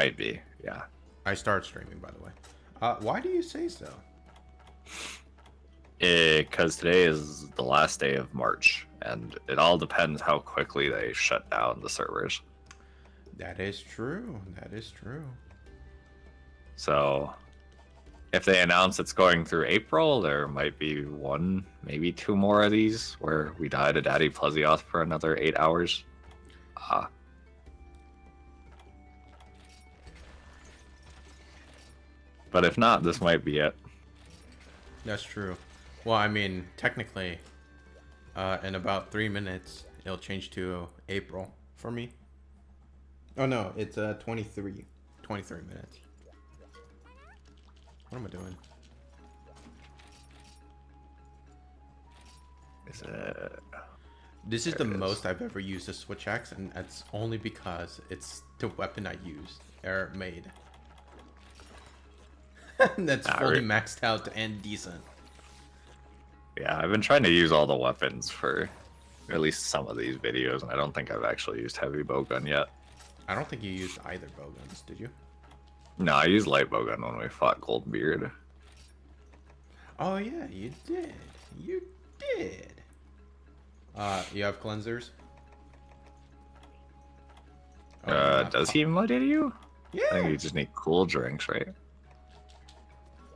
might be. Yeah. I start streaming, by the way. Why do you say so? Because today is the last day of March, and it all depends how quickly they shut down the servers. That is true. That is true. So, if they announce it's going through April, there might be one, maybe two more of these where we die to Daddy Plesioth for another 8 hours. But if not, this might be it. That's true. Well, I mean, technically, in about 3 minutes, it'll change to April for me. Oh no, it's 23 minutes. What am I doing? This is the most I've ever used a switch axe, and that's only because it's the weapon I used or made. That's fully maxed out and decent. Yeah, I've been trying to use all the weapons for at least some of these videos, and I don't think I've actually used heavy bowgun yet. I don't think you used either bowguns, did you? No, I used light bowgun when we fought Goldbeard. Oh yeah, you did. You did. You have cleansers? Oh, Does he muddy you? Yeah. I think you just need cool drinks, right?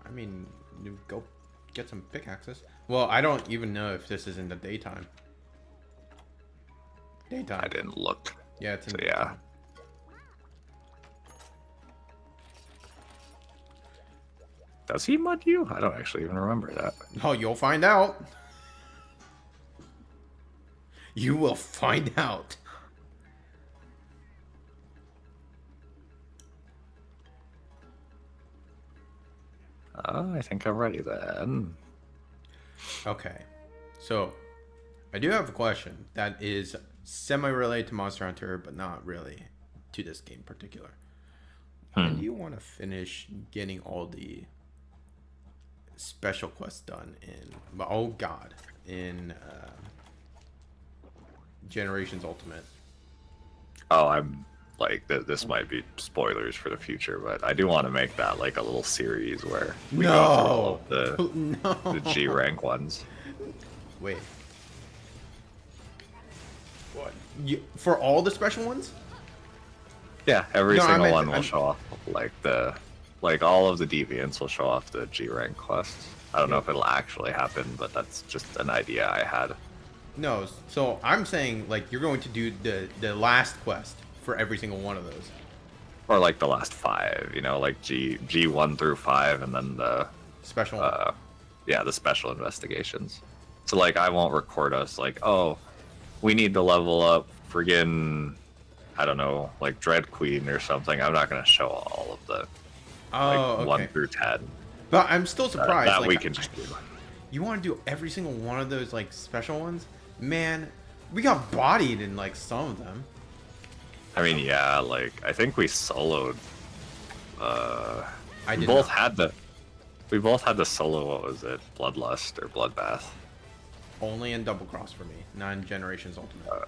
I mean, you go get some pickaxes. Well, I don't even know if this is in the daytime. Daytime. I didn't look. Yeah, it's in so the yeah. daytime. Does he mud you? I don't actually even remember that. Oh, you'll find out. You will find out. I think I'm ready then. Okay. So, I do have a question that is semi-related to Monster Hunter, but not really to this game in particular. When do you want to finish getting all the special quests done in Generations Ultimate? Oh, I'm like this might be spoilers for the future, but I do want to make that like a little series where we go through all of the G rank ones. Wait. What? For all the special ones? Yeah, every single one will show off like all of the deviants will show off the G rank quests. I don't know if it'll actually happen, but that's just an idea I had. No, so I'm saying like you're going to do the last quest for every single one of those. Or like the last 5, you know, like G1 through 5, and then the special yeah, the special investigations. So like I won't record us like, oh, we need to level up friggin', I don't know, like Dread Queen or something. I'm not gonna show all of the like 1 through 10. But I'm still surprised. That like, we can just do. You want to do every single one of those like special ones? Man, we got bodied in like some of them. I mean, yeah, like I think we soloed. We both had the solo. What was it? Bloodlust or Bloodbath? Only in Double Cross for me, not in Generations Ultimate.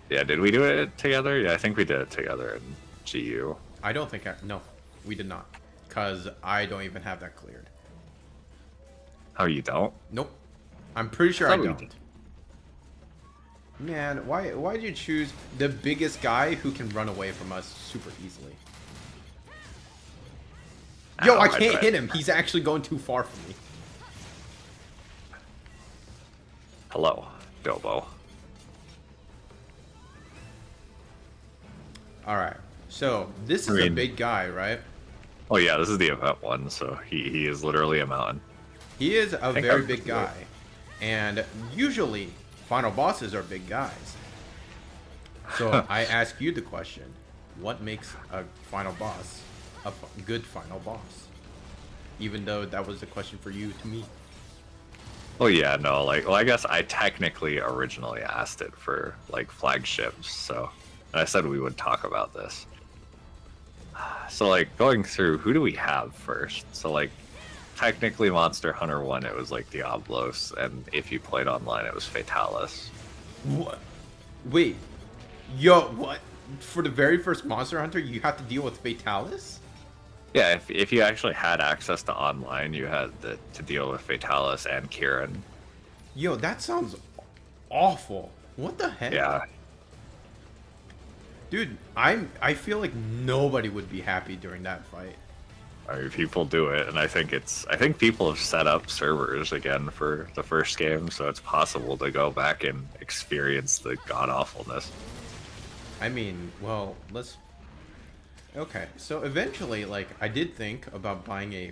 Yeah, did we do it together? Yeah, I think we did it together in GU. I don't think no, we did not, cause I don't even have that cleared. Oh, you don't? Nope. I'm pretty sure I don't. Man, why did you choose the biggest guy who can run away from us super easily? Yo, I can't hit him. He's actually going too far for me. Hello, Bilbo. Alright, so this is a big guy, right? Oh yeah, this is the event one, so he is literally a mountain. He is a very big guy. And usually, final bosses are big guys. So I ask you the question, what makes a final boss a good final boss? Even though that was the question for you to me. Oh yeah, no, like, well, I guess I technically originally asked it for like flagships, so and I said we would talk about this. So like going through, who do we have first? So like technically Monster Hunter 1 it was like Diablos, and if you played online it was Fatalis. What? Wait. Yo, what? for the very first Monster Hunter, you have to deal with Fatalis? Yeah, if you actually had access to online, you had to deal with Fatalis and Kieran. Yo, that sounds awful. What the heck? Yeah. Dude, I feel like nobody would be happy during that fight. I mean, people do it, and I think people have set up servers again for the first game, so it's possible to go back and experience the god awfulness. I mean, well, let's. Okay, so eventually, like, I did think about buying a,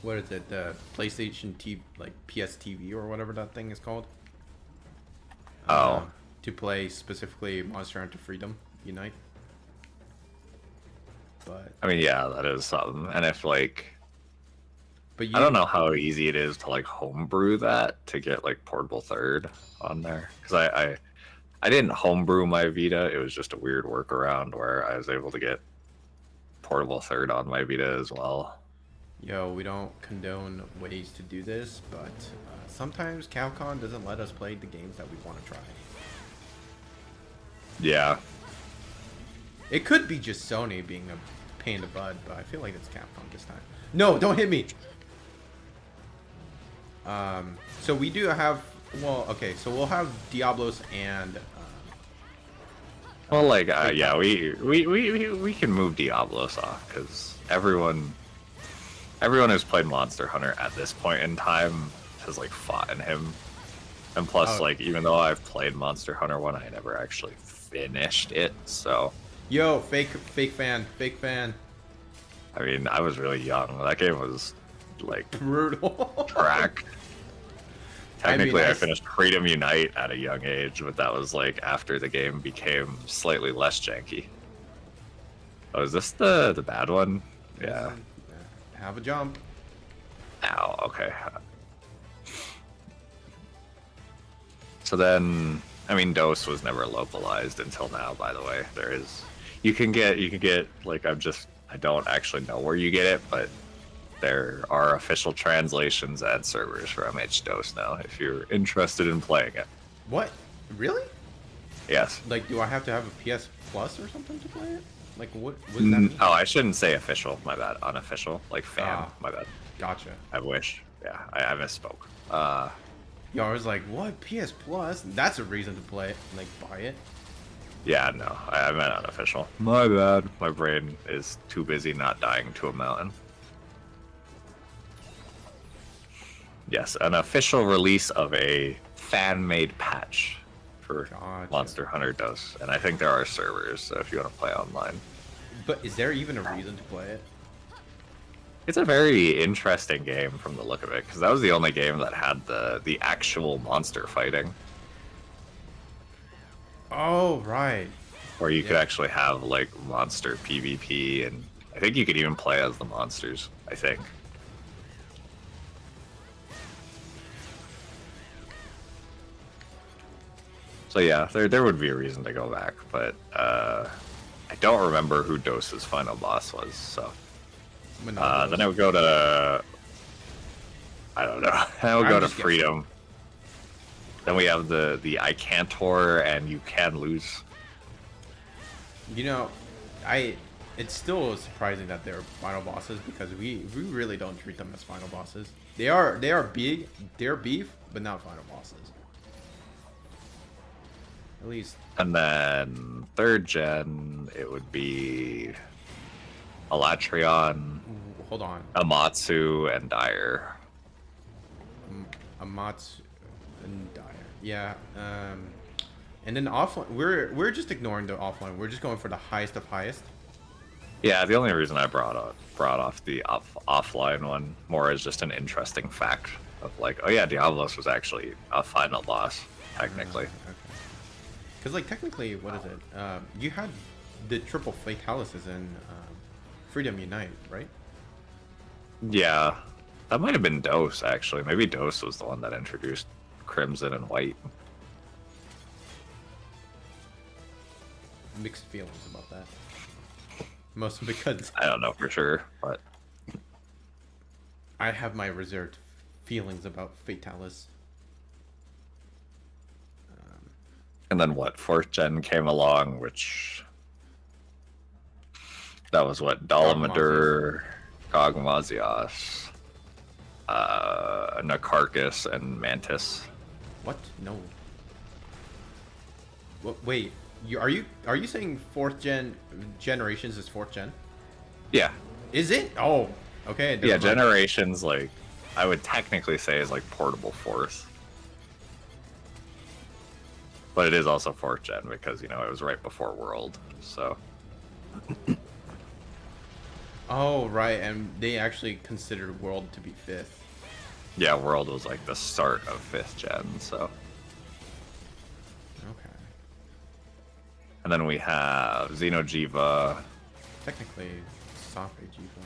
what is it, the PlayStation TV, like PS TV or whatever that thing is called. Oh. To play specifically Monster Hunter Freedom Unite. But I mean, yeah, that is something. And if like, but I don't know how easy it is to like homebrew that to get like portable third on there, because I didn't homebrew my Vita. It was just a weird workaround where I was able to get portable third on my Vita as well. Yo, we don't condone ways to do this, but sometimes Capcom doesn't let us play the games that we want to try. Yeah. It could be just Sony being a pain in the butt, but I feel like it's Capcom this time. No, don't hit me! So we do have, well, okay, so we'll have Diablos and... well, like, yeah, we can move Diablos off, because everyone who's played Monster Hunter at this point in time has, like, fought in him. And plus, like, even though I've played Monster Hunter 1, I never actually finished it, so... Yo, fake fan. I mean, I was really young. That game was, like... brutal. Track. Technically, I mean, I finished Freedom Unite at a young age, but that was, like, after the game became slightly less janky. Oh, is this the bad one? Yeah. Have a jump. Ow, okay. So then, I mean, DOS was never localized until now, by the way. There is, you can get, like, I don't actually know where you get it, but there are official translations and servers for MH2 now, if you're interested in playing it. What? Really? Yes. Like, do I have to have a PS Plus or something to play it? Like, what does that mean? Oh, I shouldn't say official, my bad. Unofficial, like fan, my bad. Gotcha. I wish. Yeah, I misspoke. Yo, I was like, what? PS Plus? That's a reason to play it. Like, buy it. Yeah, no, I meant unofficial. My bad. My brain is too busy not dying to a mountain. Yes, an official release of a fan-made patch for Monster Hunter DOS, and I think there are servers, so if you want to play online. But is there even a reason to play it? It's a very interesting game from the look of it, because that was the only game that had the actual monster fighting. Oh, right. Where you could actually have, like, monster PvP, and I think you could even play as the monsters, I think. So yeah, there would be a reason to go back, but I don't remember who DOS's final boss was, so... then I would go to... I don't know. Then I would go to Freedom. Then we have the Icantor, and you can lose. You know, it's still surprising that they're final bosses, because we really don't treat them as final bosses. They are big, they're beef, but not final bosses. At least. And then third gen, it would be Alatrion. Hold on. Amatsu and Dire. Amatsu and Dire. Yeah. And then offline, we're just ignoring the offline. We're just going for the highest of highest. Yeah, the only reason I brought off the offline one more is just an interesting fact of like, oh yeah, Diablos was actually a final boss technically. Okay. Because like technically, what is it? You had the triple fatalities in Freedom Unite, right? Yeah, that might have been DOS actually. Maybe DOS was the one that introduced Crimson and White. Mixed feelings about that. Mostly because I don't know for sure, but I have my reserved feelings about Fatalis. And then what? 4th gen came along, which that was what? Dolomadur, Gogmazios, Nakarkus, and Mantis. What? No. Wait, are you saying 4th generations is 4th gen? Yeah. Is it? Oh, okay. Yeah, generations, like, I would technically say is like portable 4th. But it is also 4th gen because, you know, it was right before World, so. Oh, right, and they actually considered World to be 5th. Yeah, World was like the start of 5th gen, so. Okay. And then we have Xenojiva. Technically, Safe Jiva.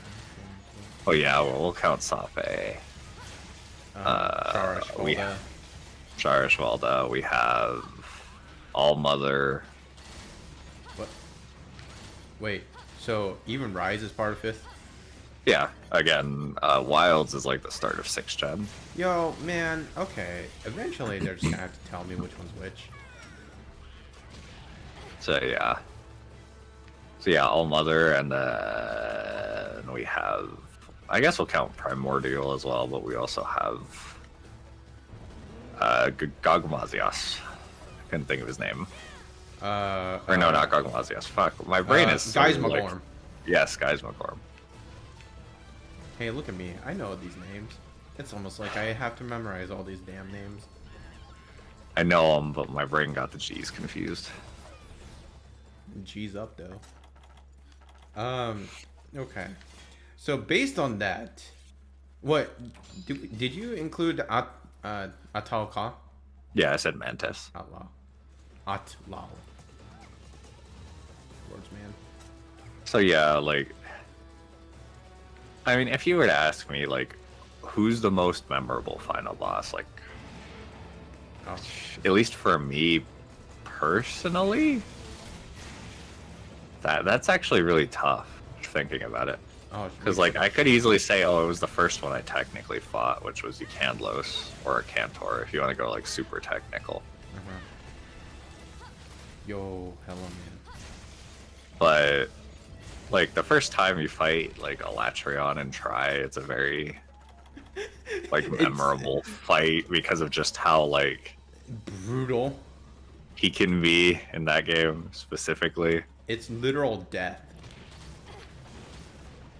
Oh yeah, we'll count Safe. We have Charishvalda. We have All Mother. What? Wait, so even Rise is part of 5th? Yeah, again, Wilds is like the start of 6th gen. Yo, man, okay. Eventually they're just gonna have to tell me which one's which. So yeah. So yeah, All Mother, and then we have, I guess we'll count Primordial as well, but we also have Gogmazios. I couldn't think of his name. Or no, not Gogmazios. Fuck, my brain is so, Geismagorm. like, yes, Geismagorm. Hey, look at me. I know these names. It's almost like I have to memorize all these damn names. I know them, but my brain got the G's confused. G's up, though. Okay. So based on that, what did you include Atalka? Yeah, I said Mantis. Outlaw. Words, man. So yeah, like, I mean, if you were to ask me, like, who's the most memorable final boss, like, Oh. at least for me personally, that's actually really tough thinking about it. Oh, Because, like, I could easily say, oh, it was the first one I technically fought, which was Eucandlos or a Cantor, if you want to go, like, super technical. Yo, hello, man. But, like, the first time you fight, like, Elatrion and Tri, it's a very, like, memorable fight because of just how, like, brutal he can be in that game, specifically. It's literal death.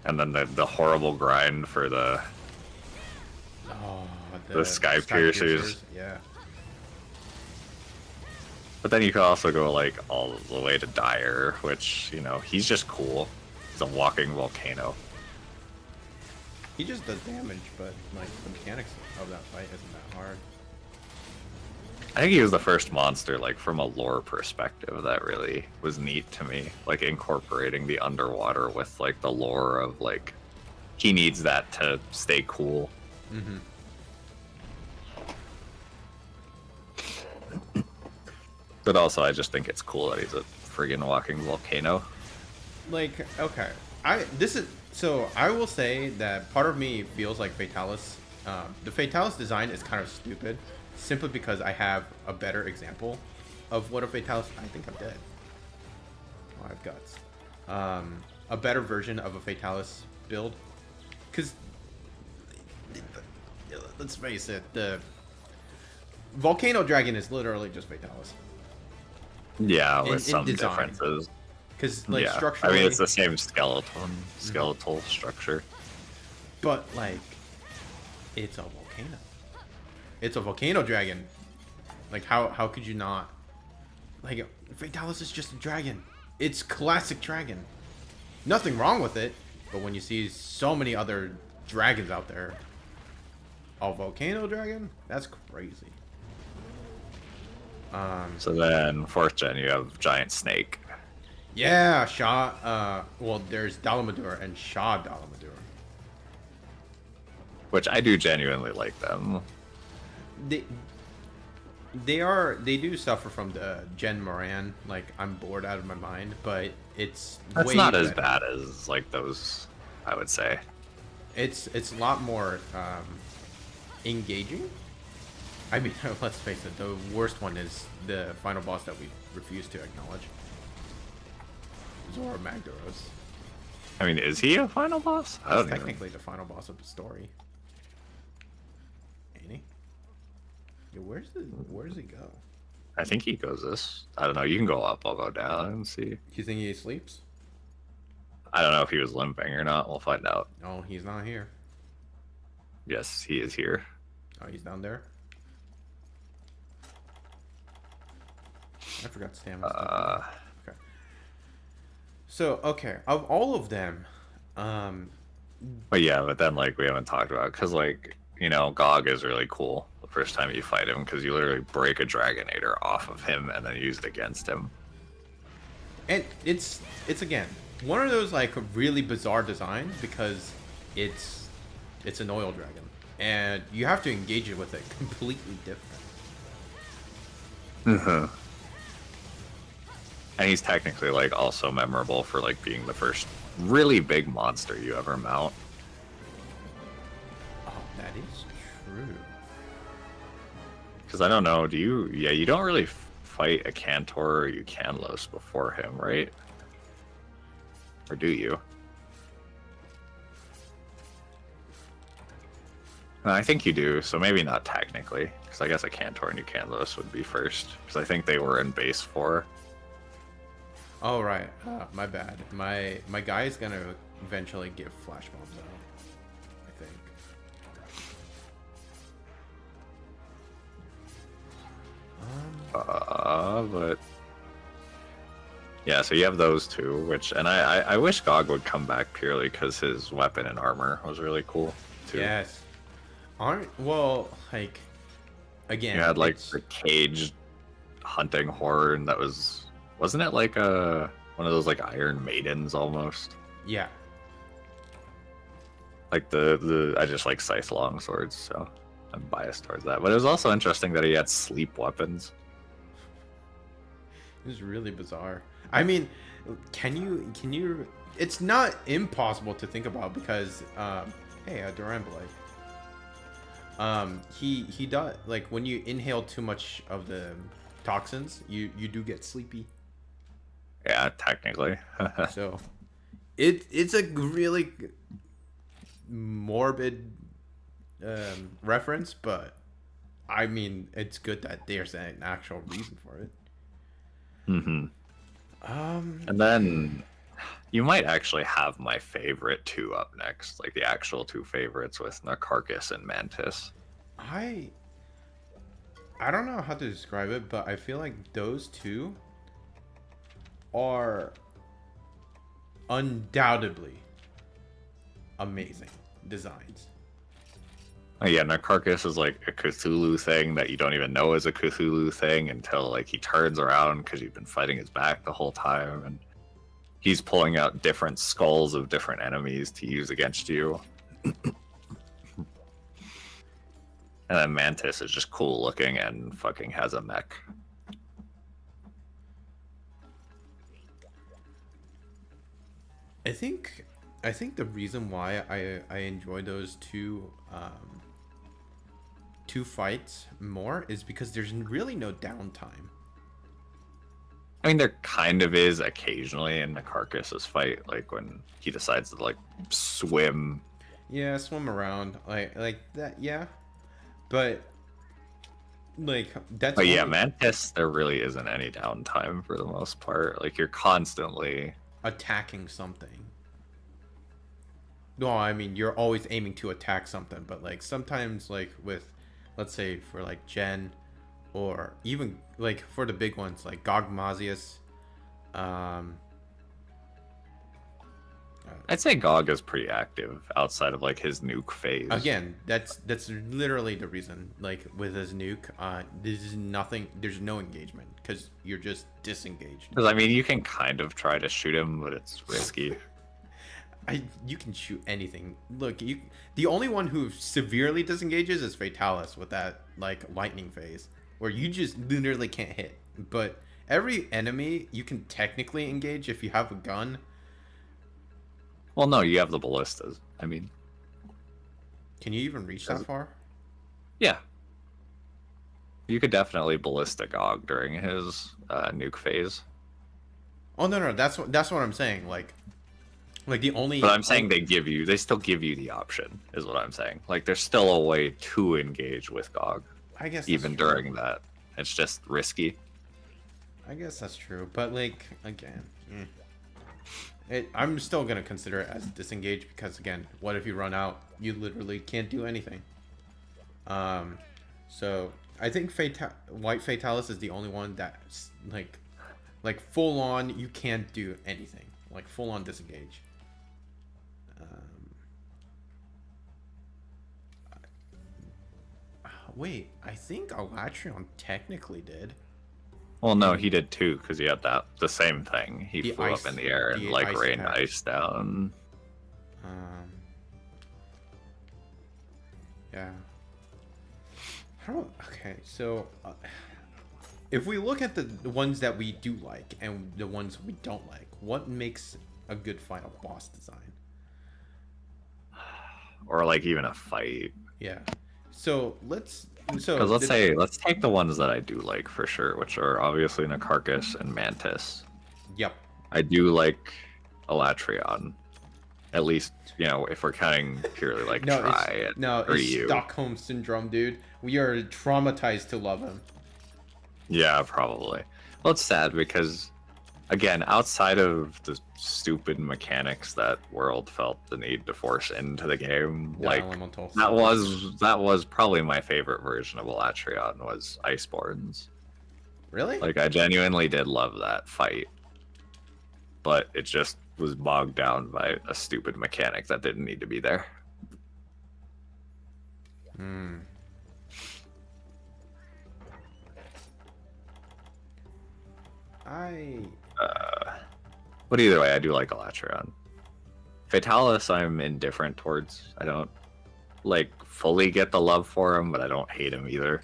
And then the horrible grind for the Sky Piercers. Yeah. But then you could also go, like, all the way to Dire, which, you know, he's just cool. He's a walking volcano. He just does damage, but, like, the mechanics of that fight isn't that hard. I think he was the first monster, like, from a lore perspective that really was neat to me. Like, incorporating the underwater with, like, the lore of, like, he needs that to stay cool. Mm-hmm. But also, I just think it's cool that he's a friggin' walking volcano. Like, okay. I will say that part of me feels like Fatalis. The Fatalis design is kind of stupid, simply because I have a better example of what a Fatalis. I think I'm dead. Oh, I have guts. A better version of a Fatalis build, because let's face it, the Volcano Dragon is literally just Fatalis. Yeah, with in some design. differences. Because, like, Yeah, structurally... I mean, it's the same skeletal structure. But, like, it's a volcano. It's a volcano dragon. Like, how could you not... Like, Fatalis is just a dragon. It's classic dragon. Nothing wrong with it, but when you see so many other dragons out there, a volcano dragon? That's crazy. So then, 4th gen, you have Giant Snake. Yeah, Shah. Well, there's Dolomadur and Shah Dolomadur. Which I do genuinely like them. They do suffer from the Gen Moran. Like, I'm bored out of my mind, but it's That's way not as better. bad as, like, those, I would say. It's a lot more engaging. I mean, let's face it, the worst one is the final boss that we refuse to acknowledge. Zora Magdaros. I mean, is he a final boss? I That's don't technically the final boss of the story. Ain't he? Yeah, where does he go? I think he goes this. I don't know. You can go up. I'll go down and see. Do you think he sleeps? I don't know if he was limping or not. We'll find out. No, he's not here. Yes, he is here. Oh, he's down there? I forgot stamina. Okay. So, okay, of all of them, But yeah, but then like we haven't talked about because like Gog is really cool the first time you fight him because you literally break a Dragonator off of him and then use it against him. and it's again one of those like really bizarre designs because it's an oil dragon and you have to engage it with it completely different. Mm-hmm. And he's technically like also memorable for like being the first really big monster you ever mount. Oh, that is true. Because I don't know, do you? Yeah, you don't really fight a Cantor or Eucanlos before him, right? Or do you? No, I think you do, so maybe not technically. Because I guess a Cantor and Eucanlos would be first. Because I think they were in base 4. Oh right, my bad. My guy is gonna eventually give flash bombs out, I think. But yeah, so you have those two, which and I wish Gog would come back purely because his weapon and armor was really cool too. Yes. Well, like again, You had like the caged hunting horn that wasn't it like one of those like Iron Maidens almost? yeah. Like the I just like scythe long swords, so I'm biased towards that. But it was also interesting that he had sleep weapons. It was really bizarre. I mean, can you? It's not impossible to think about because, hey, a Durambulite. He does like when you inhale too much of the toxins, you do get sleepy. Yeah, technically. So, it's a really morbid reference, but I mean, it's good that there's an actual reason for it. Mm-hmm. And then you might actually have my favorite two up next, like the actual two favorites with Nakarkis and Mantis. I don't know how to describe it, but I feel like those two are undoubtedly amazing designs. Oh, yeah, Nakarkis is like a Cthulhu thing that you don't even know is a Cthulhu thing until like he turns around because you've been fighting his back the whole time, and he's pulling out different skulls of different enemies to use against you. And then Mantis is just cool looking and fucking has a mech. I think the reason why I enjoy those two fights more is because there's really no downtime. I mean, there kind of is occasionally in Nakarkis' fight, like when he decides to like swim. Yeah, swim around like that. Yeah, but like that's. But yeah, only Mantis, there really isn't any downtime for the most part. Like you're constantly attacking something. No, I mean you're always aiming to attack something, but like sometimes like with, let's say for like Jen, or even like for the big ones like Gogmazius, I'd say Gog is pretty active outside of like his nuke phase. again, that's literally the reason. Like with his nuke, there's nothing, there's no engagement because you're just disengaged. Because I mean, you can kind of try to shoot him, but it's risky. You can shoot anything. Look, the only one who severely disengages is Fatalis with that like lightning phase, where you just literally can't hit. But every enemy you can technically engage if you have a gun. Well, no, you have the ballistas. I mean, Can you even reach that far? yeah. You could definitely ballistic Og during his nuke phase. Oh no, no, that's what I'm saying. Like the But only, I'm saying they still give you the option, is what I'm saying. Like there's still a way to engage with GOG, I guess that's even true. during that. It's just risky. I guess that's true, but like again, I'm still gonna consider it as disengage because again, what if you run out? You literally can't do anything. So I think White Fatalis is the only one that's like full on. You can't do anything. Like full on disengage. Wait, I think Alatreon technically did. Well, no, he did too, because he had the same thing. He The flew ice- up in the air and the like ice rained attack. ice down. Yeah. Okay, so if we look at the ones that we do like and the ones we don't like, what makes a good final boss design? Or like even a fight. Yeah. So let's. Because let's take the ones that I do like for sure, which are obviously Nakarkus and Mantis. Yep. I do like Alatreon. At least, if we're counting purely like Try or it's you. Stockholm Syndrome, dude. We are traumatized to love him. Yeah, probably. Well, it's sad because, again, outside of the stupid mechanics that World felt the need to force into the game, The like elemental that was probably my favorite version of Alatreon was Iceborns. Really? Like I genuinely did love that fight, but it just was bogged down by a stupid mechanic that didn't need to be there. Hmm. But either way, I do like Alatreon. Fatalis, I'm indifferent towards. I don't like fully get the love for him, but I don't hate him either.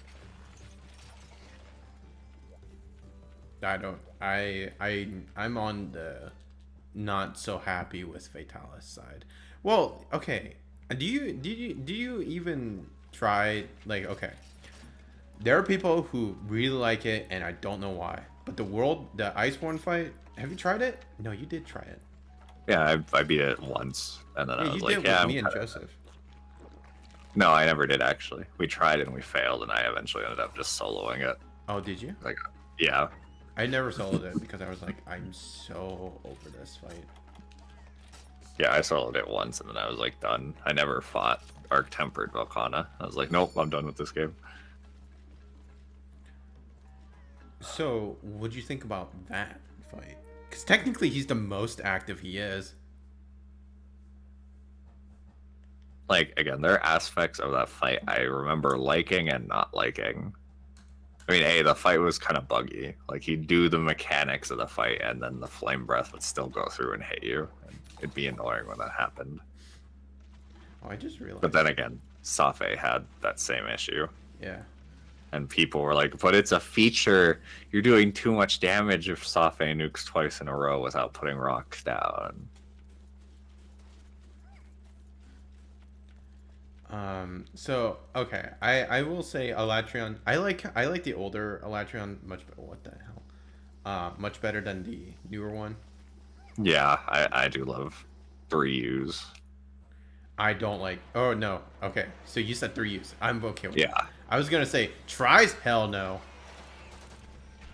I don't. I'm on the not so happy with Fatalis side. Well, okay. Do you even try okay? There are people who really like it, and I don't know why. But the Iceborne fight, have you tried it? No, you did try it. Yeah, I beat it once, and then I was you like, did yeah. with me and Joseph. No, I never did actually. We tried and we failed, and I eventually ended up just soloing it. Oh, did you? Like, yeah. I never soloed it because I was like, I'm so over this fight. Yeah, I soloed it once, and then I was like, done. I never fought Arc Tempered Volcana. I was like, nope, I'm done with this game. So, what'd you think about that fight? Because technically, he's the most active he is. Like, again, there are aspects of that fight I remember liking and not liking. I mean, the fight was kind of buggy. Like, he'd do the mechanics of the fight, and then the flame breath would still go through and hit you. And it'd be annoying when that happened. Oh, I just realized. But then again, Safe had that same issue. Yeah. And people were like, but it's a feature. You're doing too much damage if Safe nukes twice in a row without putting rocks down. So okay, I will say Alatreon. I like the older Alatreon much. What the hell? Much better than the newer one. Yeah, I do love 3Us. I don't like. Oh no. Okay, so you said 3Us. I'm okay with. Yeah. That. I was gonna say tries. Hell no.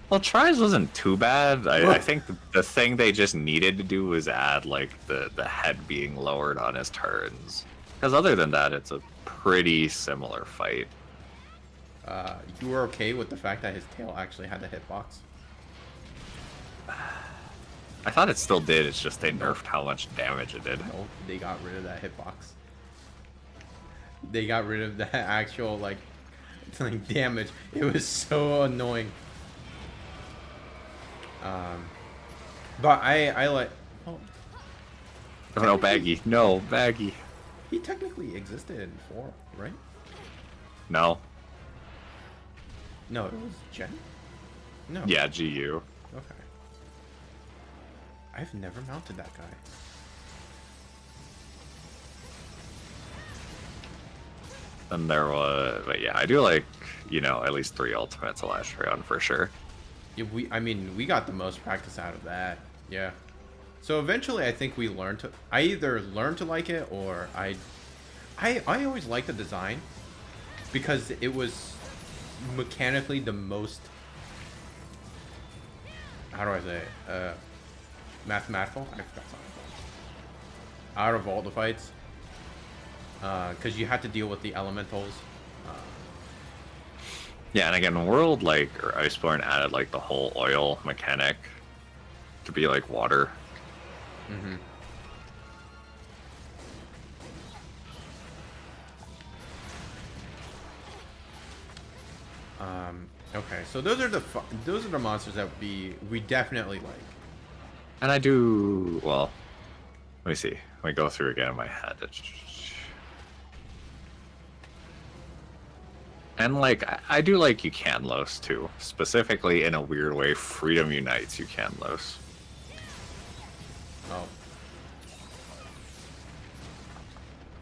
Well, tries wasn't too bad. I think the thing they just needed to do was add like the head being lowered on his turns. Because other than that, it's a pretty similar fight. You were okay with the fact that his tail actually had the hitbox? I thought it still did, it's just they nerfed how much damage it did. No, they got rid of that hitbox. They got rid of that actual, like damage. It was so annoying. But I like... Oh, Oh no, Baggy. No, Baggy. he technically existed in 4, right? No. No, it was Jen? No. Yeah, GU. Okay. I've never mounted that guy. And there was, but yeah, I do like, you know, at least 3 ultimates last round for sure. Yeah, I mean, we got the most practice out of that. Yeah. So eventually, I think we learned to. I either learned to like it, or I always liked the design because it was mechanically the most. How do I say it? Mathematical. I forgot something. Out of all the fights, because you had to deal with the elementals. Yeah, and again, World like or Iceborne added like the whole oil mechanic to be like water. Mm-hmm. Okay, so those are the monsters that we definitely like. And I do well. Let me see. Let me go through again in my head. And like I do like Ucanlos too. Specifically in a weird way, Freedom Unites Ucanlos. Oh.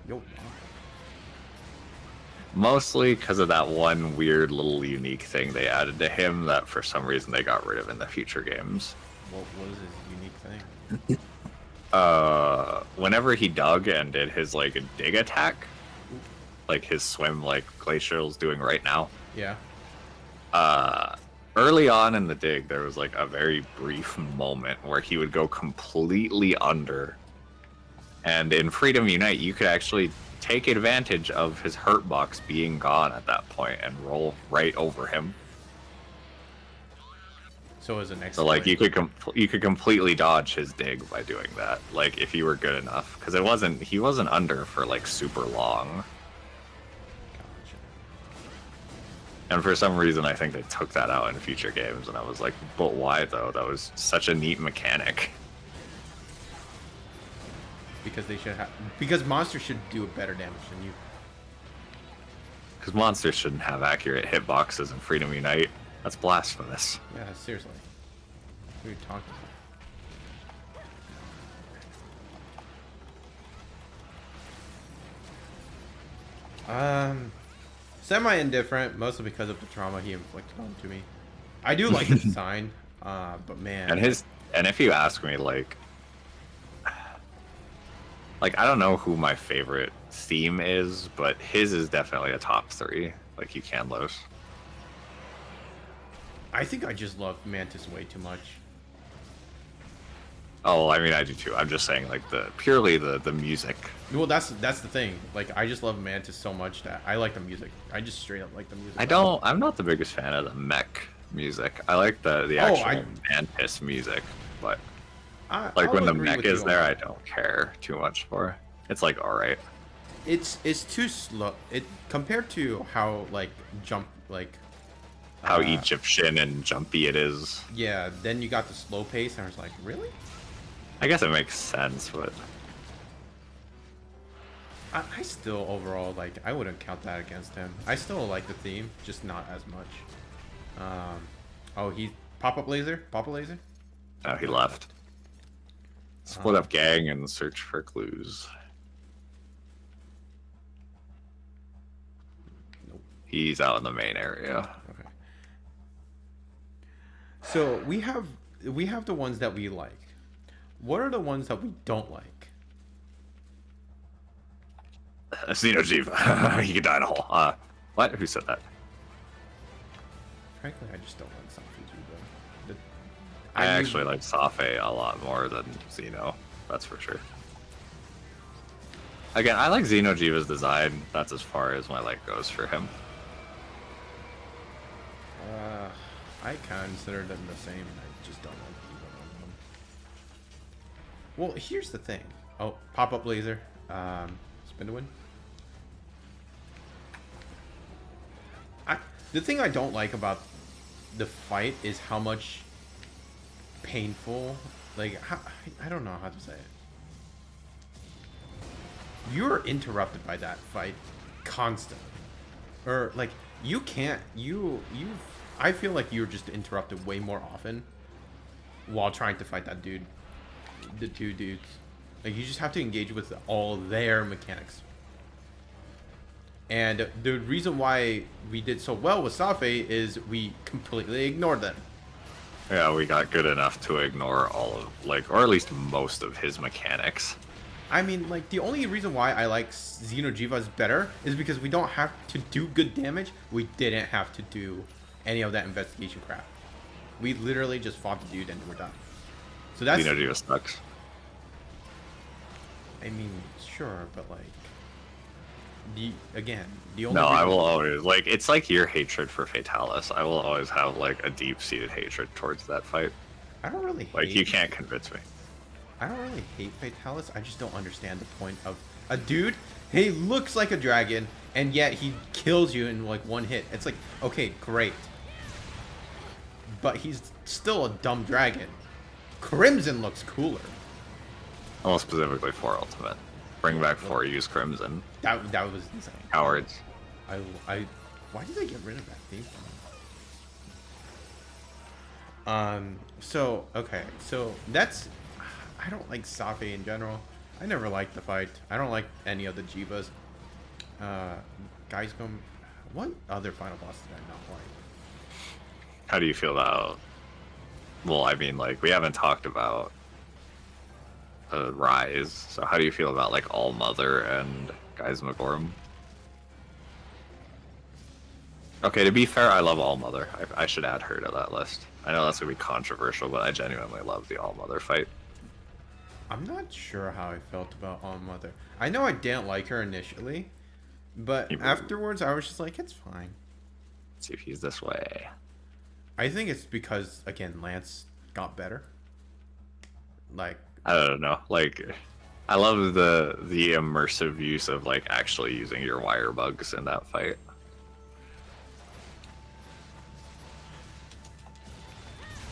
Yo. Mostly because of that one weird little unique thing they added to him that for some reason they got rid of in the future games. What was his unique thing? Whenever he dug and did his like dig attack, like his swim like Glacial's doing right now. Yeah. Early on in the dig, there was like a very brief moment where he would go completely under. And in Freedom Unite, you could actually take advantage of his hurt box being gone at that point and roll right over him. So as an next. So like you could completely dodge his dig by doing that. Like if you were good enough, because he wasn't under for like super long. And for some reason, I think they took that out in future games, and I was like, but why though? That was such a neat mechanic. Because they should have. Because monsters should do a better damage than you. Because monsters shouldn't have accurate hitboxes in Freedom Unite. That's blasphemous. Yeah, seriously. What are you talking about? Semi-indifferent, mostly because of the trauma he inflicted onto me. I do like the design, but man. And if you ask me, like I don't know who my favorite theme is, but his is definitely a top 3. Like Ucanlos. I think I just love Mantis way too much. Oh, I mean, I do too. I'm just saying, like purely the music. Well, that's the thing. Like, I just love Mantis so much that I like the music. I just straight up like the music. I'm not the biggest fan of the mech music. I like the actual Mantis music, but like when the mech is there, I don't care too much for. It's like all right. It's too slow. It compared to how like how Egyptian and jumpy it is. Yeah, then you got the slow pace, and I was like, really? I guess it makes sense, but I still overall like I wouldn't count that against him. I still like the theme, just not as much. Oh, he pop-up laser. No, he left. Split up gang and search for clues. Nope. He's out in the main area. Okay. So we have the ones that we like. What are the ones that we don't like? Xenojiva. He could die in a hole. What? Who said that? Frankly, I just don't like Sanfuji, I actually like Safe a lot more than Xeno. That's for sure. Again, I like Xenojiva's design. That's as far as my like goes for him. I consider them the same. I just don't like either one of them. Well, here's the thing. Oh, pop-up laser. Spin to win. The thing I don't like about the fight is how much painful, like, I don't know how to say it. You're interrupted by that fight constantly. Or, like, you can't, I feel like you're just interrupted way more often while trying to fight that dude. The two dudes. Like, you just have to engage with all their mechanics. And the reason why we did so well with Safe is we completely ignored them. Yeah, we got good enough to ignore all of, like, or at least most of his mechanics. I mean, like, the only reason why I like Xenojivas better is because we don't have to do good damage. We didn't have to do any of that investigation crap. We literally just fought the dude and we're done. So that's... Xenojiva sucks. I mean, sure, but, like... the only No, I reason... will always, like, it's like your hatred for Fatalis. I will always have, like, a deep-seated hatred towards that fight. I don't really Like, hate... you can't convince me. I don't really hate Fatalis. I just don't understand the point of a dude. He looks like a dragon, and yet he kills you in like one hit. It's like, okay, great, but he's still a dumb dragon. Crimson looks cooler. Almost specifically for Ultimate. Bring back 4 use Crimson. That was insane. Cowards. I why did they get rid of that theme? So okay, so that's... I don't like Safe in general. I never liked the fight. I don't like any of the Jivas. Guys, what other final boss did I not like? How do you feel about... Well, I mean, like, we haven't talked about Rise, so how do you feel about, like, All Mother and Guys Magorm? Okay, to be fair, I love All Mother. I should add her to that list. I know that's going to be controversial, but I genuinely love the All Mother fight. I'm not sure how I felt about All Mother. I know I didn't like her initially, but afterwards I was just like, it's fine. Let's see if he's this way. I think it's because, again, Lance got better. Like... I don't know. Like, I love the immersive use of, like, actually using your wire bugs in that fight.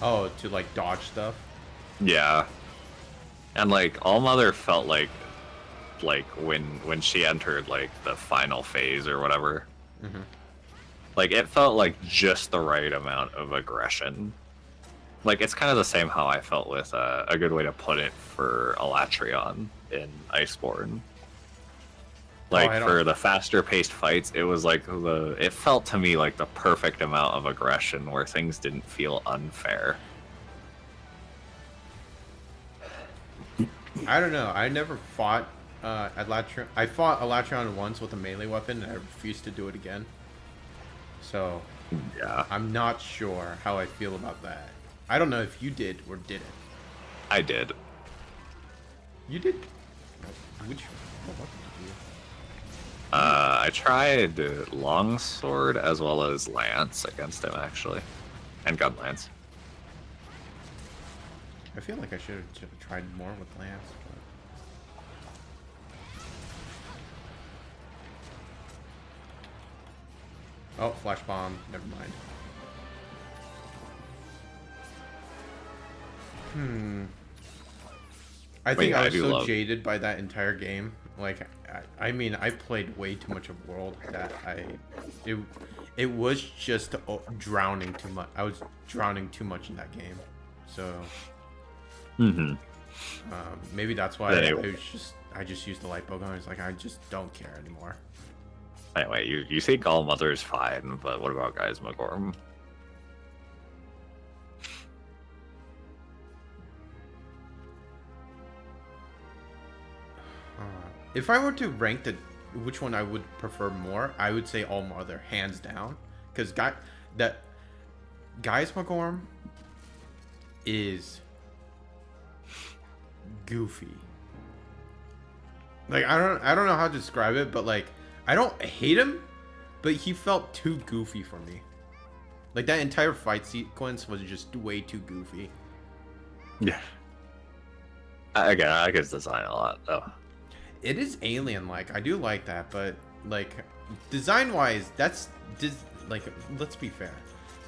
Oh, to, like, dodge stuff? Yeah. And, like, All Mother felt like when she entered, like, the final phase or whatever. Mm-hmm. Like, it felt like just the right amount of aggression. Like, it's kind of the same how I felt with a good way to put it for Elatrion in Iceborne. Like, for the faster paced fights, it was like it felt to me like the perfect amount of aggression where things didn't feel unfair. I don't know. I never fought Elatrion. I fought Elatrion once with a melee weapon, and I refused to do it again. So, yeah, I'm not sure how I feel about that. I don't know if you did or didn't. I did. You did? What weapon did you? I tried Longsword as well as Lance against him, actually. And Gun Lance. I feel like I should have tried more with Lance. But... oh, Flash Bomb. Never mind. I think I was so jaded by that entire game. Like, I mean, I played way too much of World that it was just drowning too much. I was drowning too much in that game. So, maybe that's why I just used the light bowgun. I was like, I just don't care anymore. Anyway, you think All Mother is fine, but what about Guys Magorm? If I were to rank which one I would prefer more, I would say All Mother, hands down. Because Guys Magorm is goofy. Like, I don't know how to describe it, but like, I don't hate him, but he felt too goofy for me. Like, that entire fight sequence was just way too goofy. Yeah. Again, I like his design a lot, though. It is alien-like. I do like that, but like, design-wise, like, let's be fair.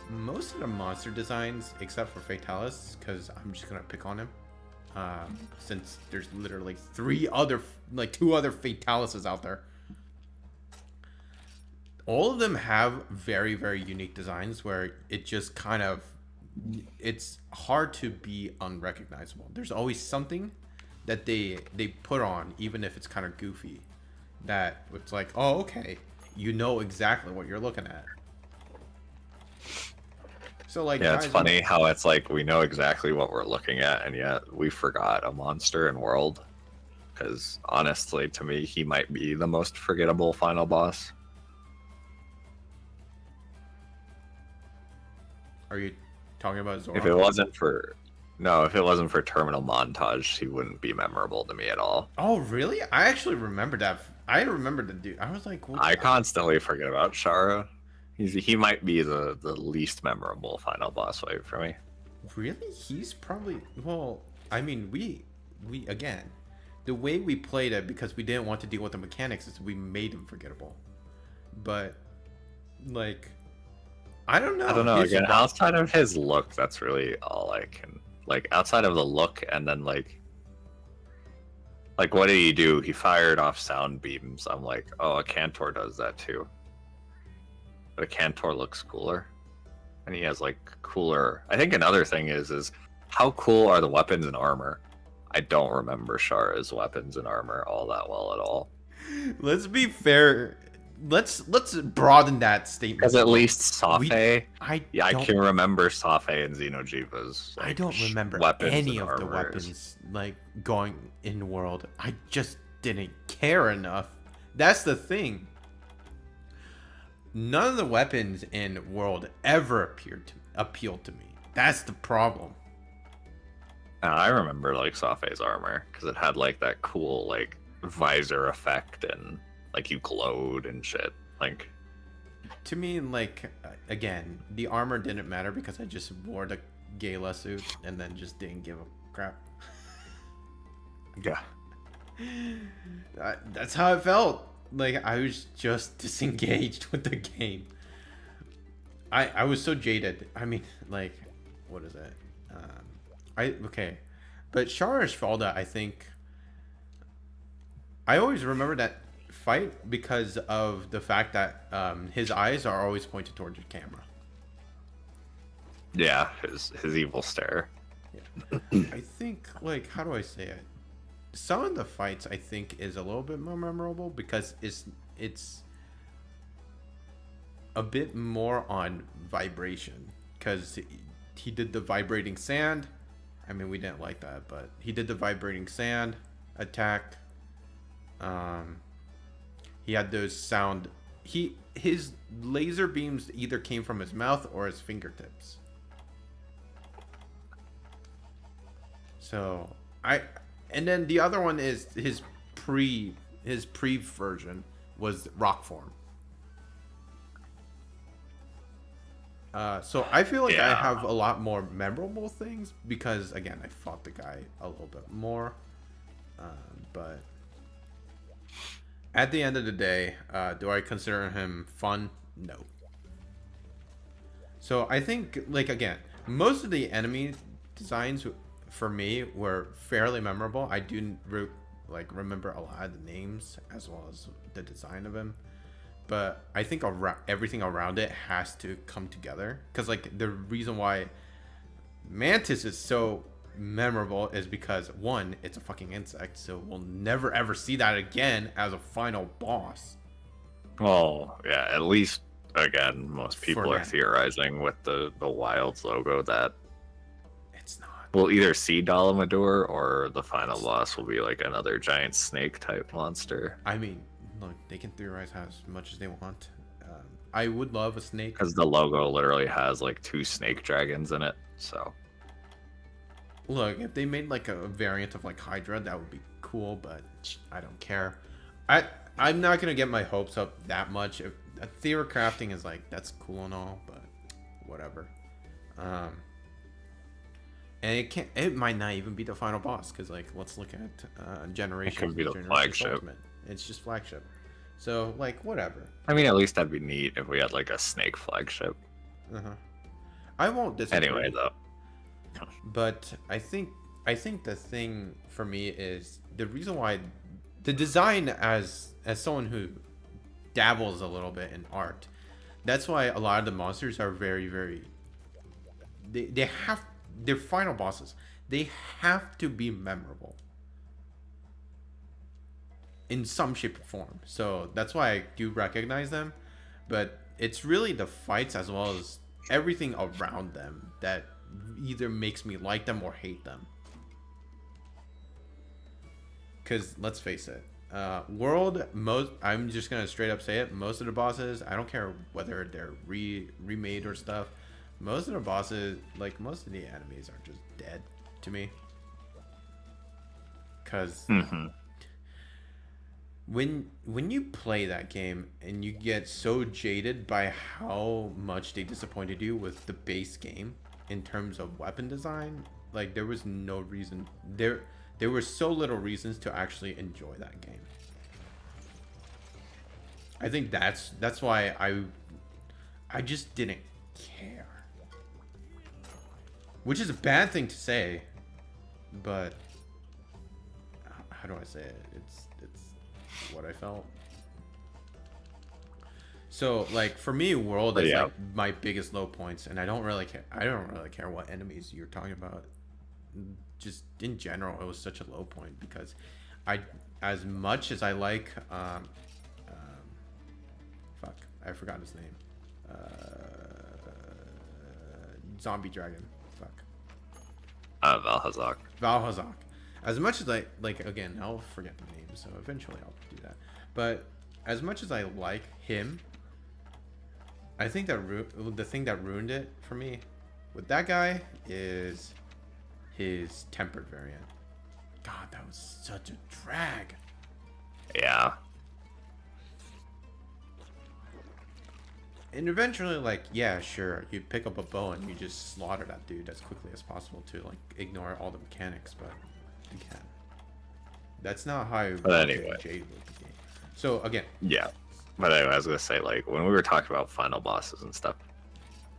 Most of the monster designs, except for Fatalis, because I'm just gonna pick on him, since there's literally two other Fatalises out there. All of them have very, very unique designs where it just kind of, it's hard to be unrecognizable. There's always something that they put on, even if it's kind of goofy, that it's like, oh, okay. you know exactly what you're looking at. So like, Yeah, it's guys, funny how it's like we know exactly what we're looking at, and yet we forgot a monster in World. Because honestly, to me, he might be the most forgettable final boss. are you talking about Zoro? If it wasn't for No, if it wasn't for Terminal Montage, he wouldn't be memorable to me at all. Oh, really? I actually remember that. I remember the dude. I was like, what? I constantly forget about Shara. He might be the least memorable final boss fight for me. Really? He's probably, well, I mean, we again, the way we played it, because we didn't want to deal with the mechanics, is we made him forgettable. But like, I don't know. I don't know. His Again, wa- outside of his look, that's really all I can like. Outside of the look, and then like what did he do? He fired off sound beams. I'm like, oh, a Cantor does that too. But a Cantor looks cooler, and he has like cooler. I think another thing is how cool are the weapons and armor? I don't remember Shara's weapons and armor all that well at all. Let's be fair. Let's broaden that statement. Because at least Safe, I I don't- can remember Safe and Xenojiva's. I Like, don't remember weapons any and of the armors. weapons like going in world. I just didn't care enough. That's the thing. None of the weapons in world ever appealed to me. That's the problem. I remember like Safe's armor because it had like that cool like visor effect and like you glowed and shit. Like To me, like again, the armor didn't matter because I just wore the gala suit and then just didn't give a crap. yeah, That's how it felt. Like I was just disengaged with the game. I was so jaded. I mean, like, what is it? Okay, but Shara Falda, I think. I always remember that fight because of the fact that his eyes are always pointed towards the camera. yeah, his evil stare. I think, like, how do I say it? Some of the fights I think is a little bit more memorable because it's a bit more on vibration because he did the vibrating sand. I mean, we didn't like that, but he did the vibrating sand attack. He had those sound. His laser beams either came from his mouth or his fingertips. So and then the other one is his pre version was rock form. So I feel like I Yeah. have a lot more memorable things because again I fought the guy a little bit more, but at the end of the day, do I consider him fun? No. So I think like again, most of the enemy designs for me were fairly memorable. I do remember a lot of the names as well as the design of him, but I think everything around it has to come together because like the reason why Mantis is so memorable is because one, it's a fucking insect, so we'll never ever see that again as a final boss. Well, yeah, at least again, most people For are now. theorizing with the Wilds logo that It's not. we'll either see Dalamador or the final boss will be like another giant snake type monster. I mean, look, they can theorize as much as they want. I would love a snake. Because the logo literally has like 2 snake dragons in it. So Look, if they made like a variant of like Hydra, that would be cool, but I don't care. I'm not gonna get my hopes up that much. If theory crafting is like that's cool and all, but whatever. And it might not even be the final boss because like let's look at Generation. It could be the Generation flagship. Ultimate. It's just flagship. So like whatever. I mean, at least that'd be neat if we had like a snake flagship. I won't disagree. Anyway, though. But I think the thing for me is the reason why the design as someone who dabbles a little bit in art, that's why a lot of the monsters are very they have their final bosses. They have to be memorable. in some shape or form. So that's why I do recognize them. But it's really the fights as well as everything around them that either makes me like them or hate them. Because let's face it, I'm just gonna straight up say it. Most of the bosses, I don't care whether they're remade or stuff. Most of the bosses, like most of the enemies, are just dead to me. Because when you play that game and you get so jaded by how much they disappointed you with the base game in terms of weapon design, like there was no reason there were so little reasons to actually enjoy that game. I think that's why I just didn't care. Which is a bad thing to say, but how do I say it? It's what I felt. So like for me, World is like my biggest low points, and I don't really care what enemies you're talking about. Just in general, it was such a low point because as much as I like fuck, I forgot his name. Zombie Dragon. Fuck. Valhazak. Valhazak. As much as I like, again, I'll forget the name, so eventually I'll do that. But as much as I like him, I think that the thing that ruined it for me with that guy is his tempered variant. God, that was such a drag. Yeah. And eventually, like, yeah, sure, you pick up a bow and you just slaughter that dude as quickly as possible to like ignore all the mechanics, but again, that's not how I anyway. jade with the game. So again, yeah. But anyway, I was gonna say, like, when we were talking about final bosses and stuff,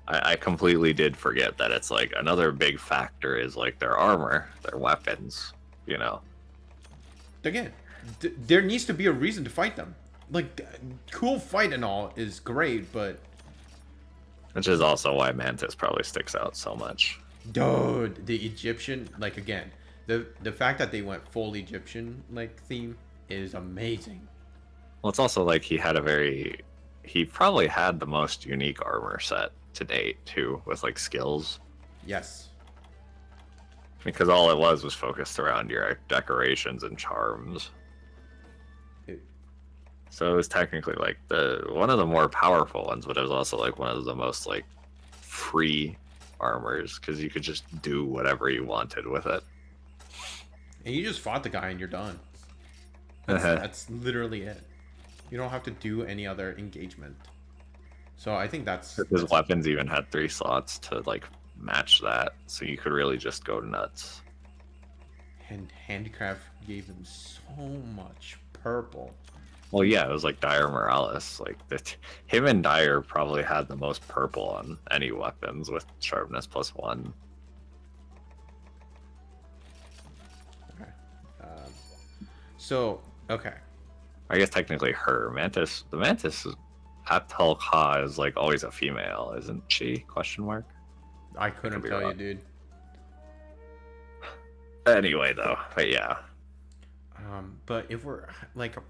I completely did forget that it's like another big factor is like their armor, their weapons, you know. Again, there needs to be a reason to fight them. Like, cool fight and all is great, but which is also why Mantis probably sticks out so much. Dude, the Egyptian, like, again, the fact that they went full Egyptian like theme is amazing. Well, it's also like he probably had the most unique armor set to date too, with like skills. Yes. Because all it was focused around your decorations and charms. So it was technically like one of the more powerful ones, but it was also like one of the most like free armors because you could just do whatever you wanted with it. And you just fought the guy and you're done. That's literally it. You don't have to do any other engagement. So I think that's... His weapons even had 3 slots to like match that, so you could really just go nuts. And Handicraft gave them so much purple. Well, yeah, it was like Dire Morales. Like him and Dire probably had the most purple on any weapons with sharpness +1. Okay. So, okay. I guess technically her Mantis. The Mantis Atel Ka is like always a female, isn't she? Question mark. I couldn't tell you, dude. Anyway, though, but yeah. But if we're like, okay.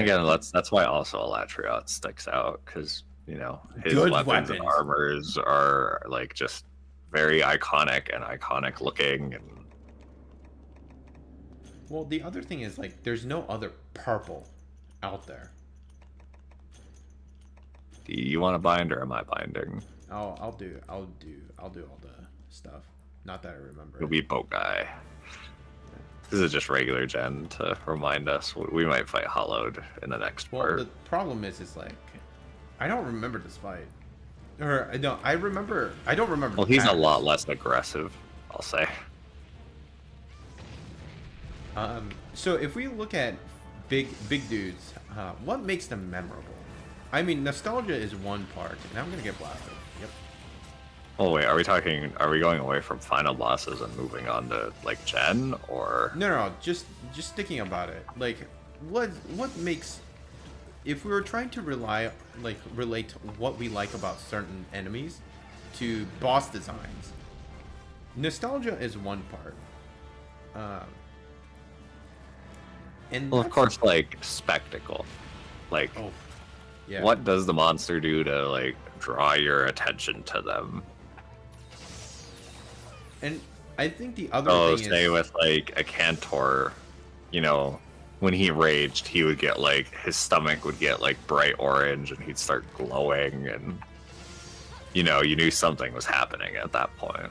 Again, that's why also Alatriot sticks out because you know his weapons and armors are like just very iconic and iconic looking. And well, the other thing is like, there's no other purple out there. Do you want to bind or am I binding? I'll do all the stuff. Not that I remember. You'll be boat guy. This is just regular gen to remind us we might fight Hollowed in the next part. Well, the problem is like, I don't remember this fight. Or no, I don't remember. Well, he's a lot less aggressive, I'll say. So if we look at big dudes, what makes them memorable? I mean, nostalgia is one part, and I'm gonna get blasted. Yep. Oh wait, are we going away from final bosses and moving on to like gen or? No, just thinking about it. Like, what makes, if we were trying to relate what we like about certain enemies to boss designs, nostalgia is one part. And Well, of course, like spectacle. Like, oh, yeah. what does the monster do to like draw your attention to them? And I think the other Oh, thing say is with like a Cantor, you know, when he raged, he would get like his stomach would get like bright orange, and he'd start glowing, and you know, you knew something was happening at that point.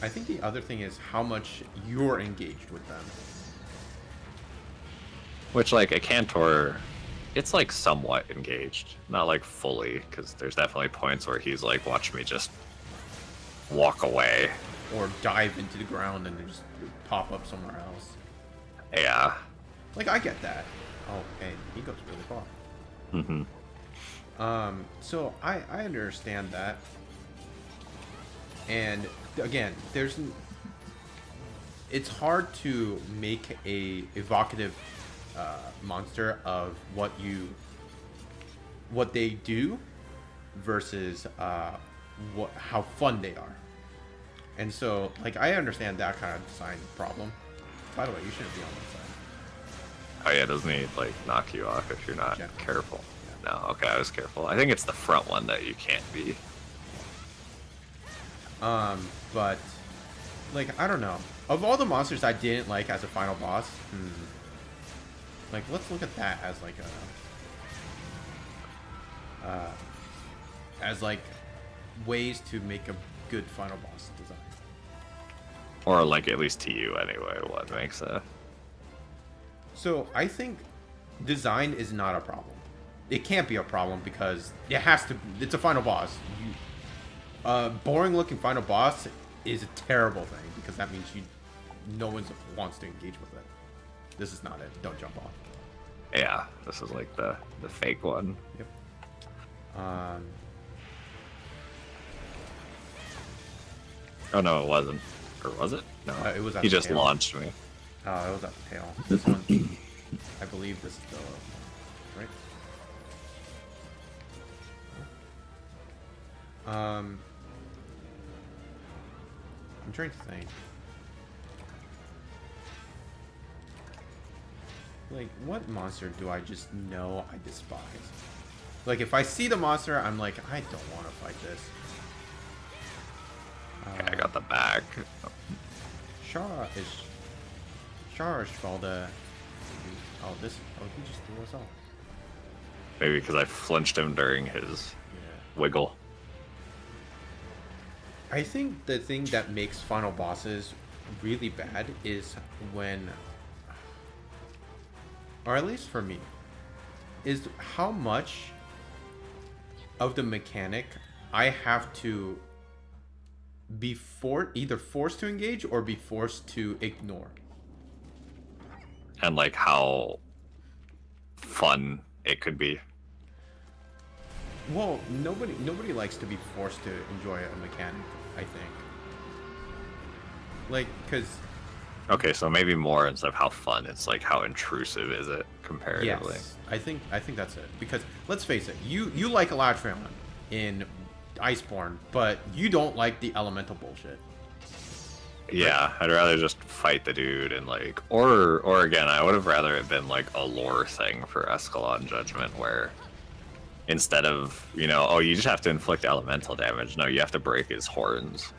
I think the other thing is how much you're engaged with them. Which, like, a Cantor, it's like somewhat engaged, not like fully, because there's definitely points where he's like, watch me just walk away. Or dive into the ground and then just pop up somewhere else. Yeah. Like, I get that. Oh, hey, he goes really far. So I understand that. And again, it's hard to make a evocative monster of what they do versus how fun they are. And so, like, I understand that kind of design problem. By the way, you shouldn't be on that side. Oh yeah, doesn't he like knock you off if you're not careful? Yeah. No, okay, I was careful. I think it's the front one that you can't be. But like, I don't know. Of all the monsters I didn't like as a final boss, like, let's look at that as like as like ways to make a good final boss design. Or like at least to you anyway, what makes a... So I think design is not a problem. It can't be a problem because it has to. It's a final boss. Boring looking final boss is a terrible thing because that means no one wants to engage with it. This is not it. Don't jump off. Yeah, this is like the fake one. Yep. Oh no, it wasn't. Or was it? No, it was. At he the just tail. launched me. Oh, it was at the tail. This one, I believe this is the right. I'm trying to think. Like, what monster do I just know I despise? Like, if I see the monster, I'm like, I don't want to fight this. Okay, I got the back. Shara is Schwalda. Oh, he just threw us off. Maybe because I flinched him during his wiggle. I think the thing that makes final bosses really bad is when, or at least for me, is how much of the mechanic I have to be either forced to engage or be forced to ignore. And like how fun it could be. Well, nobody likes to be forced to enjoy a mechanic, I think. Like, because... Okay, so maybe more instead of how fun, it's like how intrusive is it comparatively. Yes, I think that's it. Because, let's face it, you like Eladrion in Iceborne, but you don't like the elemental bullshit. Yeah, I'd rather just fight the dude and like... Or again, I would have rather it been like a lore thing for Escalon Judgment where... Instead of, you know, oh, you just have to inflict elemental damage. No, you have to break his horns.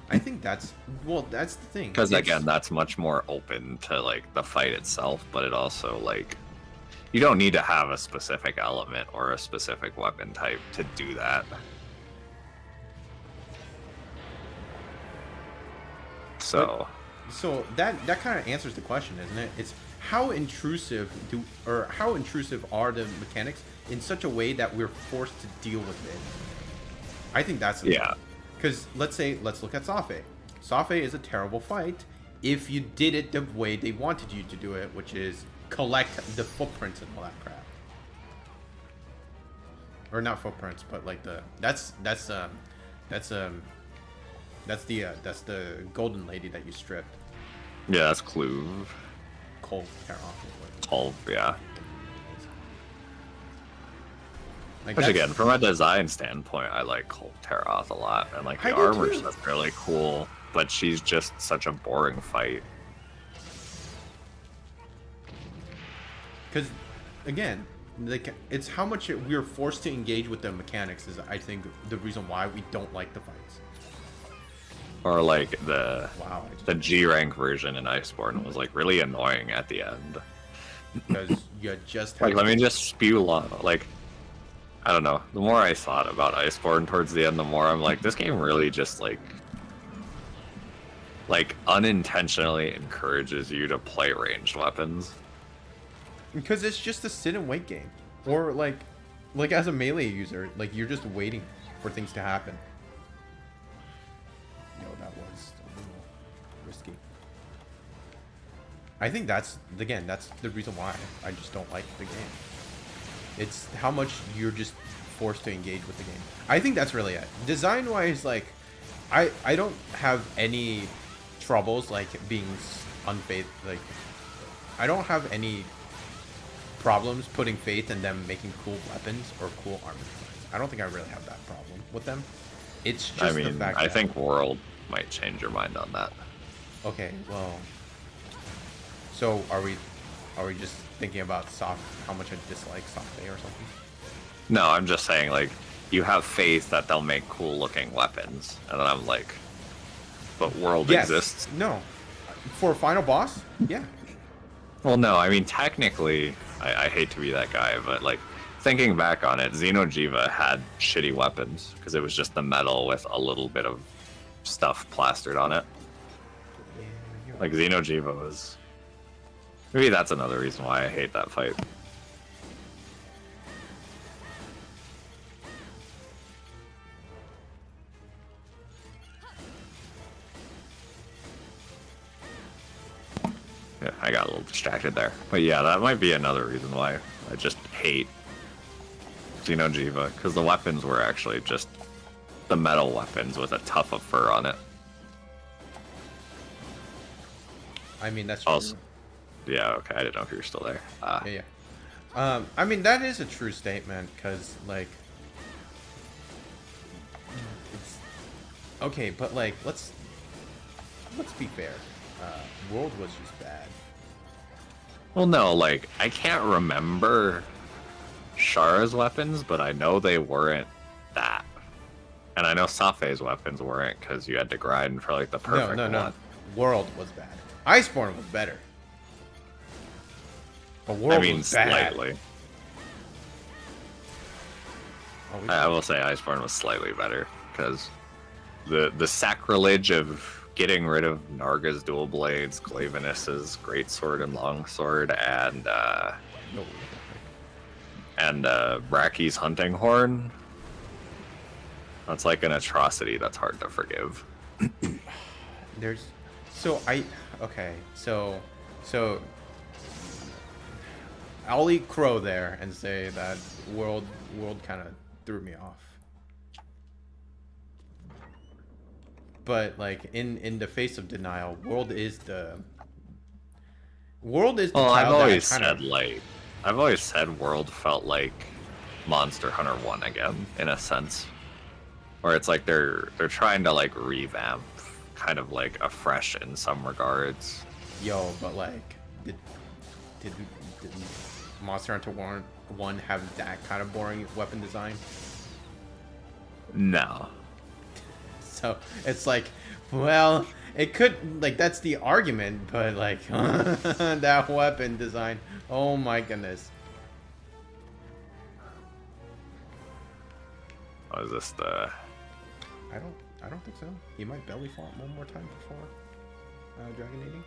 I think that's the thing. Because again, that's much more open to like the fight itself, but it also like you don't need to have a specific element or a specific weapon type to do that. So that kind of answers the question, isn't it? It's how intrusive are the mechanics in such a way that we're forced to deal with it? I think that's because let's look at Safe. Safe is a terrible fight if you did it the way they wanted you to do it, which is collect the footprints and all that crap. Or not footprints, but like that's the golden lady that you stripped. Yeah, that's Cluve. Kolv, yeah. Like Which again, from a design standpoint, I like Kolv Teroth a lot, and like the armor stuff's really cool, but she's just such a boring fight. Because, again, like it's how much we're forced to engage with the mechanics is, I think, the reason why we don't like the fights. Or like the Wow, the G rank version in Iceborne was like really annoying at the end. because you just Like, let me just spew like, I don't know. The more I thought about Iceborne towards the end, the more I'm like, this game really just like unintentionally encourages you to play ranged weapons. because it's just a sit and wait game, or like as a melee user, like you're just waiting for things to happen. Yo, that was a little risky. I think that's the reason why I just don't like the game. It's how much you're just forced to engage with the game. I think that's really it. Design wise, like I don't have any troubles like being unfaithful. Like I don't have any problems putting faith in them making cool weapons or cool armor designs. I don't think I really have that problem with them. It's just I mean, the fact I that, think World might change your mind on that. okay, well, so are we just thinking about how much I dislike Software or something? No, I'm just saying, like, you have faith that they'll make cool looking weapons, and then I'm like, but World exists. No. For a final boss? Yeah. Well, no, I mean, technically, I hate to be that guy, but like, thinking back on it, Xeno'jiva had shitty weapons because it was just the metal with a little bit of stuff plastered on it. Like, Xeno'jiva was... Maybe that's another reason why I hate that fight. Yeah, I got a little distracted there. But yeah, that might be another reason why I just hate Xeno'jiva, because the weapons were actually just the metal weapons with a tuft of fur on it. I mean, that's true. Also, yeah, okay, I didn't know if you were still there. Yeah. I mean, that is a true statement, because, like, it's... Okay, but, like, let's be fair. World was just bad. Well, no, like, I can't remember Shara's weapons, but I know they weren't that. And I know Safe's weapons weren't, because you had to grind for, like, the perfect one. No. World was bad. Iceborne was better. But World was bad. Slightly. I will say Iceborne was slightly better, because the sacrilege of getting rid of Narga's dual blades, Glavenus's greatsword and longsword, and Bracky's hunting horn. That's like an atrocity that's hard to forgive. So I'll eat crow there and say that World kind of threw me off. But like in the face of denial, World is the Well, I've always said World felt like Monster Hunter 1 again, in a sense. Where it's like they're trying to like revamp, kind of like afresh in some regards. Yo, but like did Monster Hunter 1 have that kind of boring weapon design? No. So it's like, well, it could, like, that's the argument, but like that weapon design, oh my goodness. Oh, is this the... I don't think so. He might belly flop one more time before Dragonating.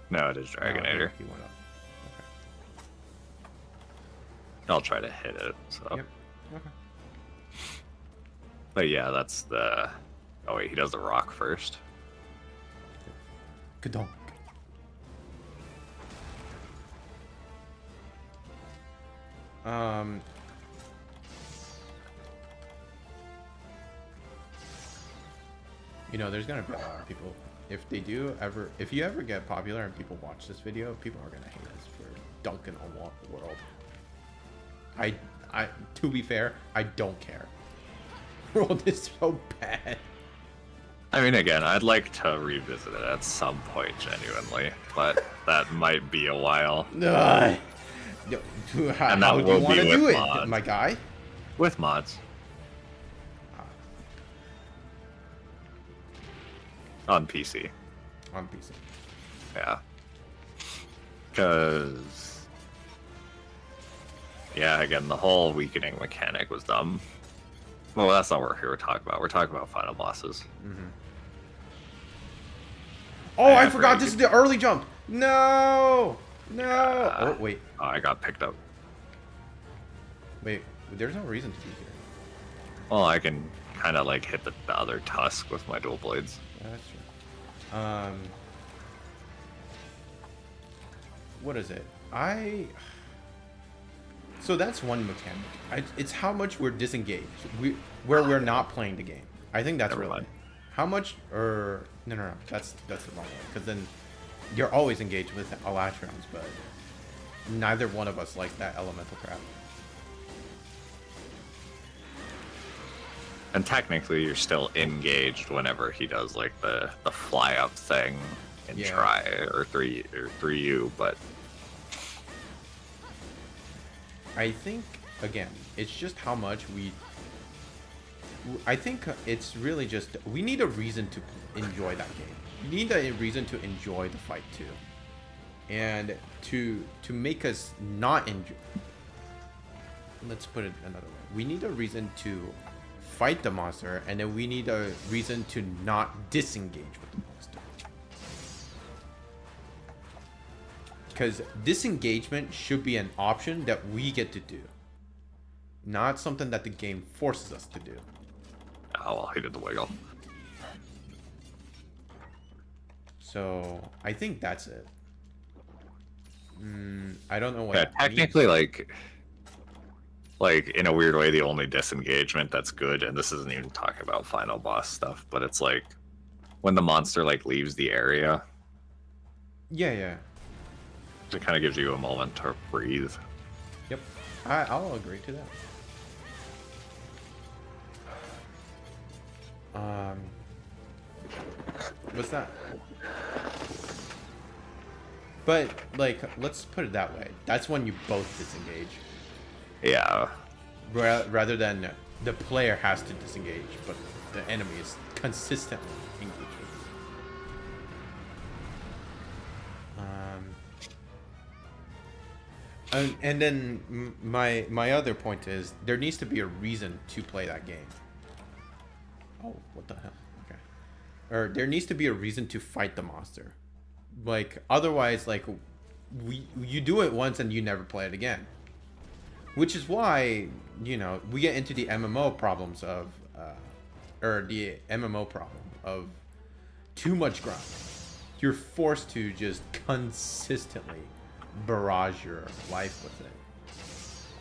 No, it is Dragonator. He went up. Okay. I'll try to hit it, so... Yep. Okay. But yeah, that's the... Oh wait, he does the rock first. Kadonk. You know, there's gonna be a lot of people. If you ever get popular and people watch this video, people are gonna hate us for dunking a World. To be fair, I don't care. World is so bad. I mean, again, I'd like to revisit it at some point, genuinely, but that might be a while. How, And how that do you will want be to with do it, mods. my guy? With mods. On PC. On PC. Yeah. Because... Yeah, again, the whole weakening mechanic was dumb. Well, that's not what we're here to talk about. We're talking about final bosses. Mm-hmm. Oh, I forgot this is the early jump. No! No! Oh, wait. Oh, I got picked up. Wait, there's no reason to be here. Well, I can kind of like hit the other tusk with my dual blades. Yeah, that's true. What is it? So that's one mechanic. It's how much we're disengaged. Where we're not playing the game. I think that's Never really mind. how much. Or no. That's the wrong way. Because then you're always engaged with Alatrons, but neither one of us likes that elemental crap. And technically, you're still engaged whenever he does like the fly up thing in Yeah. try or 3U, but I think again, it's just how much I think it's really just we need a reason to enjoy that game. We need a reason to enjoy the fight too, and to make us not enjoy. Let's put it another way. We need a reason to fight the monster, and then we need a reason to not disengage with the monster. Because disengagement should be an option that we get to do, not something that the game forces us to do. oh well, he did the wiggle. So I think that's it. I don't know what. Yeah, that technically, means. like in a weird way, the only disengagement that's good, and this isn't even talking about final boss stuff, but it's like when the monster like leaves the area, Yeah. it kind of gives you a moment to breathe. Yep. I'll agree to that. What's that? But like, let's put it that way. That's when you both disengage, Yeah, rather than the player has to disengage, but the enemy is consistently engaged with you. And then my other point is there needs to be a reason to play that game. Oh, what the hell? Okay. Or there needs to be a reason to fight the monster. Like otherwise, like you do it once and you never play it again. Which is why, you know, we get into the MMO problems of the MMO problem of too much grind. You're forced to just consistently barrage your life with it.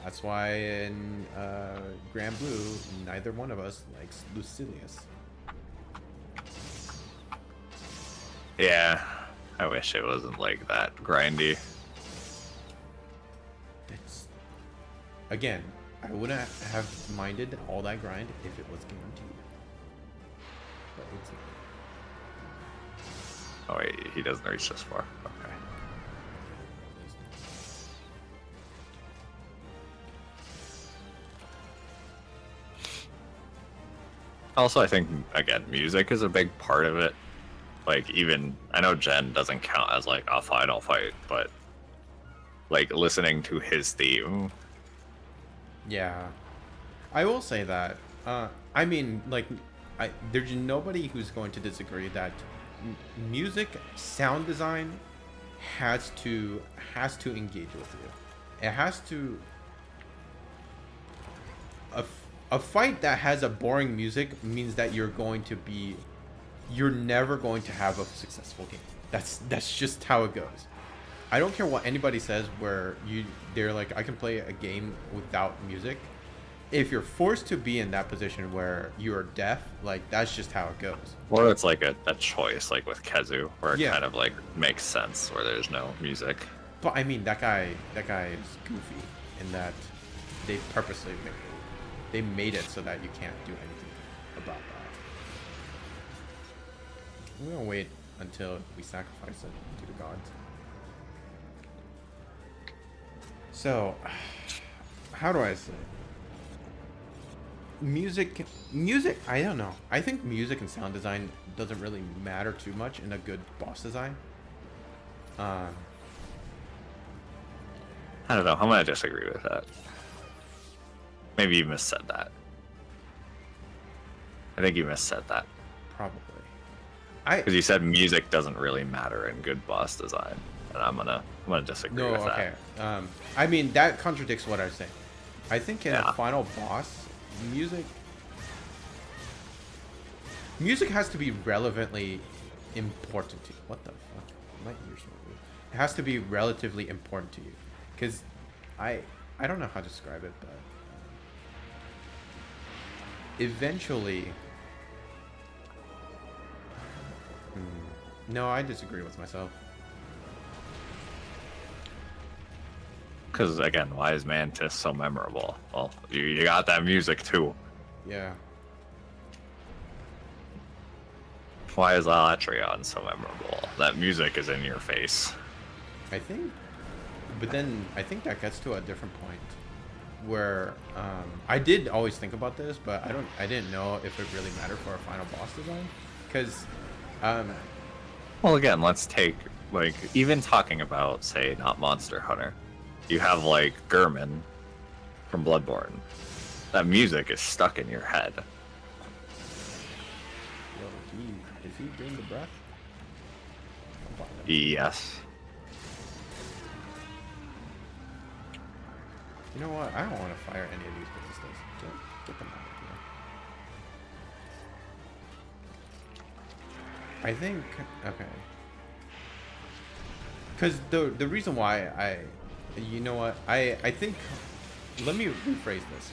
That's why in Grand Blue, neither one of us likes Lucilius. yeah. I wish it wasn't like that grindy. That's again, I wouldn't have minded all that grind if it was guaranteed. But it's not. Oh wait, he doesn't reach this far. Okay. Also, I think again, music is a big part of it. Like even I know Jen doesn't count as like a final fight, but like listening to his theme. Yeah, I will say that. I mean, like, there's nobody who's going to disagree that music, sound design has to engage with you. It has to. A fight that has a boring music means that you're never going to have a successful game. That's just how it goes. I don't care what anybody says where they're like, I can play a game without music. If you're forced to be in that position where you're deaf, like that's just how it goes. Or it's like a choice, like with Kezu, where it Yeah. kind of like makes sense where there's no music. But I mean, that guy is goofy in that they purposely made it so that you can't do anything about that. We're gonna wait until we sacrifice it to the gods. So, how do I say? Music. I don't know. I think music and sound design doesn't really matter too much in a good boss design. I don't know. I'm gonna disagree with that. Maybe you missaid that. I think you missaid that. Probably. Because you said music doesn't really matter in good boss design, and I'm gonna disagree with that. Okay. I mean that contradicts what I was saying. I think in a final boss, music has to be relevantly important to you. What the fuck? My ears are weird. It has to be relatively important to you, because I don't know how to describe it, but eventually. No, I disagree with myself. Because again, why is Mantis so memorable? Well, you got that music too. Yeah. Why is Alatreon so memorable? That music is in your face. I think, but then I think that gets to a different point where I did always think about this, but I didn't know if it really mattered for a final boss design, because well, again, let's take, like, even talking about, say, not Monster Hunter, you have like Gurman from Bloodborne. That music is stuck in your head. Yo, is he doing the breath? Yes. You know what? I don't want to fire any of these ballistas. Get them out of here. I think, okay. Because the reason why you know what? I think, let me rephrase this.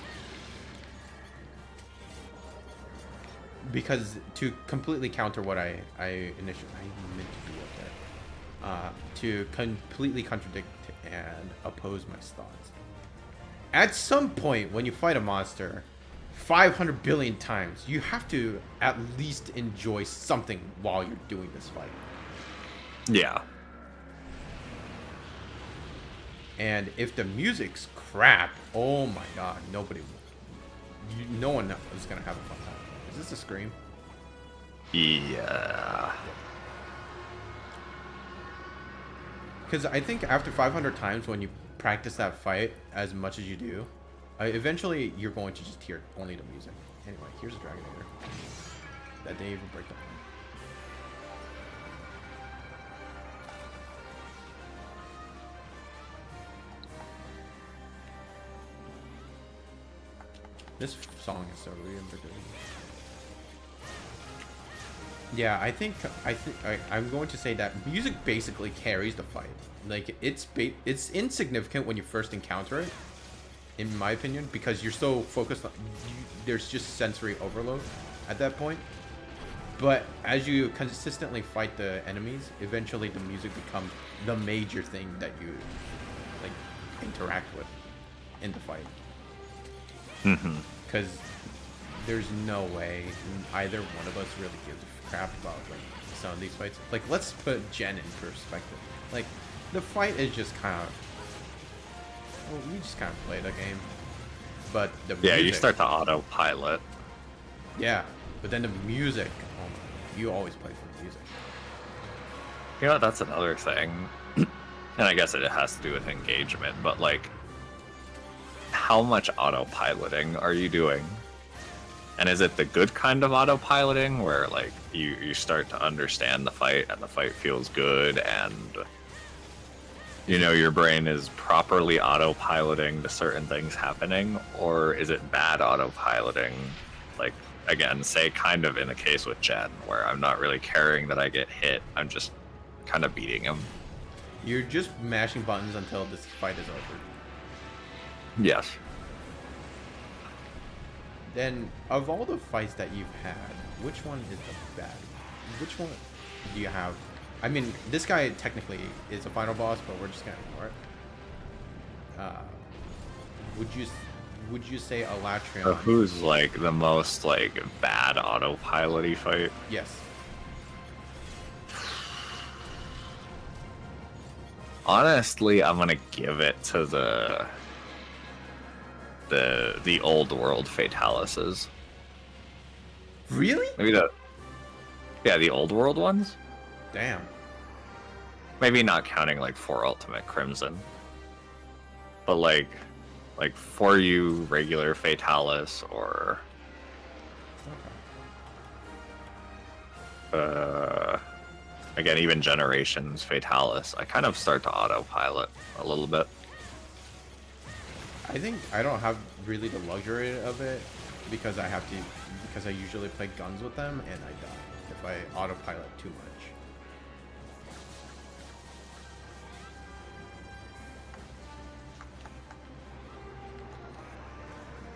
Because to completely counter what I meant to do up there. To completely contradict and oppose my thoughts. At some point, when you fight a monster 500 billion times, you have to at least enjoy something while you're doing this fight. Yeah. And if the music's crap, oh my god, no one is gonna have a fun time. Is this a scream? Yeah. Because I think after 500 times, when you practice that fight as much as you do, eventually you're going to just hear only the music. Anyway, here's a Dragonator. That didn't even break the. This song is so reinvigorating. Yeah, I'm going to say that music basically carries the fight. Like it's insignificant when you first encounter it, in my opinion, because you're so focused on there's just sensory overload at that point. But as you consistently fight the enemies, eventually the music becomes the major thing that you like interact with in the fight. Because there's no way either one of us really gives a crap about like some of these fights. Like, let's put Jen in perspective. Like, the fight is just kind of, well, we just kind of play the game. But the music, you start to autopilot. Yeah, but then the music, oh my, you always play for the music. You know, that's another thing. And I guess it has to do with engagement, but like, how much autopiloting are you doing? And is it the good kind of autopiloting where like you start to understand the fight and the fight feels good and you know your brain is properly autopiloting to certain things happening? Or is it bad autopiloting, like again, say kind of in the case with Jen, where I'm not really caring that I get hit, I'm just kind of beating him? You're just mashing buttons until this fight is over. Yes. Then, of all the fights that you've had, which one is the bad? Which one do you have? I mean, this guy technically is a final boss, but we're just gonna ignore it. Would you say Alatreon? So who's like the most like bad autopilot-y fight? Yes. Honestly, I'm gonna give it to the old world Fatalises. Really? Maybe the old world ones. Damn. Maybe not counting like 4 Ultimate Crimson, but like 4U regular Fatalis or again even Generations Fatalis. I kind of start to autopilot a little bit. I think I don't have really the luxury of it because I usually play guns with them and I die if I autopilot too much.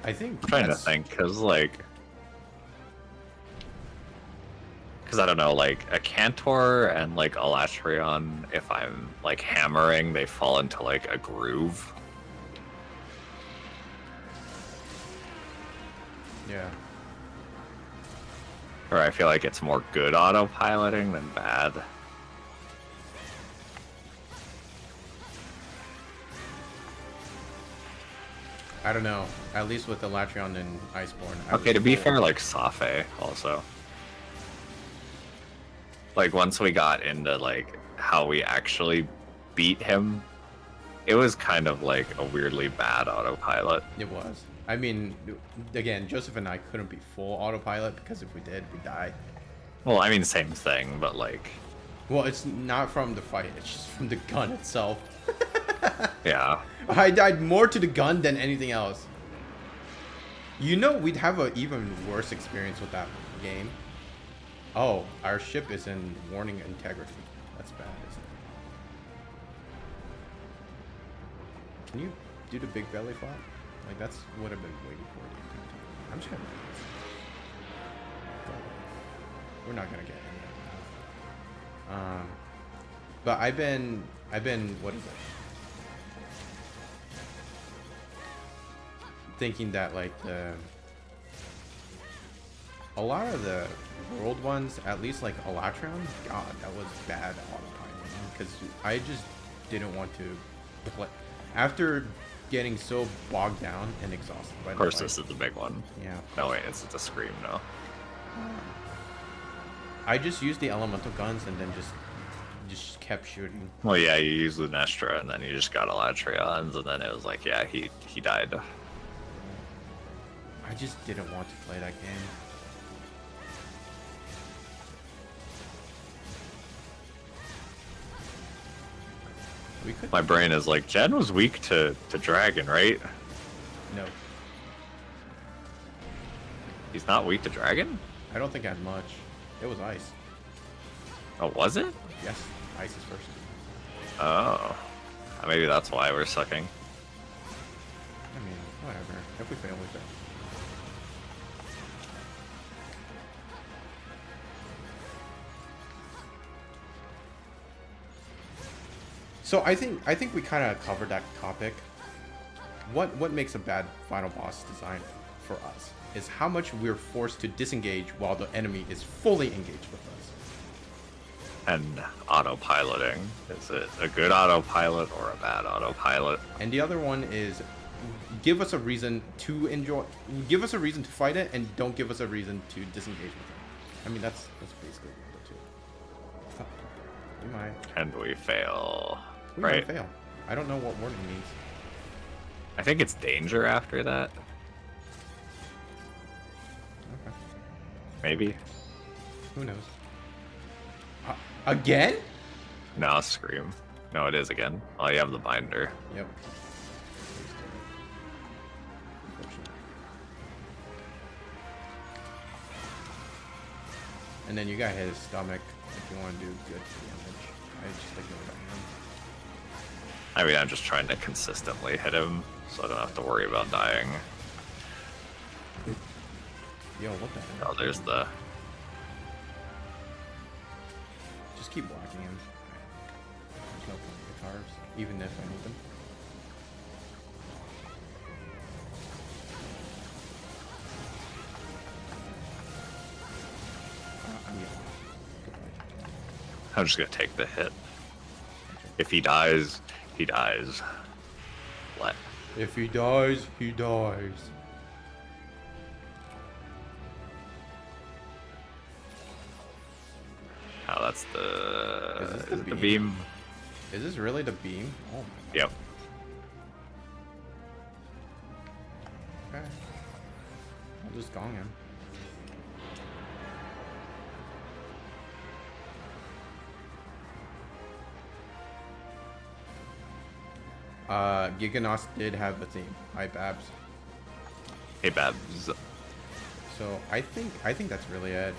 I think I'm trying to think because I don't know, like a Cantor and like a Latrion, if I'm like hammering, they fall into like a groove. Yeah. Or I feel like it's more good autopiloting than bad. I don't know. At least with the Latrion and Iceborne. Okay, to be fair, like Safe also. Like once we got into like how we actually beat him, it was kind of like a weirdly bad autopilot. It was. I mean, again, Joseph and I couldn't be full autopilot because if we did, we'd die. Well, I mean, same thing, but like... Well, it's not from the fight, it's just from the gun itself. Yeah. I died more to the gun than anything else. You know, we'd have an even worse experience with that game. Oh, our ship is in warning integrity. That's bad, isn't it? Can you do the big belly flop? Like, that's what I've been waiting for the entire time. I'm just gonna do this. We're not gonna get any of that. But I've been, what is it? Thinking that, like, a lot of the world ones, at least like Elatron, God, that was bad autopiloting because I just didn't want to play after getting so bogged down and exhausted by the Of course, fight. this is the big one. Yeah. No, wait, it's a Scream, no. I just used the elemental guns and then just kept shooting. Well, yeah, you used Lunestra, and then you just got Elatrions, and then it was like, yeah, he died. I just didn't want to play that game. We could. My brain is like, Jen was weak to Dragon, right? No, He's not weak to Dragon? I don't think I had much. It was ice. Oh, was it? Yes, ice is first. Oh. Maybe that's why we're sucking. I mean, whatever. If we fail, we fail. So I think we kind of covered that topic. What makes a bad final boss design for us is how much we're forced to disengage while the enemy is fully engaged with us. And autopiloting. Is it a good autopilot or a bad autopilot? And the other one is give us a reason to enjoy, give us a reason to fight it, and don't give us a reason to disengage with it. I mean, that's basically the two. Oh, we might. And we fail. We Right. might fail. I don't know what warning means. I think it's danger after that. Okay. Maybe. Who knows? Again? No, Scream. No, it is again. Oh, you have the binder. Yep. And then you gotta hit his stomach if you want to do good damage. I just ignore that hand. I mean, I'm just trying to consistently hit him, so I don't have to worry about dying. Yo, what the hell? Oh, there's the... Just keep blocking him. There's no point in the carves, even if I need them. I'm yelling. Goodbye. I'm just gonna take the hit. Gotcha. If he dies, he dies. What? If he dies, he dies. Oh, that's the... Is this the beam? Is this really the beam? Oh my god. Yep. Okay. I'll just gong him. Giganos did have a theme. Hi, Babs. Hey, Babs. So I think that's really it.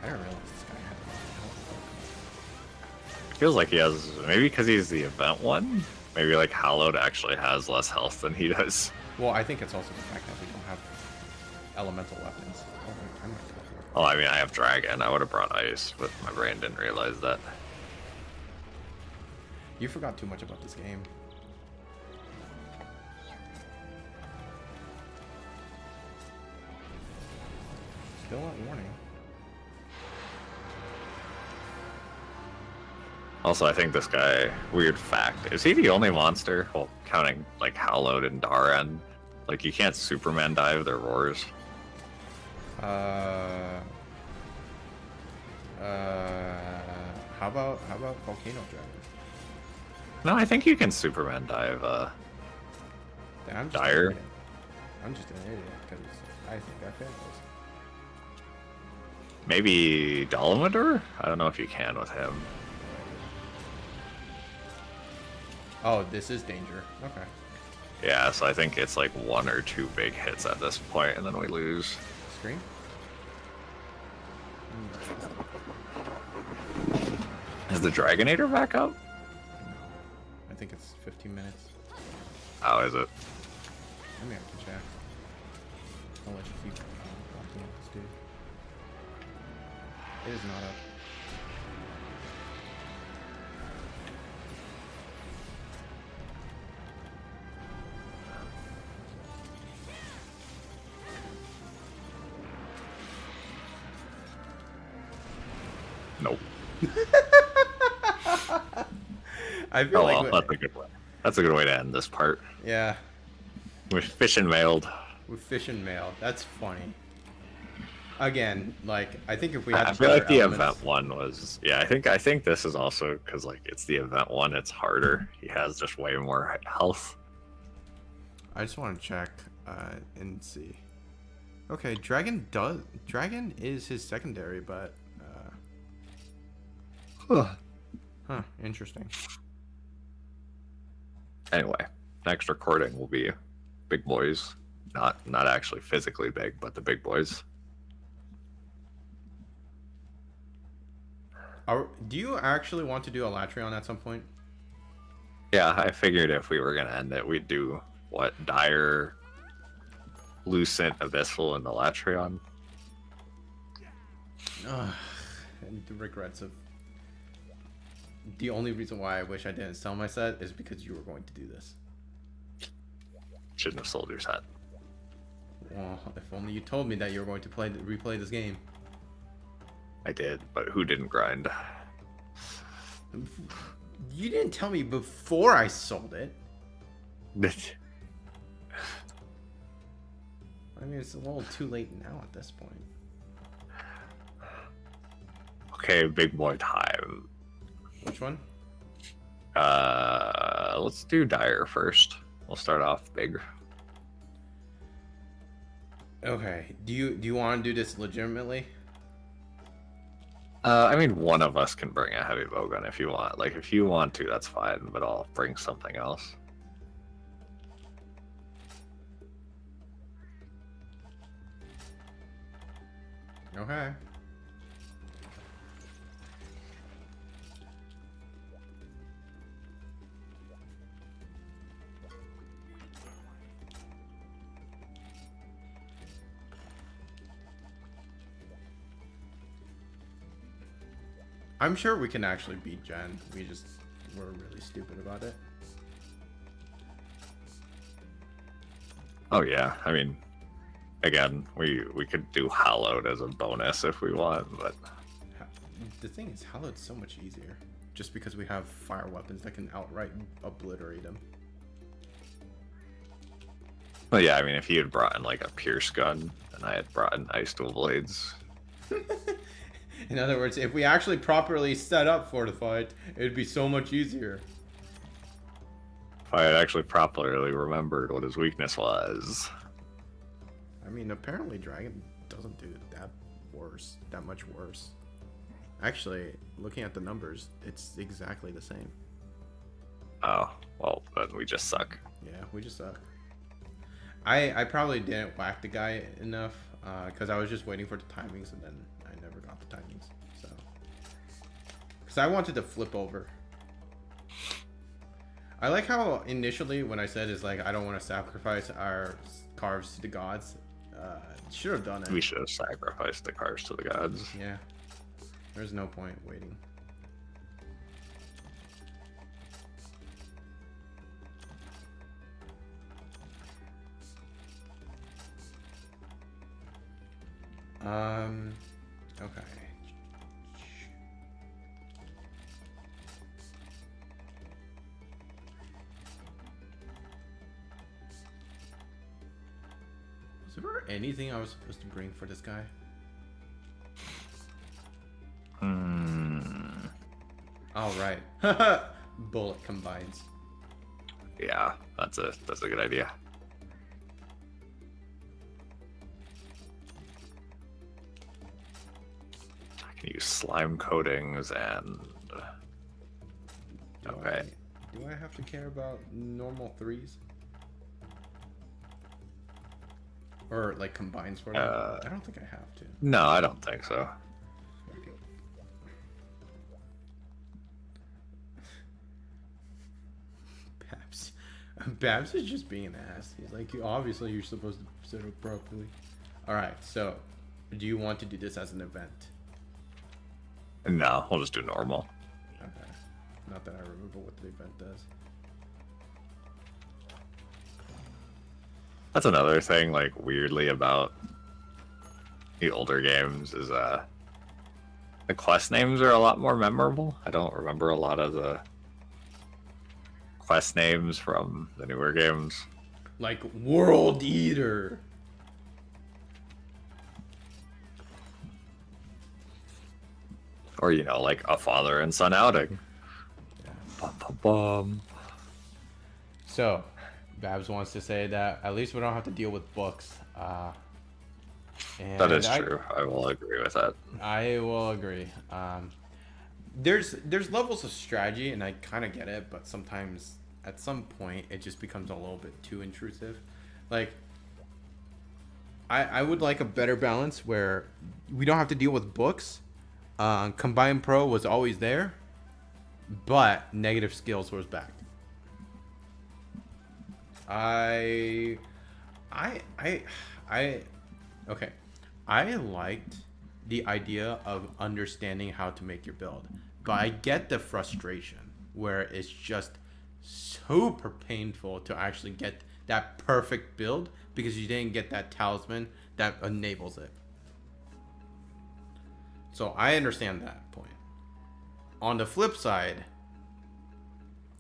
I didn't realize this guy had a lot of health. Feels like he has, maybe because he's the event one? Maybe like Hallowed actually has less health than he does. Well, I think it's also the fact that we don't have elemental weapons. Oh, wait, I might go here. Oh, I mean, I have Dragon. I would have brought Ice, but my brain didn't realize that. You forgot too much about this game. Still at warning. Also, I think this guy, weird fact, is he the only monster, well, counting like Hallowed and Darren, like you can't Superman dive their roars? How about Volcano Dragon? No, I think you can Superman dive, Then I'm just Dire. An idiot. I'm just an idiot because I think I failed this. Maybe Dolomador? I don't know if you can with him. Oh, this is danger. Okay. Yeah, so I think it's like 1 or 2 big hits at this point, and then we lose. Scream? Is the Dragonator back up? No. I think it's 15 minutes. How is it? I mean, I can check. I'll let you keep walking with this dude. It is not up. Nope. I feel Oh like well, that's a good way. That's a good way to end this part. yeah, We're fish and mailed. with fish and mail. That's funny. Again, like I think if we had I to feel put like our the elements- event one was, yeah. I think this is also because like it's the event one. It's harder. He has just way more health. I just want to check and see. Okay, Dragon is his secondary, but huh, interesting. Anyway, next recording will be big boys. Not actually physically big, but the big boys. Do you actually want to do a Latreon at some point? Yeah, I figured if we were gonna end it, we'd do what, Dire, Lucent, Abyssal, and the Latreon. And the regrets of. The only reason why I wish I didn't sell my set is because you were going to do this. Shouldn't have sold your set. Well, if only you told me that you were going to replay this game. I did, but who didn't grind? You didn't tell me before I sold it. I mean, it's a little too late now at this point. Okay, big boy time. Which one? Let's do Dire first. We'll start off big. Okay. Do you want to do this legitimately? I mean, one of us can bring a heavy bowgun if you want. Like, if you want to, that's fine, but I'll bring something else. Okay. I'm sure we can actually beat Jen. We just were really stupid about it. Oh yeah, I mean, again, we could do Hallowed as a bonus if we want, but The thing is, Hallowed's so much easier. Just because we have fire weapons that can outright obliterate them. well, yeah, I mean, if he had brought in like a pierce gun and I had brought in ice dual blades. In other words, if we actually properly set up for the fight, it would be so much easier. If I had actually properly remembered what his weakness was. I mean, apparently Dragon doesn't do that much worse. Actually, looking at the numbers, it's exactly the same. Oh, well, then we just suck. Yeah, we just suck. I probably didn't whack the guy enough, because I was just waiting for the timings, and then I never got the timings. So, because I wanted to flip over. I like how initially when I said is like I don't want to sacrifice our carves to the gods. Should have done it. We should have sacrificed the carves to the gods. Yeah. There's no point waiting. Okay. Is there anything I was supposed to bring for this guy? All right. Bullet combines. Yeah, that's a good idea. I can use slime coatings and okay. Do I have to care about normal threes? Or like combines for them? I don't think I have to. No, I don't think so. Babs is just being an ass. He's like, obviously you're supposed to set up properly. Alright, so do you want to do this as an event? No, we'll just do normal. Okay. Not that I remember what the event does. That's another thing, like, weirdly about the older games is the quest names are a lot more memorable. I don't remember a lot of the quest names from the newer games. Like World Eater. Or, you know, like a father and son outing. Yeah. Bum, bum, bum. So, Babs wants to say that at least we don't have to deal with books. And That is true. I will agree with that. I will agree. There's levels of strategy, and I kind of get it, but sometimes at some point it just becomes a little bit too intrusive. Like, I would like a better balance where we don't have to deal with books. Combined Pro was always there, but negative skills was back. Okay. I liked the idea of understanding how to make your build, but I get the frustration where it's just super painful to actually get that perfect build because you didn't get that talisman that enables it. So I understand that point. On the flip side,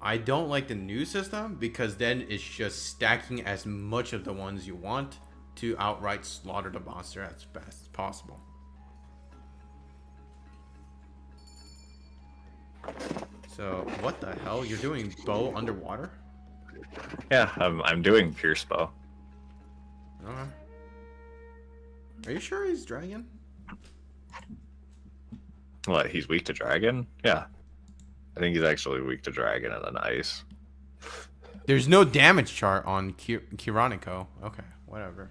I don't like the new system because then it's just stacking as much of the ones you want to outright slaughter the monster as fast as possible. So what the hell? You're doing bow underwater? Yeah, I'm doing Pierce Bow. Okay. Are you sure he's dragon? What, he's weak to dragon? Yeah. I think he's actually weak to dragon and then ice. There's no damage chart on Kiranico. Okay, whatever.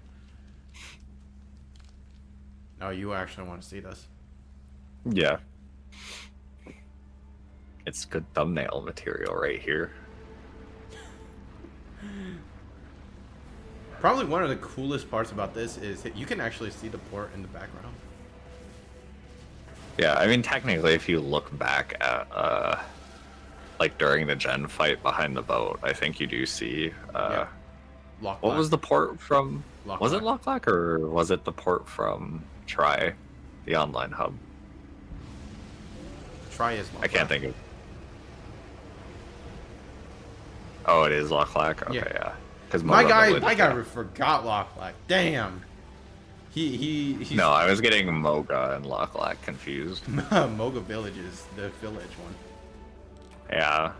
Oh, you actually want to see this? Yeah. It's good thumbnail material right here. Probably one of the coolest parts about this is that you can actually see the port in the background. Yeah, I mean, technically, if you look back at, like, during the gen fight behind the boat, I think you do see, Yeah. Lock What was the port from? Lock Was it Lock. Lock or was it the port from Try, the online hub? Try is Lock I can't think of. Oh, it is Lock Lock. Okay, yeah. Because My guy forgot Lock Lock. Damn. He's No, I was getting Moga and Lock Lock confused. Moga Village is the village one. Yeah.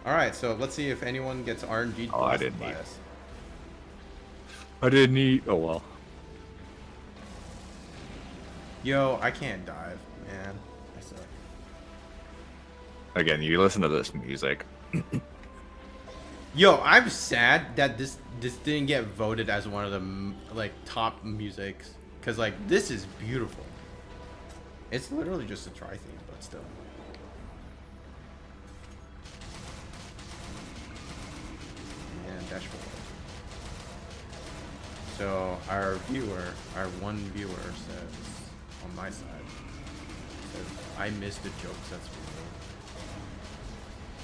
All right, so let's see if anyone gets RNG. Oh, I didn't by eat. us. I didn't eat. Oh well. Yo, I can't dive, man. I suck. Again, you listen to this music. Yo, I'm sad that this didn't get voted as one of the like top musics, cause like this is beautiful. It's literally just a Try theme, but still. And dash forward. So our one viewer says on my side, says I missed the jokes that's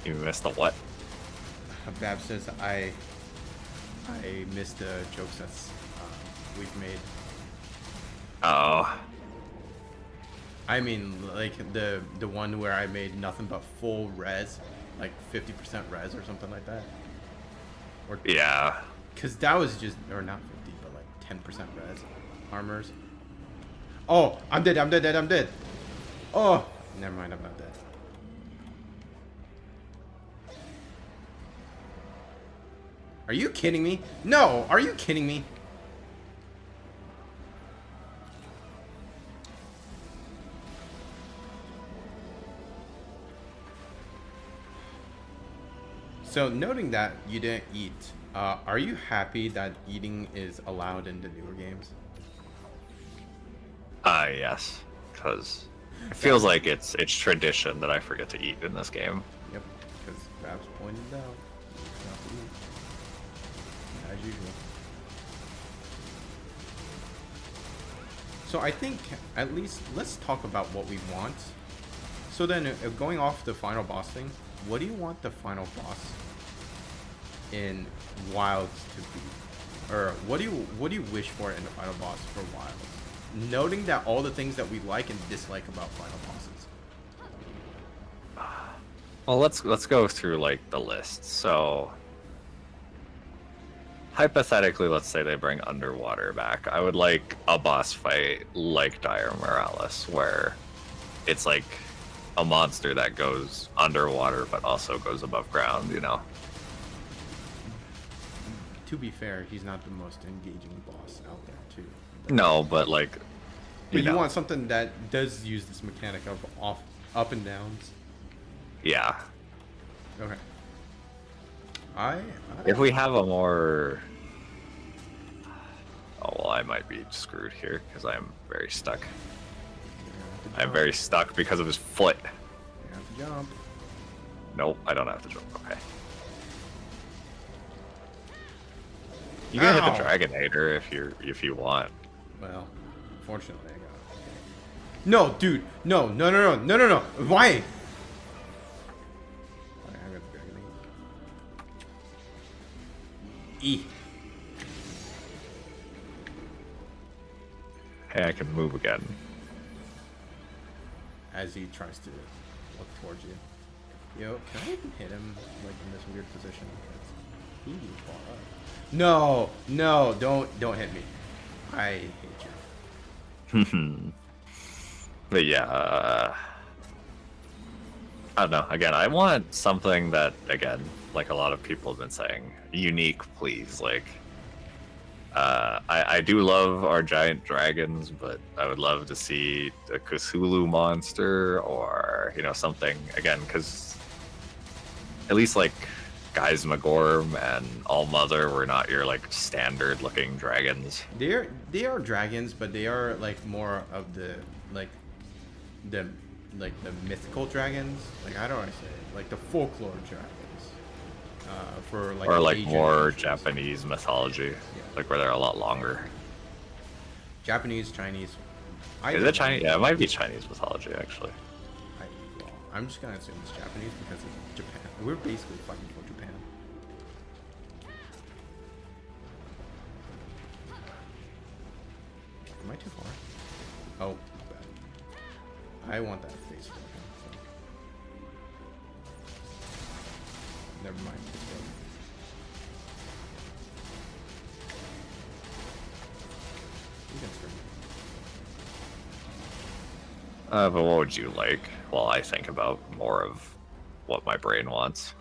You missed the what? Bab says I missed the jokes that's we've made. Oh. I mean, like the one where I made nothing but full res, like 50% res or something like that. Or Yeah. Cause that was just, or not 50, but like 10% res armors. Oh, I'm dead. Oh, never mind, I'm not dead. Are you kidding me? No, are you kidding me? So, noting that you didn't eat, are you happy that eating is allowed in the newer games? Yes. Because it feels like it's tradition that I forget to eat in this game. Yep, because Babs pointed out. Not to eat. As usual. So I think at least let's talk about what we want. So then, going off the final boss thing, what do you want the final boss in Wilds to be? Or what do you wish for in the final boss for Wilds? Noting that all the things that we like and dislike about final bosses. Well, let's go through like the list. So hypothetically, let's say they bring underwater back. I would like a boss fight like Dire Morales, where it's like a monster that goes underwater but also goes above ground, you know? To be fair, he's not the most engaging boss out there, too. No, but like, But you know. want something that does use this mechanic of up and downs. Yeah. Okay. If we have a more... Oh, well, I might be screwed here because I'm very stuck. I'm very stuck because of his foot. You have to jump. Nope, I don't have to jump. Okay. You can hit the Dragonator if you want. Well, fortunately, I got it. No, dude. No. Why? Okay, I got the Dragonator. E. Hey, I can move again. As he tries to look towards you. Yo, can I even hit him like in this weird position? Because he's far up. No, don't hit me. I hate you. But yeah, I don't know. Again, I want something that, again, like a lot of people have been saying, unique, please. Like, I do love our giant dragons, but I would love to see a Cthulhu monster or, you know, something, again, because at least like Guys Magorm and All-Mother were not your like standard looking dragons. They are dragons, but they are like more of the the mythical dragons. Like, how do I say it? Like the folklore dragons. For like or like Asian more cultures. Japanese mythology, Yeah. like where they're a lot longer. Japanese, Chinese. Is it Chinese? Yeah, it might be Chinese mythology actually. I'm just gonna assume it's Japanese because it's Japan. We're basically fighting for Japan. Oh, bad. I want that face. So. Never mind. You can scream. But what would you like? While I think about more of what my brain wants.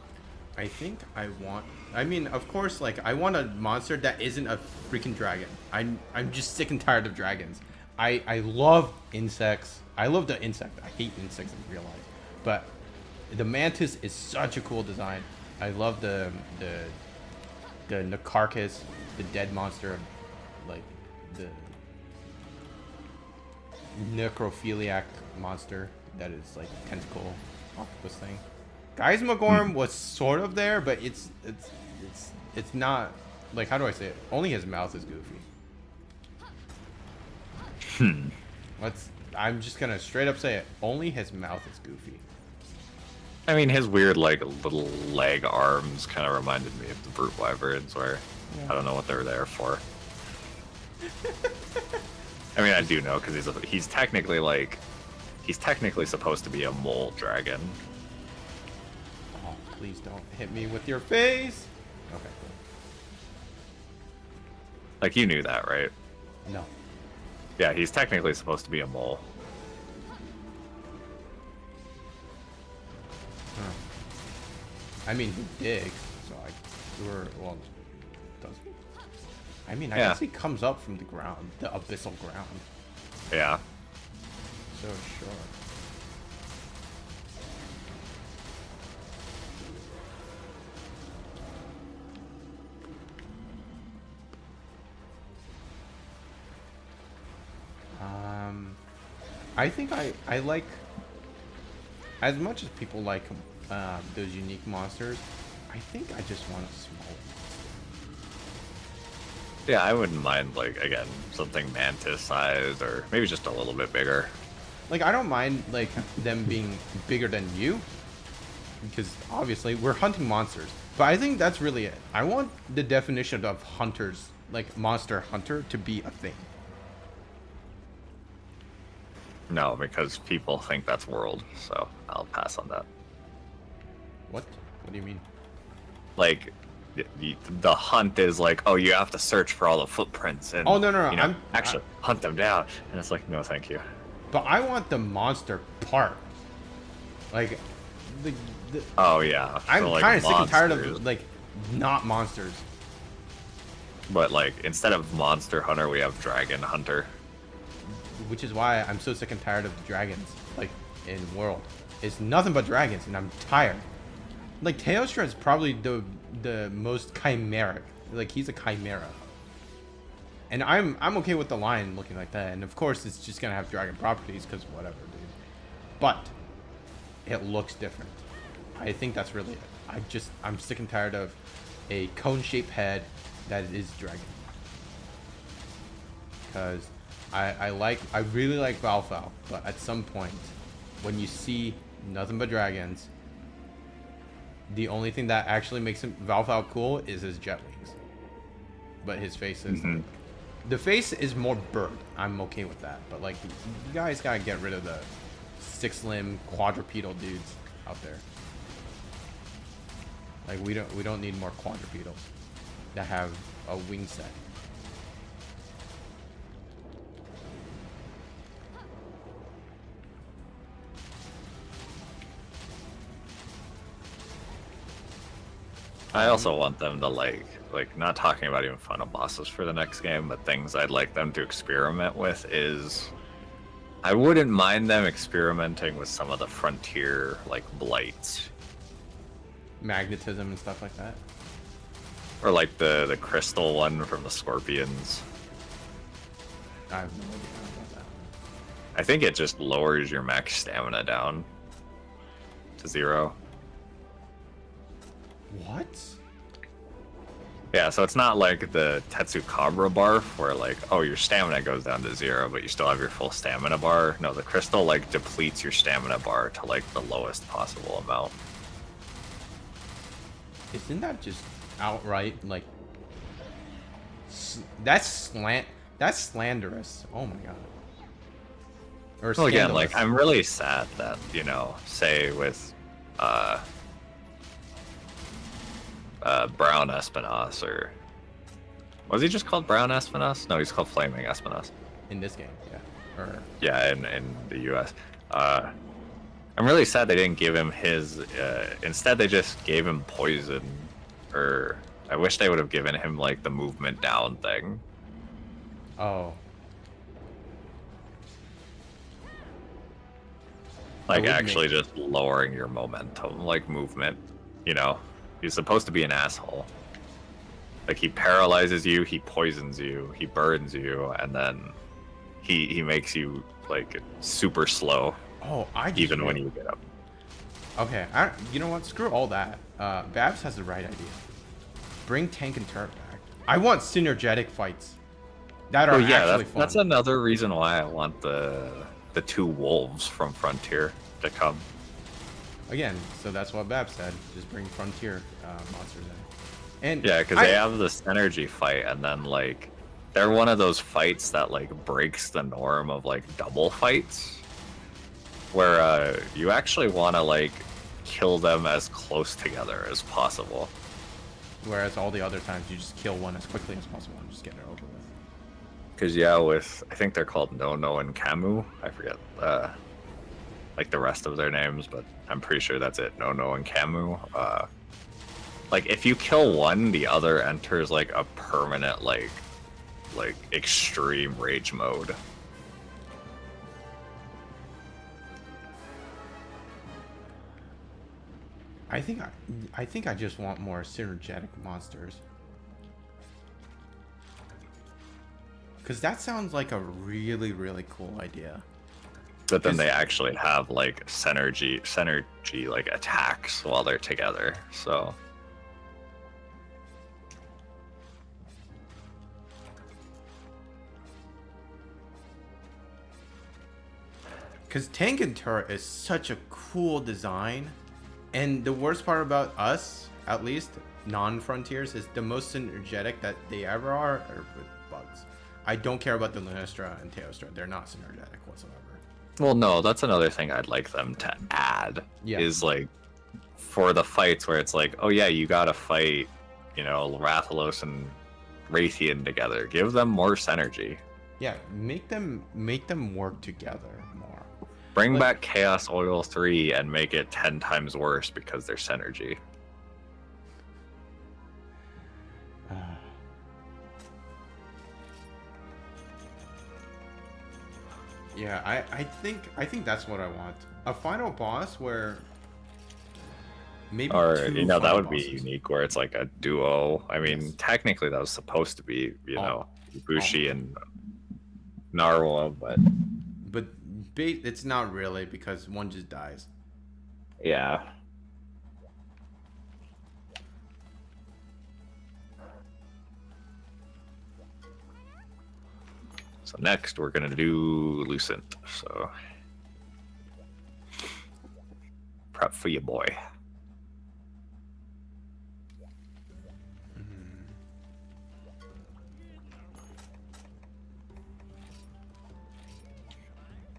I think I want. I mean, of course, like I want a monster that isn't a freaking dragon. I'm just sick and tired of dragons. I love insects. I love the insect. I hate insects in real life, but the mantis is such a cool design. I love the Nakarkis, the dead monster, like the necrophiliac monster that is like tentacle octopus thing. Geismagorm was sort of there, but it's not, like, how do I say it? Only his mouth is goofy. I'm just gonna straight up say it. Only his mouth is goofy. I mean, his weird, like, little leg arms kind of reminded me of the brute wyverns, where I don't know what they're there for. I mean, I do know, because he's technically, like, he's technically supposed to be a mole dragon. Oh, please don't hit me with your face. Okay, cool. Like, you knew that, right? No. Yeah, he's technically supposed to be a mole. Huh. I mean, he digs, so well, does he? I mean, I guess he comes up from the ground, the abyssal ground. Yeah. So sure. I think I like, as much as people like those unique monsters, I think I just want a small monster. Yeah, I wouldn't mind, like, again, something mantis sized or maybe just a little bit bigger. Like, I don't mind, like, them being bigger than you, because obviously we're hunting monsters. But I think that's really it. I want the definition of hunters, like monster hunter, to be a thing. No, because people think that's world, so I'll pass on that. What? What do you mean? Like, the hunt is like, oh, you have to search for all the footprints and no, you know, actually hunt them down, and it's like, no, thank you. But I want the monster part. Like, the oh yeah. I'm so, like, kind of sick and tired of like not monsters. But like, instead of monster hunter, we have dragon hunter. Which is why I'm so sick and tired of the dragons, like, in World. It's nothing but dragons, and I'm tired. Like, Teostra is probably the most chimeric. Like, he's a chimera. And I'm okay with the lion looking like that. And of course, it's just gonna have dragon properties, because whatever, dude. But it looks different. I think that's really it. I'm sick and tired of a cone-shaped head that is dragon. Because I really like Valfal, but at some point, when you see nothing but dragons, the only thing that actually makes him Valfal cool is his jet wings. But his face is like, the face is more bird. I'm okay with that, but like, you guys gotta get rid of the six-limb quadrupedal dudes out there. Like, we don't need more quadrupedals that have a wing set. I also want them to like not talking about even final bosses for the next game, but things I'd like them to experiment with is, I wouldn't mind them experimenting with some of the frontier, like, blights. Magnetism and stuff like that. Or like the crystal one from the scorpions. I have no idea about that. I think it just lowers your max stamina down to 0. What? Yeah, so it's not like the Tetsukabra barf where, like, oh, your stamina goes down to 0, but you still have your full stamina bar. No, the crystal, like, depletes your stamina bar to, like, the lowest possible amount. Isn't that just outright, like, that's slanderous? Oh my god. Or Well, again, scandalous. like I'm really sad that, you know, say with Brown Espinas, or was he just called Brown Espinas? No, he's called Flaming Espinas. In this game, yeah. Or Yeah, in the U.S. I'm really sad they didn't give him his. Instead, they just gave him poison, or I wish they would have given him like the movement down thing. oh, Like would actually make- just lowering your momentum, like movement. You know, he's supposed to be an asshole. Like he paralyzes you, he poisons you, he burns you, and then he makes you like super slow, oh, I just even when real- you get up. Okay, you know what? Screw all that. Babs has the right idea. Bring tank and turret back. I want synergetic fights that are Oh yeah, actually that's fun. another reason why I want the two wolves from Frontier to come. Again, so that's what Babs said. Just bring Frontier monsters in. And Yeah, because they have this energy fight, and then like they're one of those fights that like breaks the norm of like double fights, where you actually want to like kill them as close together as possible. Whereas all the other times you just kill one as quickly as possible and just get it over with. Because yeah, with I think they're called No and Camus. I forget like the rest of their names, but I'm pretty sure that's it. No and Camus. Like if you kill one, the other enters like a permanent like extreme rage mode. I think I just want more synergetic monsters. Cause that sounds like a really, really cool idea. But then 'Cause- they actually have like synergy like attacks while they're together. So Cause tank and turret is such a cool design. And the worst part about us, at least non-frontiers, is the most synergetic that they ever are with bugs. I don't care about the Lunestra and Teostra. They're not synergetic whatsoever. well, no, that's another thing I'd like them to add. Yeah. Is like for the fights where it's like, oh yeah, you gotta fight, you know, Rathalos and Raytheon together. Give them more synergy. Yeah, make them work together more. Bring Like- back Chaos Oil 3 and make it 10 times worse because they're synergy. Yeah, I think that's what I want. A final boss where maybe Or, two you know, that final would be bosses. unique where it's like a duo. I mean, Yes. technically that was supposed to be, you Oh. know, Ibushi and Narwa, but But it's not really because one just dies. yeah. So next we're gonna do Lucent. So prep for you, boy.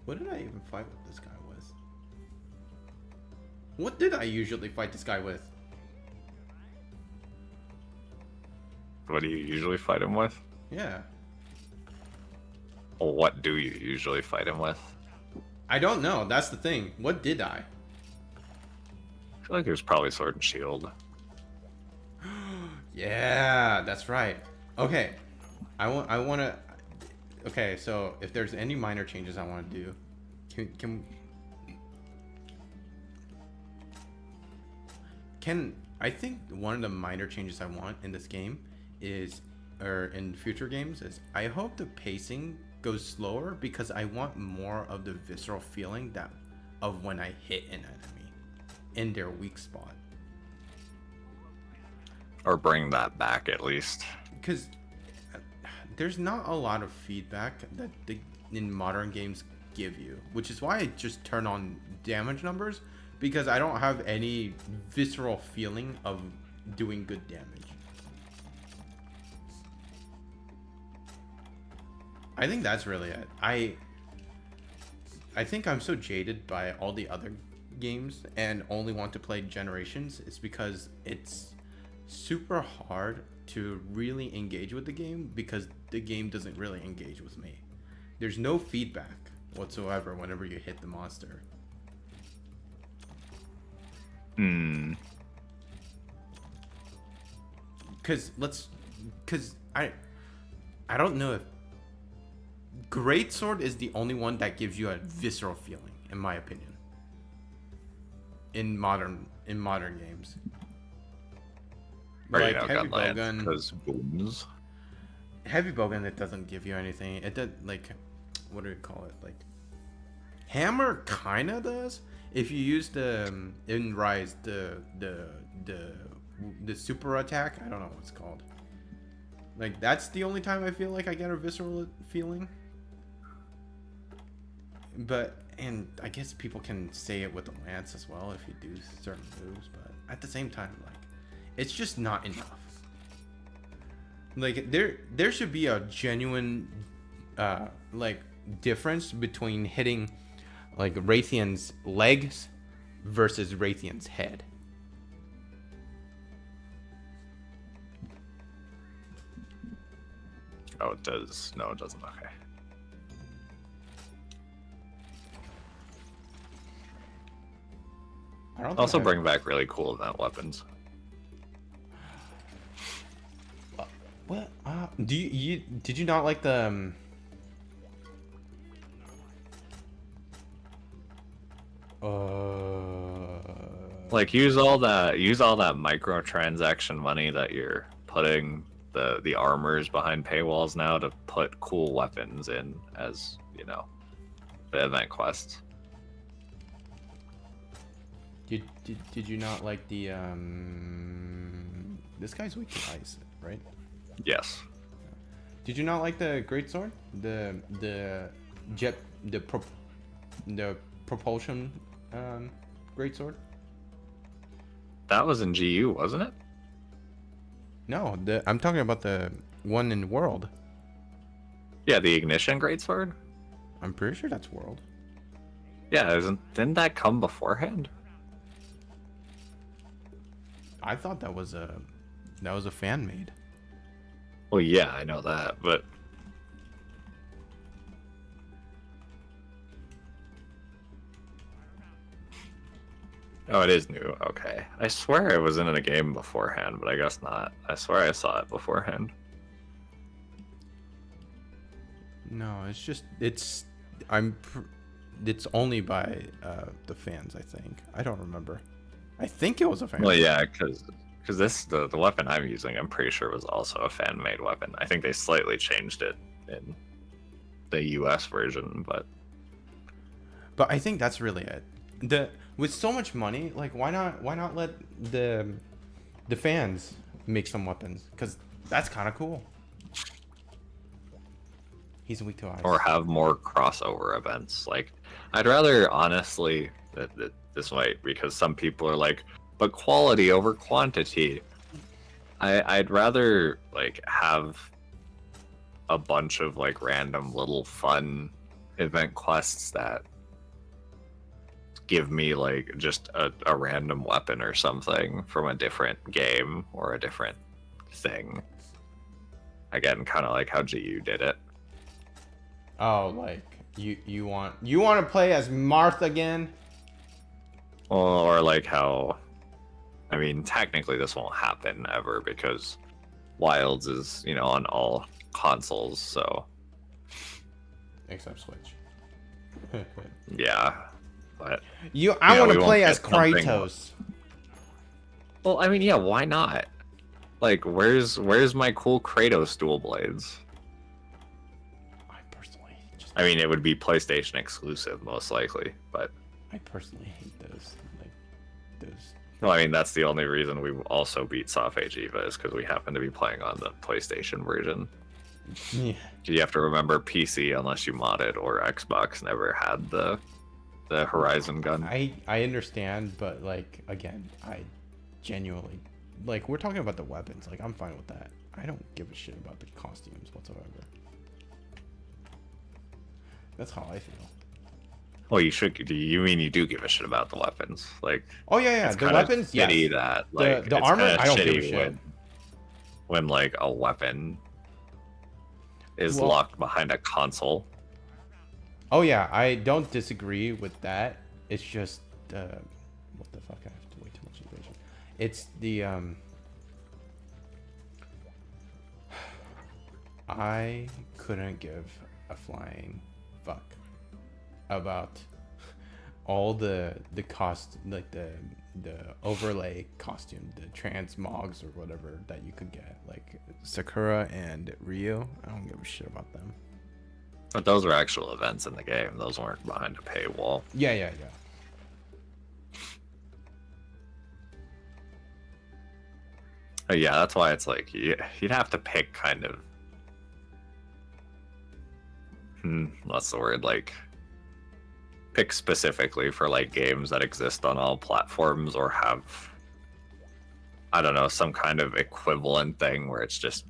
What did I even fight with this guy with? What did I usually fight this guy with? What do you usually fight him with? Yeah. Or what do you usually fight him with? I don't know. That's the thing. What did I? I feel like it was probably Sword and Shield. Yeah, that's right. Okay. I want to okay, so if there's any minor changes I want to do, can I think one of the minor changes I want in this game is, or in future games, is I hope the pacing goes slower because I want more of the visceral feeling that of when I hit an enemy in their weak spot. Or bring that back at least. Because there's not a lot of feedback that in modern games give you, which is why I just turn on damage numbers, because I don't have any visceral feeling of doing good damage. I think that's really it. I think I'm so jaded by all the other games and only want to play Generations. It's because it's super hard to really engage with the game because the game doesn't really engage with me. There's no feedback whatsoever whenever you hit the monster. Because I don't know if Greatsword is the only one that gives you a visceral feeling, in my opinion. In modern games. Like heavy bowgun, because booms. Heavy bowgun, it doesn't give you anything. It does, like, what do you call it? Like, hammer kinda does. If you use the in Rise the super attack, I don't know what it's called. Like, that's the only time I feel like I get a visceral feeling. But, and I guess people can say it with the lance as well if you do certain moves, but at the same time, like, it's just not enough. Like, there should be a genuine like difference between hitting like Raytheon's legs versus Raytheon's head. Oh, it does. No, it doesn't. Okay. I don't also bring back really cool event weapons. What? Did you not like the? Like use all that microtransaction money that you're putting the armors behind paywalls now to put cool weapons in as, you know, the event quests. Did you not like the this guy's weak to ice, right? Yes. Did you not like the greatsword? The propulsion greatsword? That was in GU, wasn't it? No, I'm talking about the one in World. Yeah, the ignition greatsword? I'm pretty sure that's World. Yeah, didn't that come beforehand? I thought that was a fan made. Well, yeah, I know that, but oh, it is new. Okay. I swear it was in a game beforehand, but I guess not. I swear I saw it beforehand. No, it's only by the fans, I think. I don't remember. I think it was a fan. Well, yeah, because the weapon I'm using, I'm pretty sure was also a fan-made weapon. I think they slightly changed it in the US version, but I think that's really it. With so much money, like why not let the fans make some weapons? Because that's kind of cool. He's weak to ice. Or have more crossover events. Like, I'd rather, honestly, that this might, because some people are like, but quality over quantity. I'd rather, like, have a bunch of, like, random little fun event quests that give me, like, just a random weapon or something from a different game or a different thing. Again, kind of like how GU did it. Oh, like you want to play as Marth again? Or like how, I mean, technically this won't happen ever because Wilds is, you know, on all consoles, so except Switch. Yeah, but I want to play as Kratos. Well, I mean, yeah, why not? Like, where's my cool Kratos dual blades? I mean, it would be PlayStation exclusive, most likely, but I personally hate those. Like, those. Well, I mean, that's the only reason we also beat Soft Age Eva is because we happen to be playing on the PlayStation version. Yeah. You have to remember PC, unless you modded, or Xbox never had the Horizon gun. I understand, but like again, I genuinely like we're talking about the weapons. Like I'm fine with that. I don't give a shit about the costumes whatsoever. That's how I feel. Well, you should. Do you mean you do give a shit about the weapons? Like, Oh yeah, it's the kind of weapons, shitty yes. that like The it's armor, kind of I don't give a shitty shit. when like a weapon is Well, locked behind a console. oh yeah, I don't disagree with that. It's just what the fuck? I have to way too much evasion. It's the I couldn't give a flying fuck about all the cost, like the overlay costume, the transmogs or whatever that you could get, like Sakura and Ryu. I don't give a shit about them. But those are actual events in the game. Those weren't behind a paywall. Yeah. But yeah, that's why it's like you'd have to pick kind of. What's the word? Like, pick specifically for like games that exist on all platforms or have, I don't know, some kind of equivalent thing where it's just,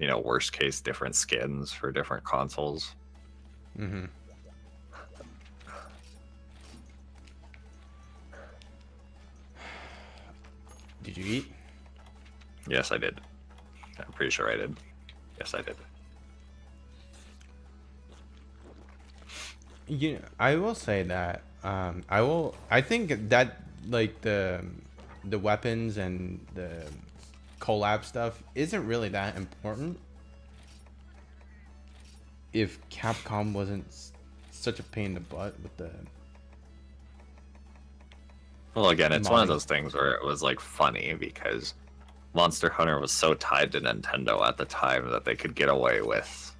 worst case different skins for different consoles. Mm-hmm. Did you eat? Yes, I did. I'm pretty sure I did. Yes, I did. I will say that I think that like the weapons and the collab stuff isn't really that important if Capcom wasn't such a pain in the butt with the. Well, again, it's one of those things where it was like funny because Monster Hunter was so tied to Nintendo at the time that they could get away with,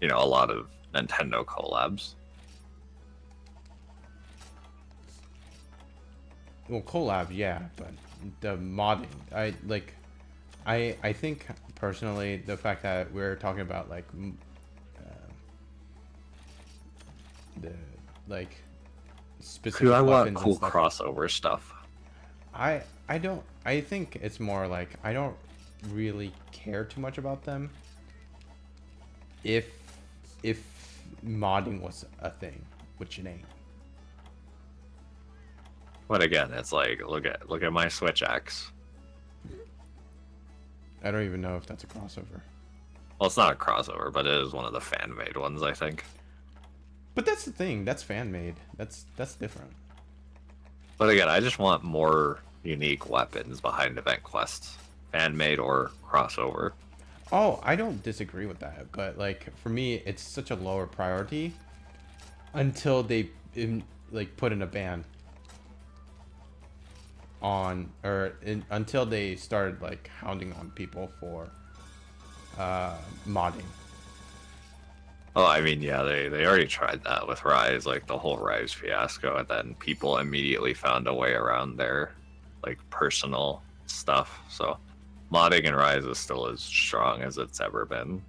a lot of Nintendo collabs. Well, collab, yeah, but the modding, I think personally the fact that we're talking about like the like specific Dude, I want weapons cool and stuff. crossover stuff. I don't. I think it's more like I don't really care too much about them. If modding was a thing, which it ain't. But again, it's like look at my Switch X. I don't even know if that's a crossover. Well, it's not a crossover, but it is one of the fan-made ones, I think. But that's the thing. That's fan made. That's different. But again, I just want more unique weapons behind event quests, fan-made or crossover. Oh, I don't disagree with that, but like for me, it's such a lower priority until they put in a ban on until they started like hounding on people for modding. Oh, I mean, yeah, they already tried that with Rise, like the whole Rise fiasco, and then people immediately found a way around their like personal stuff. So modding in Rise is still as strong as it's ever been.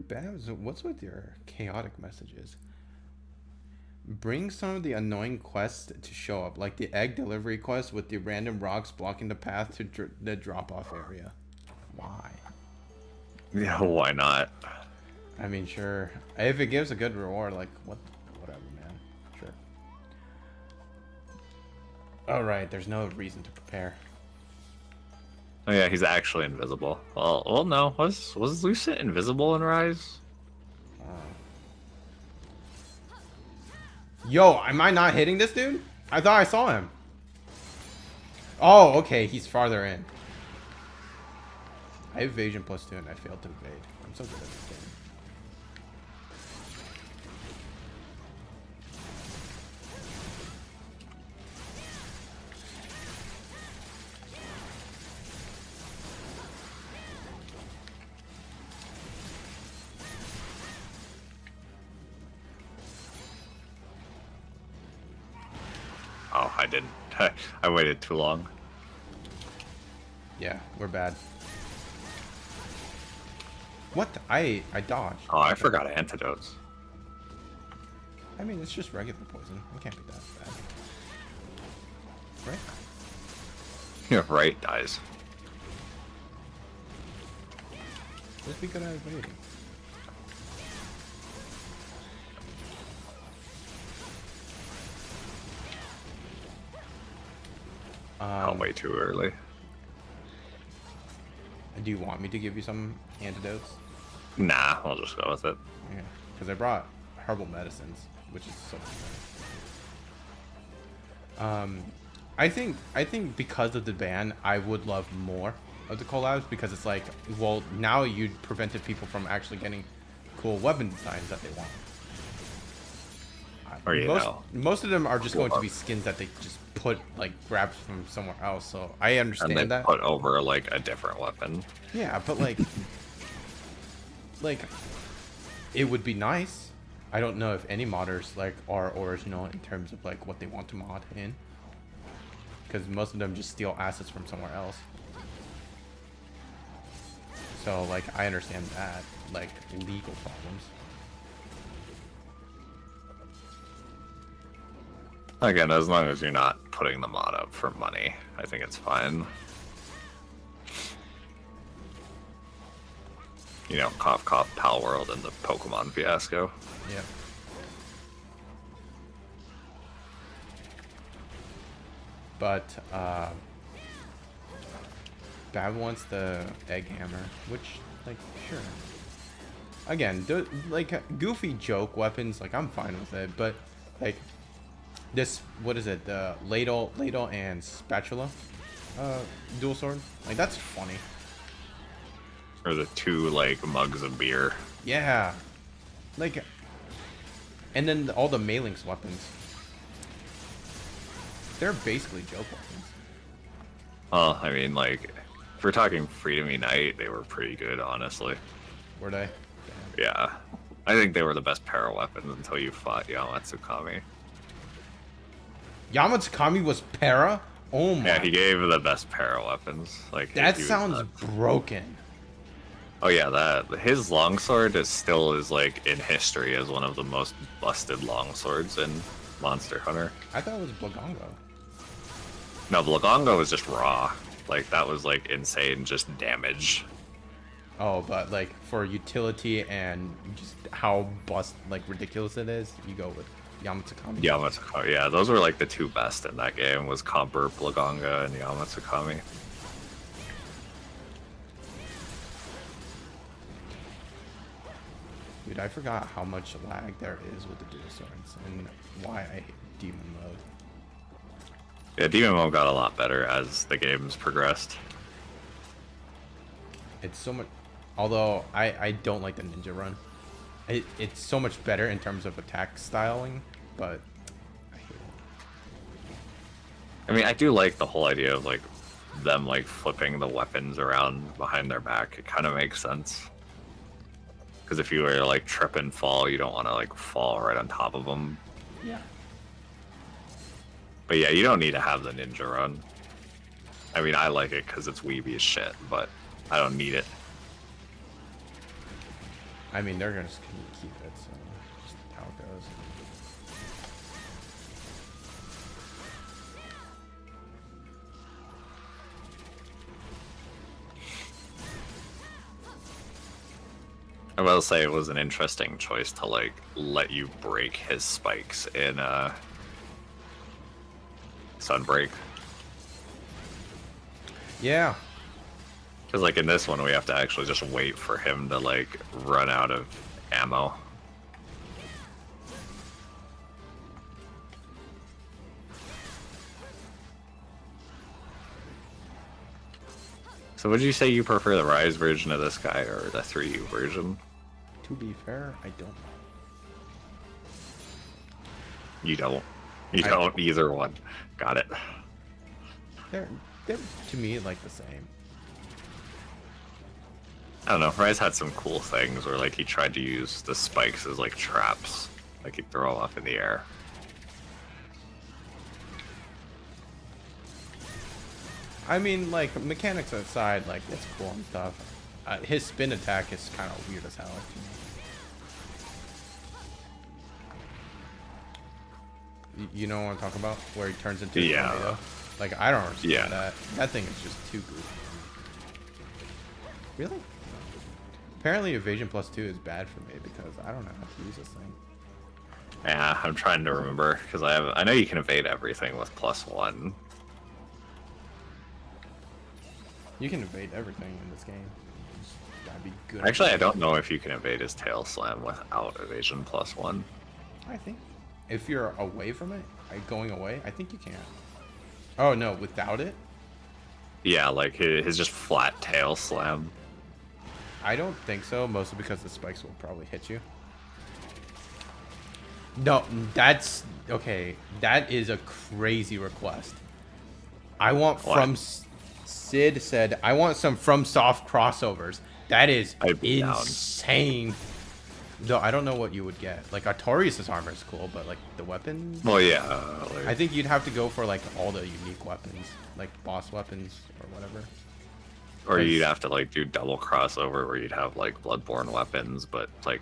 Babs, what's with your chaotic messages? Bring some of the annoying quests to show up, like the egg delivery quest with the random rocks blocking the path to the drop-off area. Why? Yeah, why not? I mean, sure. If it gives a good reward, like, whatever, man. Sure. Alright, there's no reason to prepare. Oh yeah, he's actually invisible. Well, no. Was Lucent invisible in Rise? Yo, am I not hitting this dude? I thought I saw him. Oh, okay, he's farther in. I have evasion +2 and I failed to evade. I'm so good at this game. Oh, I didn't. I waited too long. Yeah, we're bad. What? I dodged. Oh, I forgot antidotes. I mean, it's just regular poison. It can't be that bad. Right? Yeah, right, dies. Just be good at evading. way too early. Do you want me to give you some antidotes? Nah, I'll just go with it. Yeah, because I brought herbal medicines, which is so nice. I think because of the ban, I would love more of the collabs, because it's like, well, now you prevented people from actually getting cool weapon designs that they want. Or, you know, Most of them are just going to be skins that they just put, like, grabbed from somewhere else. So I understand and they that. put over like a different weapon. Yeah, but like it would be nice. I don't know if any modders like are original in terms of like what they want to mod in, because most of them just steal assets from somewhere else. So like I understand that, like, legal problems. Again, as long as you're not putting the mod up for money, I think it's fine. You know, cough cough, Pal World and the Pokemon fiasco. Yeah. But Bab wants the egg hammer, which, like, sure. Again, like, goofy joke weapons, like, I'm fine with it, but like this, what is it? The ladle and spatula dual sword. Like, that's funny. Or the 2 like mugs of beer. Yeah. Like, and then all the Malinx weapons. They're basically joke weapons. Well, I mean, like, if we're talking Freedom Unite, they were pretty good, honestly. Were they? Yeah. I think they were the best para weapons until you fought Yamatsukami. Yamatsukami was para? Oh my. Yeah, he gave the best para weapons. Like, that he was sounds nuts. broken. Oh yeah, his longsword is like in history as one of the most busted longswords in Monster Hunter. I thought it was Blagongo. No, Blagongo was just raw. Like, that was like insane, just damage. Oh, but like for utility and just how ridiculous it is, you go with Yamatsukami. Yamatsukami, yeah, those were like the 2 best in that game, was Comper, Blagonga, and Yamatsukami. Dude, I forgot how much lag there is with the dual swords and why I hate Demon Mode. Yeah, Demon Mode got a lot better as the games progressed. It's so much. Although I don't like the ninja run. It's so much better in terms of attack styling, but I hate it. I mean, I do like the whole idea of like them like flipping the weapons around behind their back. It kind of makes sense. Because if you were to like trip and fall, you don't want to like fall right on top of them. Yeah. But yeah, you don't need to have the ninja run. I mean, I like it because it's weeby as shit, but I don't need it. I mean, they're gonna just keep it, so just how it goes. I will say it was an interesting choice to like let you break his spikes in Sunbreak. Yeah. Because like in this one, we have to actually just wait for him to like run out of ammo. So would you say you prefer the Rise version of this guy or the 3U version? To be fair, I don't know. You don't. You don't either one. Got it. They're to me like the same. I don't know. Rise had some cool things where like he tried to use the spikes as like traps, like he'd throw them up in the air. I mean, like, mechanics aside, like, it's cool and stuff. His spin attack is kind of weird as hell to me. You know what I'm talking about? Where he turns into a tornado? Like, I don't understand that. That thing is just too goofy. Really? Apparently evasion +2 is bad for me because I don't know how to use this thing. Yeah, I'm trying to remember because I know you can evade everything with +1. You can evade everything in this game. Just gotta be good. Actually, I don't know if you can evade his tail slam without evasion +1. I think if you're away from it, like going away, I think you can. Oh no, without it? Yeah, like his just flat tail slam. I don't think so, mostly because the spikes will probably hit you. No, that's okay. That is a crazy request. I want What? from Sid said I want some from soft crossovers. That is I'd be down. insane. Though I don't know what you would get. Like Artorias' armor is cool, but like the weapons. Well, yeah. Like, I think you'd have to go for like all the unique weapons, like boss weapons or whatever. or you'd have to like do double crossover where you'd have like Bloodborne weapons, but like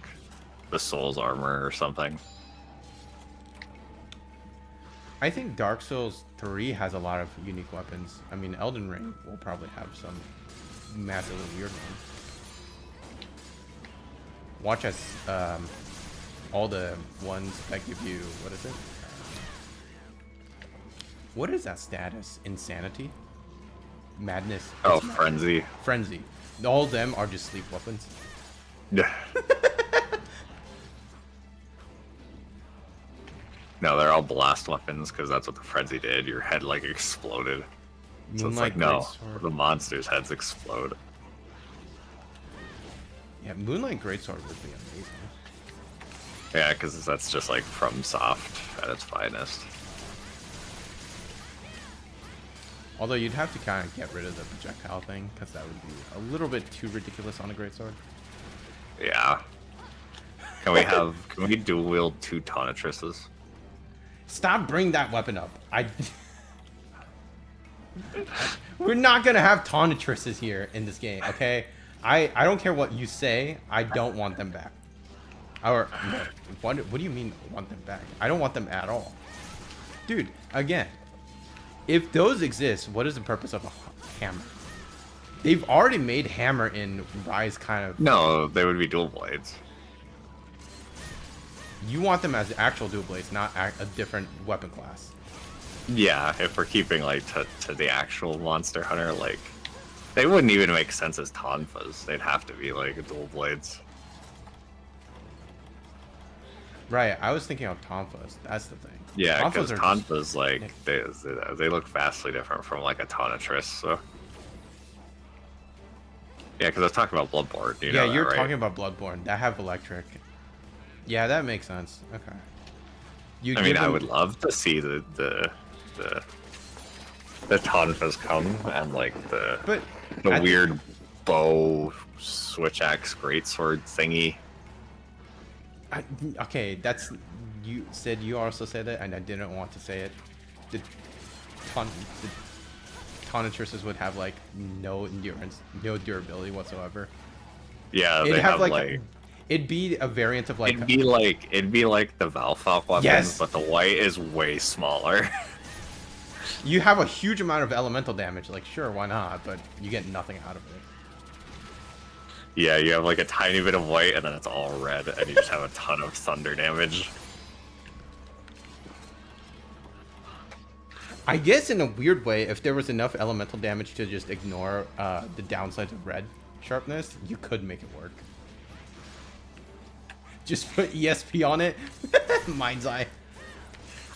the Souls armor or something. I think Dark Souls 3 has a lot of unique weapons. I mean, Elden Ring will probably have some massively weird ones. Watch as all the ones that give you, what is it? What is that status? Insanity? Madness? Oh, It's Frenzy. Frenzy. All of them are just sleep weapons. No, they're all blast weapons because that's what the Frenzy did. Your head like exploded. So it's like, Moonlight no, Greatsword. the monsters' heads explode. Yeah, Moonlight Greatsword would be amazing. Yeah, because that's just like from soft at its finest. Although you'd have to kind of get rid of the projectile thing, because that would be a little bit too ridiculous on a greatsword. Yeah. Can we dual wield 2 Tonitrises? Stop bringing that weapon up. We're not gonna have Tonitrises here in this game, okay? I don't care what you say. I don't want them back. Or no, what do you mean want them back? I don't want them at all, dude. Again, if those exist, what is the purpose of a hammer? They've already made hammer in Rise kind of. No, they would be dual blades. You want them as actual dual blades, not a different weapon class. Yeah, if we're keeping like to the actual Monster Hunter, like they wouldn't even make sense as Tonfas. They'd have to be like dual blades. Right, I was thinking of Tonfas. That's the thing. Yeah, because Tonfas are Tonfas like they look vastly different from like a Tonitrus. So yeah, because I was talking about Bloodborne. You know that, you're right? talking about Bloodborne that have electric. Yeah, that makes sense. Okay. You I mean, give I them- would love to see the Tonfas come and like But the at- weird bow switch axe greatsword thingy. okay, that's you said. You also said it, and I didn't want to say it. The Tonitrises would have like no endurance, no durability whatsoever. Yeah, It'd they have like like it'd be a variant of like it'd be like the Valfalk weapons, Yes. but the white is way smaller. you have a huge amount of elemental damage. Like sure, why not? But you get nothing out of it. Yeah, you have like a tiny bit of white, and then it's all red, and you just have a ton of thunder damage. I guess in a weird way, if there was enough elemental damage to just ignore the downsides of red sharpness, you could make it work. Just put ESP on it. Mind's Eye.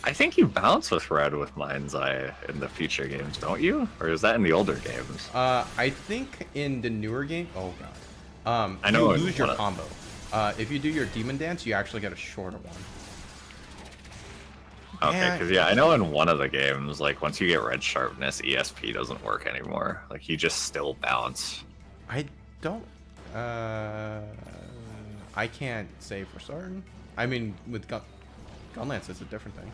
I think you bounce with red with Mind's Eye in the future games, don't you? Or is that in the older games? I think in the newer game. Oh god. I know you in lose your one of- combo. If you do your demon dance, you actually get a shorter one. Okay, Yeah. because yeah, I know in one of the games, like once you get red sharpness, ESP doesn't work anymore. Like you just still bounce. I don't. I can't say for certain. I mean, with Gunlance, it's a different thing.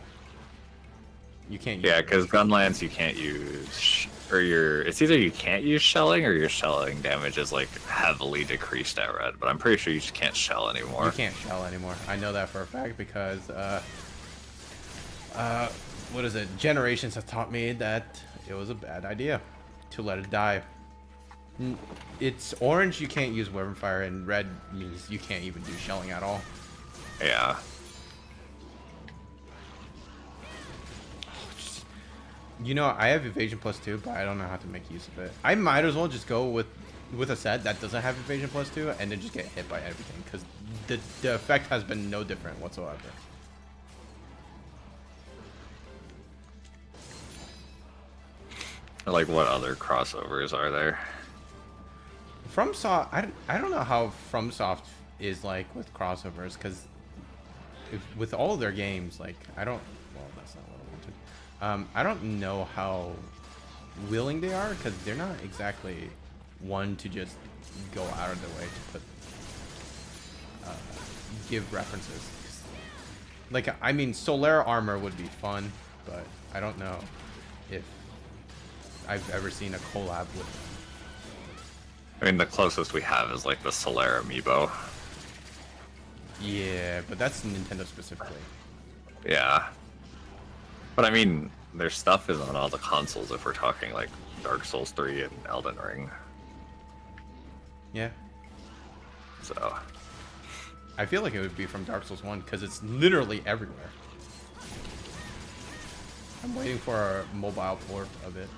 You can't. Use Yeah, it. because Gunlance you can't use, it's either you can't use shelling or your shelling damage is like heavily decreased at red. But I'm pretty sure you just can't shell anymore. You can't shell anymore. I know that for a fact because what is it? Generations have taught me that it was a bad idea to let it die. It's orange, you can't use Wyvern Fire, and red means you can't even do shelling at all. Yeah. You know, I have evasion +2, but I don't know how to make use of it. I might as well just go with a set that doesn't have evasion +2 and then just get hit by everything, because the effect has been no different whatsoever. Like, what other crossovers are there? FromSoft, I don't know how FromSoft is like with crossovers, because with all of their games, like, well, that's not what I wanted. I don't know how willing they are, because they're not exactly one to just go out of their way to put give references. Like, I mean, Solaire armor would be fun, but I don't know if I've ever seen a collab with them. I mean, the closest we have is like the Solaire amiibo. Yeah, but that's Nintendo specifically. Yeah. But I mean, their stuff is on all the consoles if we're talking like Dark Souls 3 and Elden Ring. Yeah. So. I feel like it would be from Dark Souls 1 because it's literally everywhere. I'm waiting for a mobile port of it.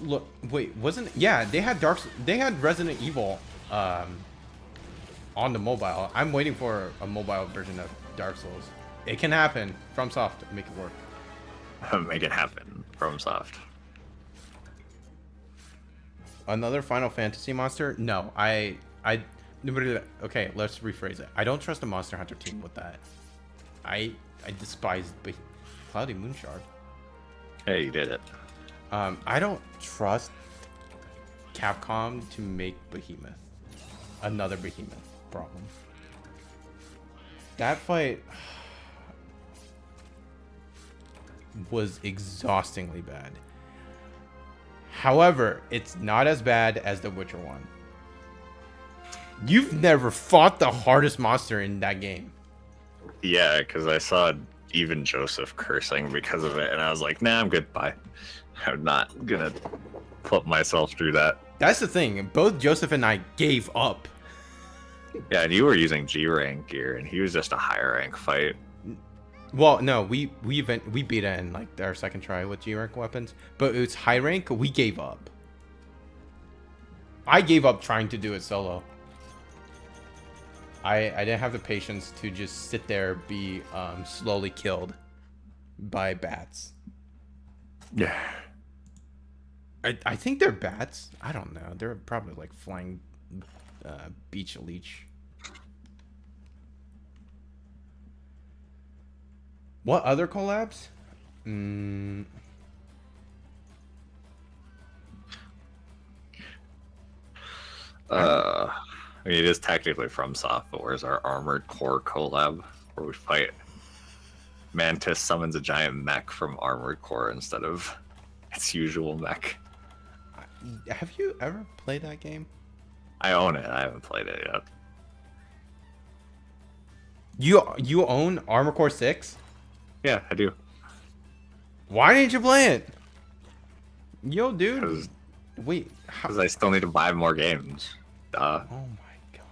Look, wait, wasn't... Yeah, they had Resident Evil on the mobile. I'm waiting for a mobile version of Dark Souls. It can happen. FromSoft, make it work. Make it happen. FromSoft. Another Final Fantasy monster? No, okay, let's rephrase it. I don't trust the Monster Hunter team with that. I despise Cloudy Moonshard. Hey, you did it. I don't trust Capcom to make Behemoth. Another Behemoth problem. That fight was exhaustingly bad. However, it's not as bad as the Witcher one. You've never fought the hardest monster in that game. Yeah, because I saw even Joseph cursing because of it, and I was like, nah, I'm good, bye. I'm not gonna put myself through that. That's the thing. Both Joseph and I gave up. Yeah, and you were using G rank gear, and he was just a higher rank fight. Well, no, we beat it in like our second try with G rank weapons, but it was high rank. We gave up. I gave up trying to do it solo. I didn't have the patience to just sit there be slowly killed by bats. Yeah. I think they're bats. I don't know. They're probably like flying beach leech. What other collabs? I mean, it is technically FromSoft, but where's our Armored Core collab where we fight Mantis summons a giant mech from Armored Core instead of its usual mech. Have you ever played that game? I own it. I haven't played it yet. You own Armored Core 6? Yeah, I do. Why didn't you play it? Yo, dude. Wait. Because I still need to buy more games. Duh. Oh my god.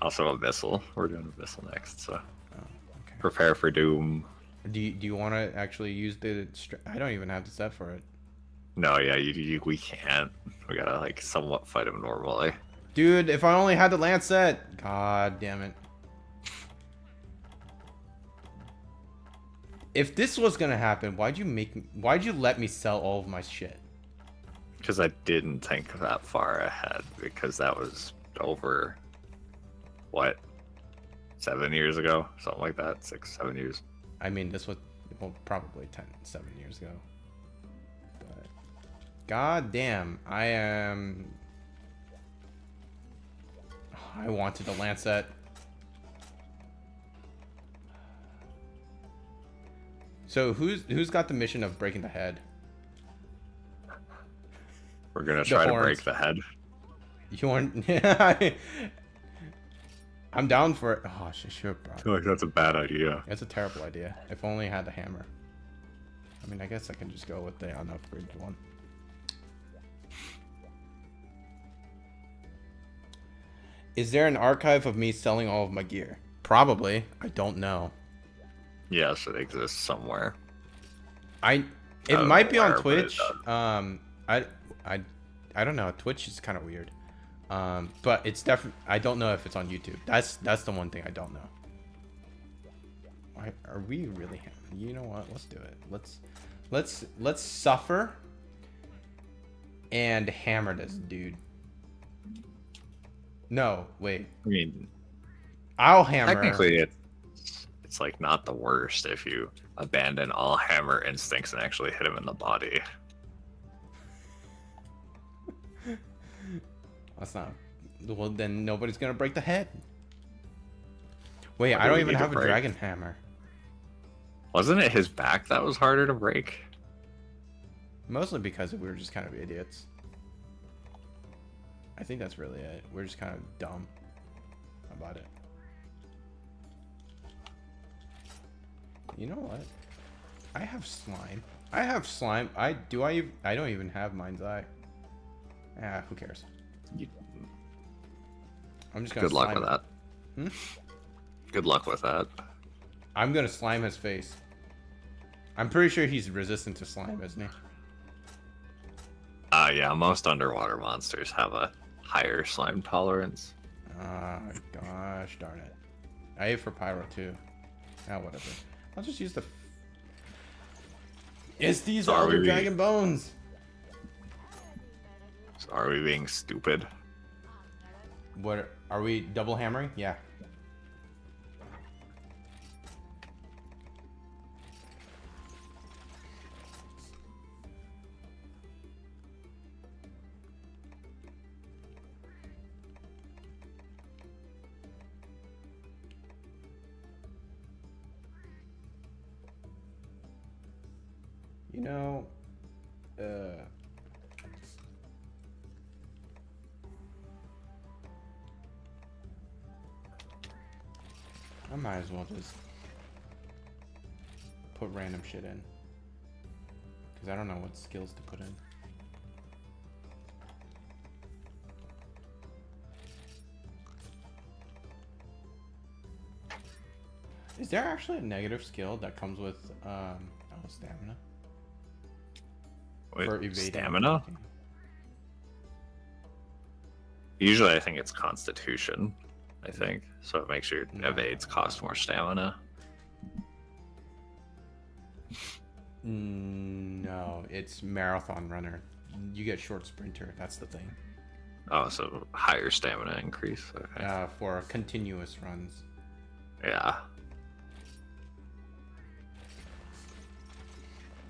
Also Abyssal. We're doing Abyssal next, so okay. Prepare for Doom. Do you want to actually use the... I don't even have the set for it. No, yeah, we can't. We gotta, like, somewhat fight him normally. Dude, if I only had the Lance set. God damn it. If this was gonna happen, why'd you let me sell all of my shit? Because I didn't think that far ahead, because that was over, what, 7 years ago? Something like that, 6, 7 years. I mean, this was, well, probably 7 years ago. But, god damn, I wanted the Lancet. So who's got the mission of breaking the head? We're gonna try to break the head. You want? I'm down for it. Oh, she should. I feel like that's a bad idea. It's a terrible idea. If only I had the hammer. I mean, I guess I can just go with the unupgraded one. Is there an archive of me selling all of my gear? Probably. I don't know. Yes, it exists somewhere. It don't might know be on where, but it Twitch. does. I I don't know. Twitch is kind of weird. But it's definitely. I don't know if it's on YouTube. That's the one thing I don't know. Why are we really? You know what? Let's do it. Let's suffer and hammer this dude. No, wait. I mean, I'll hammer. technically, it's like not the worst if you abandon all hammer instincts and actually hit him in the body. That's not. Well, then nobody's gonna break the head. Wait, What I do don't we even need to have a break? dragon hammer. Wasn't it his back that was harder to break? Mostly because we were just kind of idiots. I think that's really it. We're just kind of dumb about it. You know what? I have slime. I have slime. I don't even have mind's eye. Ah, who cares? I'm just gonna Good luck slime with it. that. Good luck with that. I'm gonna slime his face. I'm pretty sure he's resistant to slime, isn't he? Yeah, most underwater monsters have a higher slime tolerance. Ah, gosh darn it. I ate for pyro too. Ah, whatever. I'll just use the... It's these So are elder we- dragon bones! So are we being stupid? What, are we double hammering? Yeah. You know, I might as well just put random shit in. Because I don't know what skills to put in. Is there actually a negative skill that comes with stamina? Wait, For evading stamina? everything? Usually I think it's constitution, I think. So it makes your No. evades cost more stamina. No, it's marathon runner. You get short sprinter. That's the thing. Oh, so higher stamina increase. Okay. For continuous runs. Yeah.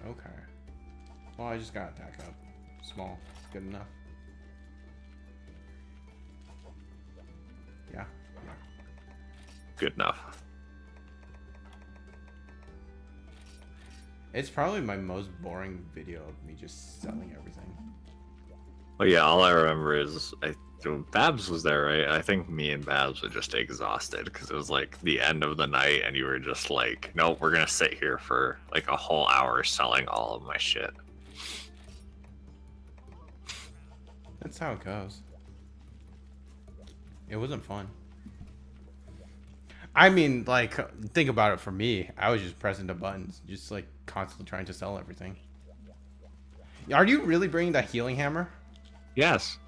Okay. Well, I just got attack up. Small. Good enough. Yeah. Good enough. It's probably my most boring video of me just selling everything. Well, yeah, all I remember is Babs was there, right? I think me and Babs were just exhausted because it was like the end of the night and you were just like, nope, we're going to sit here for like a whole hour selling all of my shit. That's how it goes. It wasn't fun. I mean, like, think about it for me. I was just pressing the buttons, just like constantly trying to sell everything. Are you really bringing that healing hammer? Yes.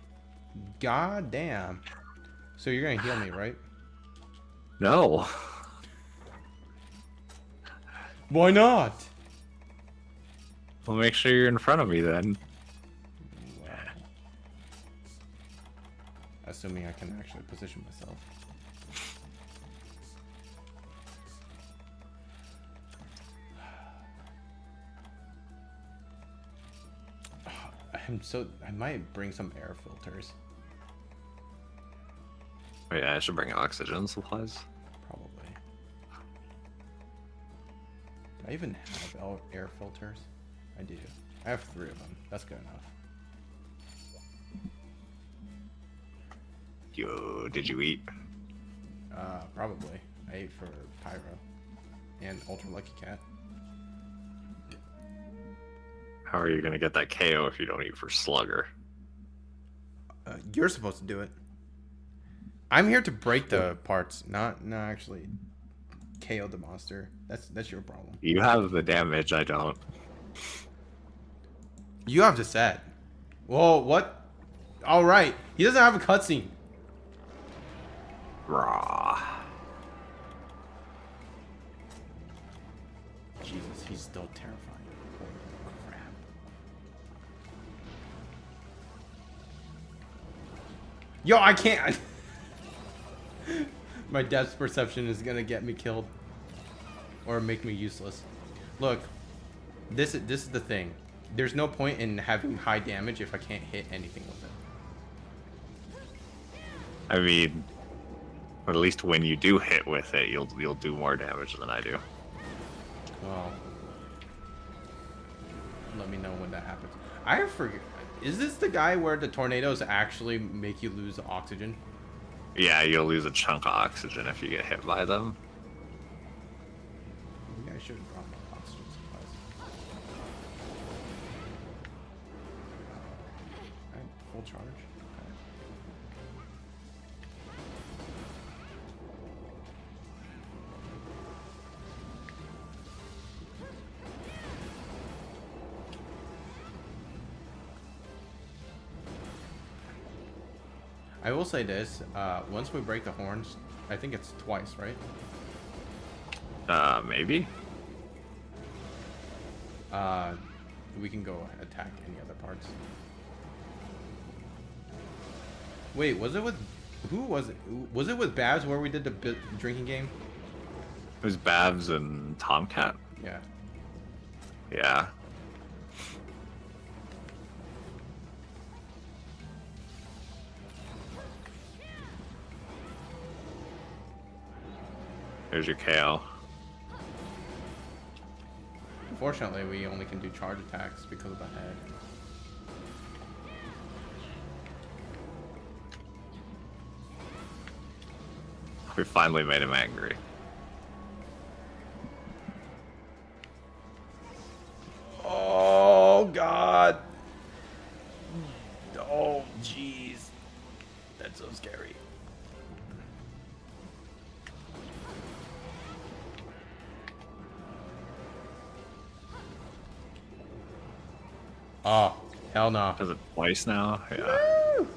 God damn. So you're gonna heal me, right? No. Why not? Well, make sure you're in front of me then. Wow. Assuming I can actually position myself. I might bring some air filters. Oh, yeah, I should bring oxygen supplies. Probably. Do I even have air filters? I do. I have 3 of them. That's good enough. Yo, did you eat? Probably. I ate for Pyro. And Ultra Lucky Cat. How are you going to get that KO if you don't eat for Slugger? You're supposed to do it. I'm here to break the parts, not actually KO the monster. That's your problem. You have the damage, I don't. You have the set. Whoa, what? All right, he doesn't have a cutscene. Raw. Jesus, he's still terrifying. Holy crap. Yo, I can't. My depth perception is gonna get me killed. Or make me useless. Look, this is the thing. There's no point in having high damage if I can't hit anything with it. I mean, at least when you do hit with it, you'll do more damage than I do. Well, let me know when that happens. I forget. Is this the guy where the tornadoes actually make you lose oxygen? Yeah, you'll lose a chunk of oxygen if you get hit by them. Maybe I should have brought my oxygen supplies. Alright, full charge. Okay. I will say this, once we break the horns, I think it's twice, right? Maybe? We can go attack any other parts. Wait, was it with... Who was it? Was it with Babs where we did the drinking game? It was Babs and Tomcat? Yeah. Yeah. There's your KO. Unfortunately, we only can do charge attacks because of the head. We finally made him angry. Oh, God. Oh, jeez. That's so scary. Oh, hell no. Does it twice now? Yeah. Woo!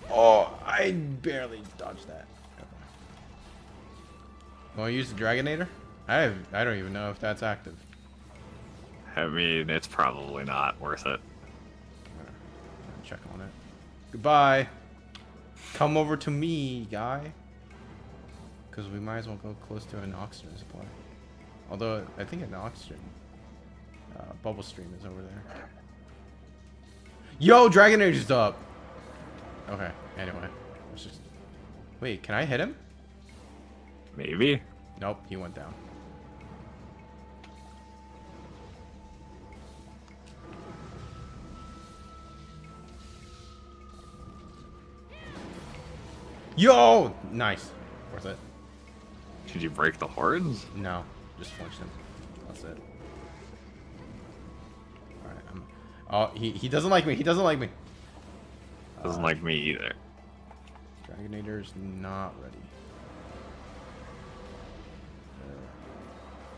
Oh, I barely dodged that. Want to use the Dragonator? I don't even know if that's active. I mean, it's probably not worth it. Check on it. Goodbye. Come over to me, guy. Because we might as well go close to an oxygen supply. Although, I think an oxygen bubble stream is over there. Yo, Dragonator's up! Okay, anyway. Let's just... Wait, can I hit him? Maybe? Nope, he went down. Yo! Nice. Worth it. Did you break the horns? No, just flinched him. That's it. Alright, oh, he doesn't like me. He doesn't like me. Doesn't like me either. Dragonator's not ready.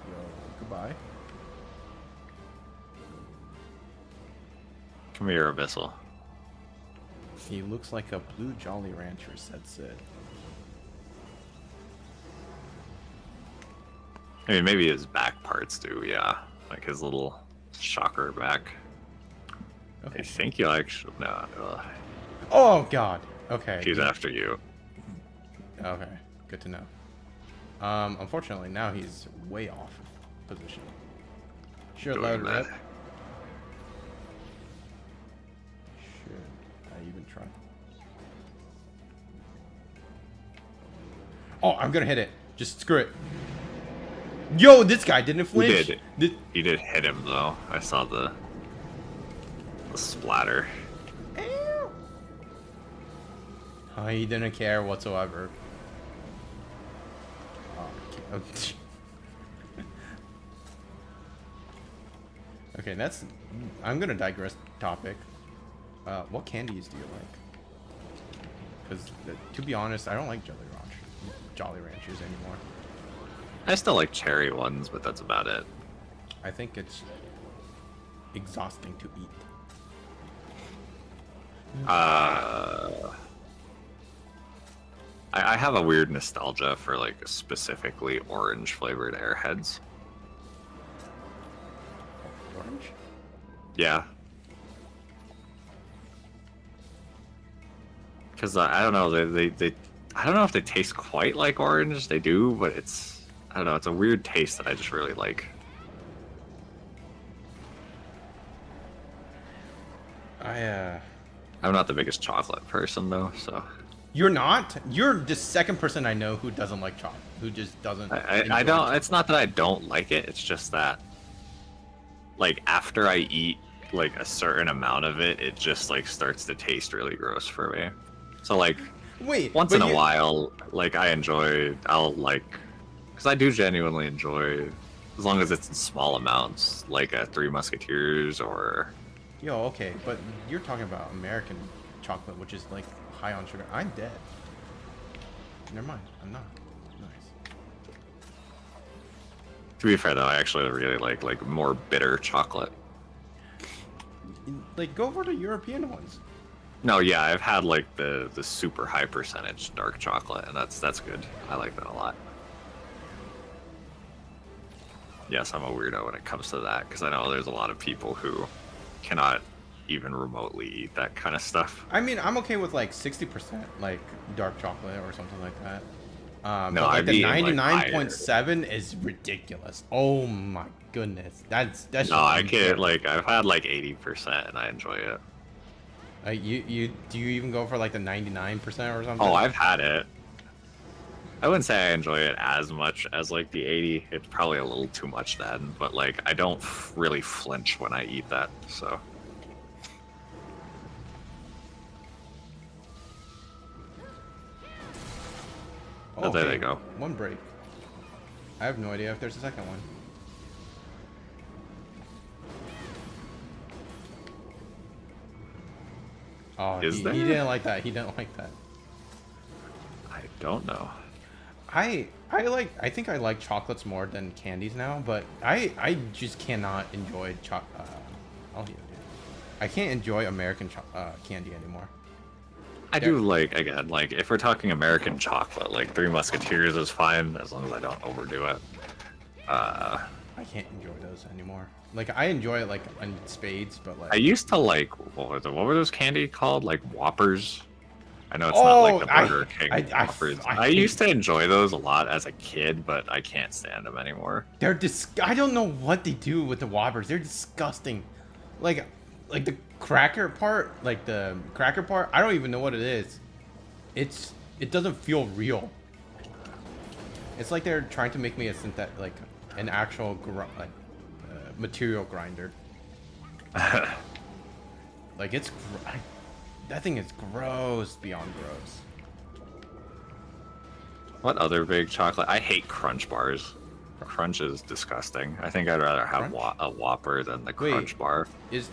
Yo, goodbye. Come here, Abyssal. He looks like a blue Jolly Rancher, said Sid. I mean, maybe his back parts do, yeah. Like his little shocker back. Okay. I think you actually... No. Oh, God. Okay. He's after you. Okay. Good to know. Unfortunately, now he's way off of position. Should Doing load that. rip. Should I even try? Oh, I'm gonna hit it. Just screw it. Yo, this guy didn't flinch. He did hit him, though. I saw the splatter. Oh, he didn't care whatsoever. Oh, okay, that's... I'm gonna digress topic. What candies do you like? Because to be honest, I don't like Jolly Ranchers anymore. I still like cherry ones, but that's about it. I think it's exhausting to eat. I have a weird nostalgia for like specifically orange flavored Airheads. Orange? Yeah. Because I don't know, they I don't know if they taste quite like orange. They do, but I don't know, it's a weird taste that I just really like. I'm not the biggest chocolate person though, so. You're not? You're the second person I know who doesn't like chocolate. Who just doesn't. I don't. It's not that I don't like it. It's just that, like, after I eat like a certain amount of it, it just like starts to taste really gross for me. So like, wait, once in a while, like I'll like, because I do genuinely enjoy, as long as it's in small amounts, like a Three Musketeers or. Yo, okay, but you're talking about American chocolate, which is like high on sugar. I'm dead. Never mind, I'm not. Nice. To be fair though, I actually really like more bitter chocolate. Like, go for the European ones. No, yeah, I've had like the super high percentage dark chocolate, and that's good. I like that a lot. Yes, I'm a weirdo when it comes to that, because I know there's a lot of people who cannot even remotely eat that kind of stuff. I mean, I'm okay with like 60% like dark chocolate or something like that. No, but like the 99.7 is ridiculous. Oh my goodness, that's no, I can't. Like, I've had like 80% and I enjoy it. You do you even go for like the 99% or something? Oh, I've had it. I wouldn't say I enjoy it as much as like the 80. It's probably a little too much then, but like I don't really flinch when I eat that. So. Oh, there they go. One break. I have no idea if there's a second one. Oh, he didn't like that. He didn't like that. I don't know. I think I like chocolates more than candies now, but I just cannot enjoy I can't enjoy American candy anymore. I do like, again, like if we're talking American chocolate, like Three Musketeers is fine as long as I don't overdo it. I can't enjoy those anymore. Like, I enjoy it like in spades, but like I used to like what were those candy called? Like Whoppers. I know it's not like the Burger King Whoppers. I used to enjoy those a lot as a kid, but I can't stand them anymore. They're I don't know what they do with the Whoppers. They're disgusting. Like the cracker part, I don't even know what it is. It doesn't feel real. It's like they're trying to make me an actual material grinder. Like, that thing is gross beyond gross. What other big chocolate? I hate Crunch bars. Crunch is disgusting. I think I'd rather have a Whopper than the Crunch bar. Is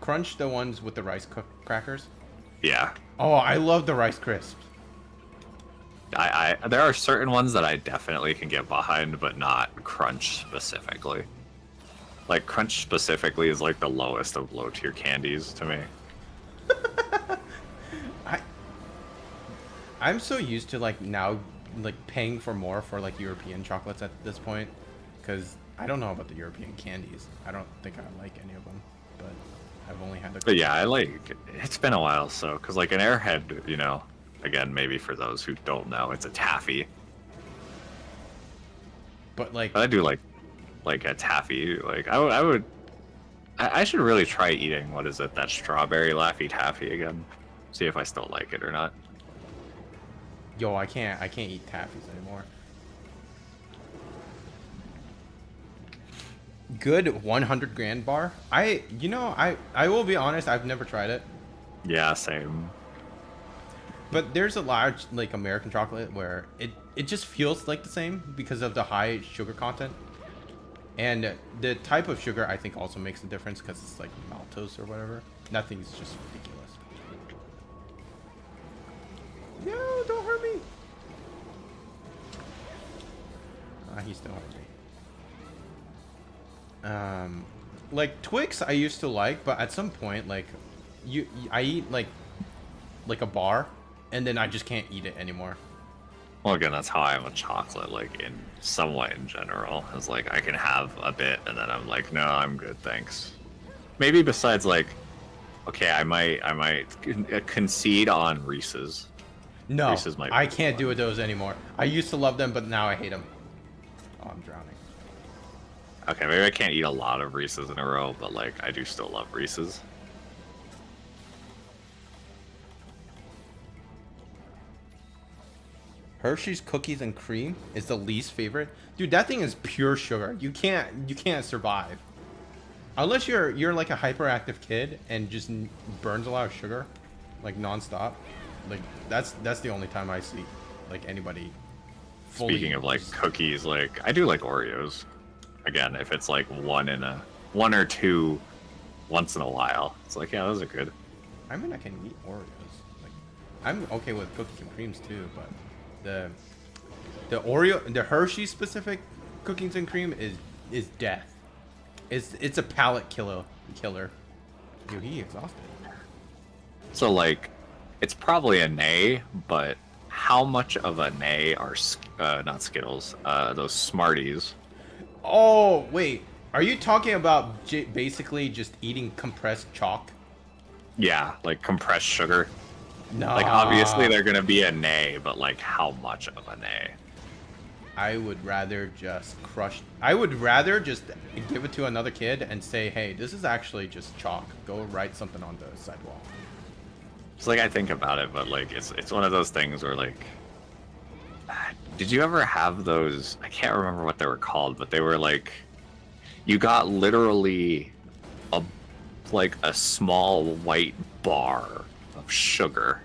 Crunch the ones with the rice crackers? Yeah. Oh, I love the Rice Crisps. There are certain ones that I definitely can get behind, but not Crunch specifically. Like, Crunch specifically is like the lowest of low tier candies to me. I'm so used to now paying for more for European chocolates at this point, because I don't know about the European candies. I don't think I like any of them, but I've only had But yeah, it's been a while, so, because like an Airhead, you know, again, maybe for those who don't know, it's a taffy. But I do like a taffy. Like I should really try eating, what is it, that strawberry Laffy Taffy again. See if I still like it or not. Yo, I can't eat taffies anymore. Good 100 grand bar. I will be honest, I've never tried it. Yeah, same. But there's a large American chocolate where it just feels like the same because of the high sugar content. And the type of sugar I think also makes a difference because it's like maltose or whatever. Nothing's just ridiculous. he's still hungry. Like Twix, I used to like, but at some point, like, I eat like a bar, and then I just can't eat it anymore. Well, again, that's how I am with chocolate, like in somewhat in general. Is like I can have a bit, and then I'm like, no, I'm good, thanks. Maybe besides like, okay, I might concede on Reese's. No, Reese's might I can't do those anymore. I used to love them, but now I hate them. Oh, I'm drowning. Okay, maybe I can't eat a lot of Reese's in a row, but like I do still love Reese's. Hershey's cookies and cream is the least favorite. Dude, that thing is pure sugar. You can't survive. Unless you're like a hyperactive kid and just burns a lot of sugar, like nonstop. Like that's the only time I see like anybody fully. Speaking of like cookies, like I do like Oreos. Again, if it's like one or two once in a while, it's like, yeah, those are good. I mean, I can eat Oreos. Like, I'm okay with cookies and creams too, but the Hershey specific cookies and cream is death. It's a palate killer. Dude, he exhausted. So like, it's probably a nay, but how much of a nay are not Skittles, those Smarties? Oh wait, are you talking about basically just eating compressed chalk? Yeah, like compressed sugar. No. Like obviously they're gonna be a nay, but like how much of a nay? I would rather just I would rather just give it to another kid and say, hey, this is actually just chalk. Go write something on the sidewalk. It's like I think about it, but like it's one of those things where like, did you ever have those? I can't remember what they were called, but they were like, you got literally a small white bar of sugar,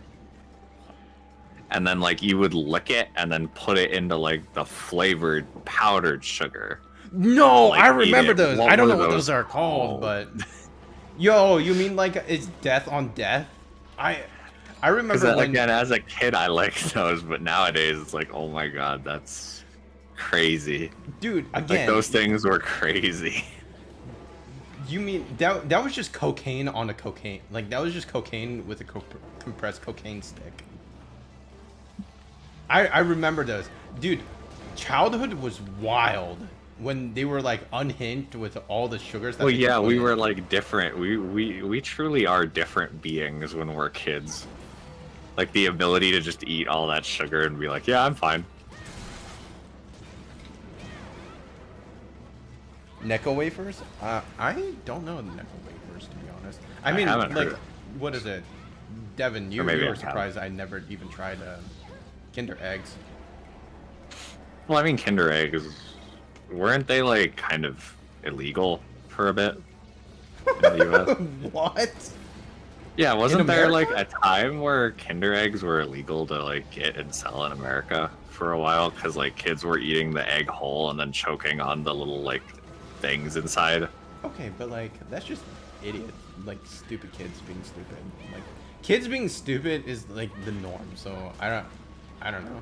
and then like you would lick it and then put it into like the flavored powdered sugar. No, like, I remember those. What I don't know were what those are called, but yo, you mean like it's death on death? I remember when again as a kid I liked those, but nowadays it's like, oh my god, that's crazy, dude. Again, like those things were crazy. You mean that was just cocaine on a cocaine? Like that was just cocaine with a compressed cocaine stick. I remember those, dude. Childhood was wild when they were like unhinged with all the sugars. That well, yeah, we were like different. We truly are different beings when we're kids. Like the ability to just eat all that sugar and be like, yeah, I'm fine. Necco wafers? I don't know the Necco wafers, to be honest. I mean, haven't like, heard. what is it? Devin, you maybe were I surprised I never even tried Kinder Eggs. Well, I mean, Kinder Eggs, weren't they like kind of illegal for a bit in the US? What? Yeah, wasn't there America? like a time where Kinder Eggs were illegal to like get and sell in America for a while because like kids were eating the egg whole and then choking on the little like things inside? Okay, but like that's just idiot, like stupid kids being stupid. Like kids being stupid is like the norm. So I don't know.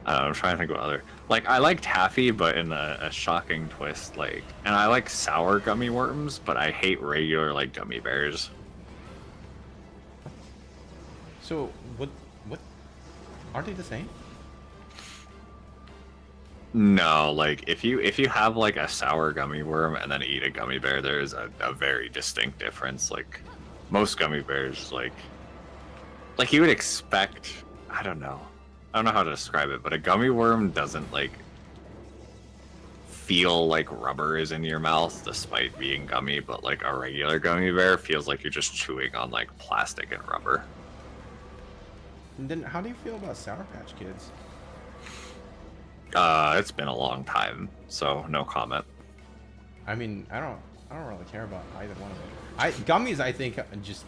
I'm trying to think of other. Like, I like taffy, but in a shocking twist. Like, and I like sour gummy worms, but I hate regular like gummy bears. So what? Aren't they the same? No, like if you have like a sour gummy worm and then eat a gummy bear, there is a very distinct difference. Like most gummy bears, like you would expect. I don't know how to describe it, but a gummy worm doesn't like feel like rubber is in your mouth despite being gummy, but like a regular gummy bear feels like you're just chewing on like plastic and rubber. And then how do you feel about Sour Patch Kids? It's been a long time, so no comment. I mean, I don't really care about either one of them. Gummies, I think, just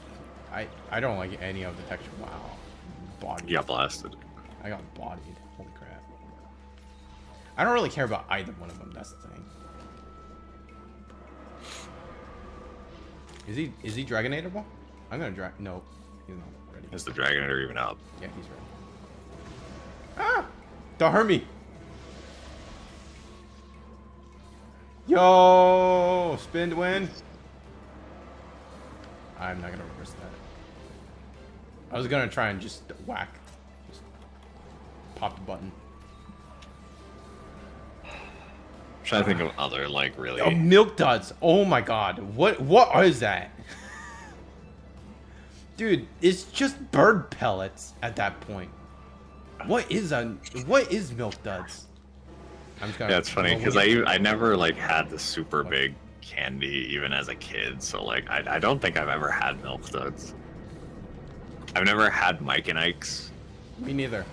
I don't like any of the texture. Wow, bodied. You got blasted. I got bodied. Holy crap. I don't really care about either one of them. That's the thing. Is he Dragonatable? I'm gonna Nope, he's not ready. Is the Dragonator even up? Yeah, he's ready. Ah! Don't hurt me. Yo, spin to win. I'm not gonna reverse that. I was gonna try and just whack. Just pop the button. I'm trying to think of other like really. Oh, milk duds. Oh my god. What is that? Dude, it's just bird pellets at that point. What is milk duds? I'm just gonna, Yeah, it's funny because I never like had the super big candy even as a kid, so like I don't think I've ever had milk duds. I've never had Mike and Ike's. Me neither.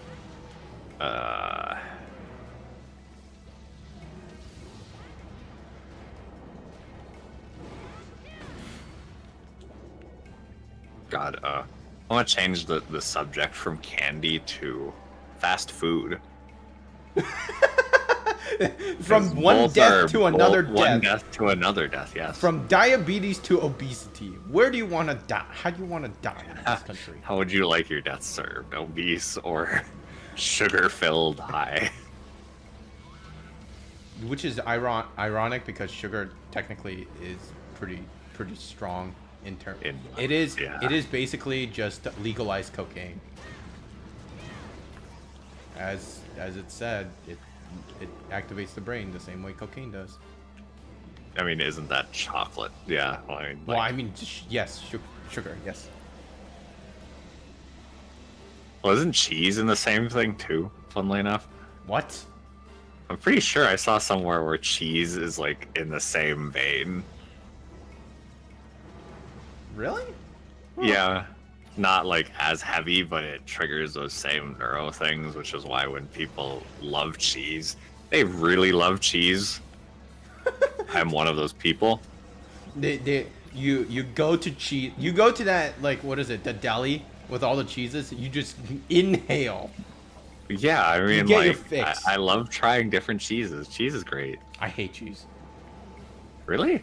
God, I want to change the subject from candy to fast food. From one death to another death. One death to another death, yes. From diabetes to obesity. Where do you want to die? How do you want to die in this country? How would you like your death served? Obese or sugar-filled high? Which is ironic because sugar technically is pretty strong in term. It is basically just legalized cocaine. As it said, it activates the brain the same way cocaine does. I mean, isn't that chocolate? Yeah. Well, I mean, yes, sugar, yes. Well, isn't cheese in the same thing too? Funnily enough. What? I'm pretty sure I saw somewhere where cheese is like in the same vein. Really? Huh. Yeah. Not like as heavy, but it triggers those same neuro things, which is why when people love cheese, they really love cheese. I'm one of those people. You go to cheese. You go to that, like, what is it? The deli with all the cheeses. You just inhale. Yeah, I mean, you get like, your fix. I love trying different cheeses. Cheese is great. I hate cheese. Really?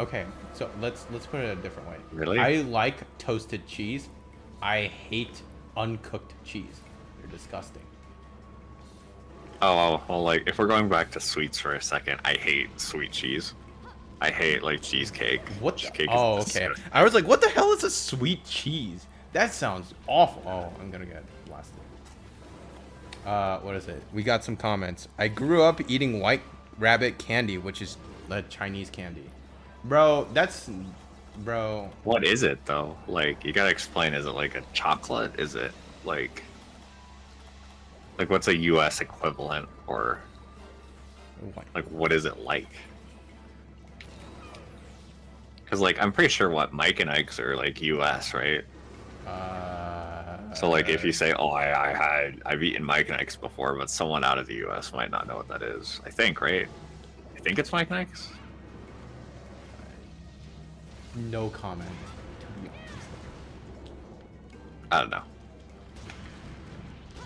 Okay, so let's put it a different way. Really? I like toasted cheese. I hate uncooked cheese. They're disgusting. Oh, well, like, if we're going back to sweets for a second, I hate sweet cheese. I hate, like, cheesecake. What? Cheesecake Oh, is okay. disgusting. I was like, what the hell is a sweet cheese? That sounds awful. Oh, I'm gonna get blasted. What is it? We got some comments. I grew up eating white rabbit candy, which is the Chinese candy. Bro, bro. What is it, though? Like, you gotta explain. Is it, like, a chocolate? Is it, like, what's a U.S. equivalent? Or, like, what is it like? Because, like, I'm pretty sure Mike and Ike's are, like, U.S., right? So, like, if you say, oh, I've eaten Mike and Ike's before, but someone out of the U.S. might not know what that is. I think, right? I think it's Mike and Ike's. No comment, to be honest. I don't know.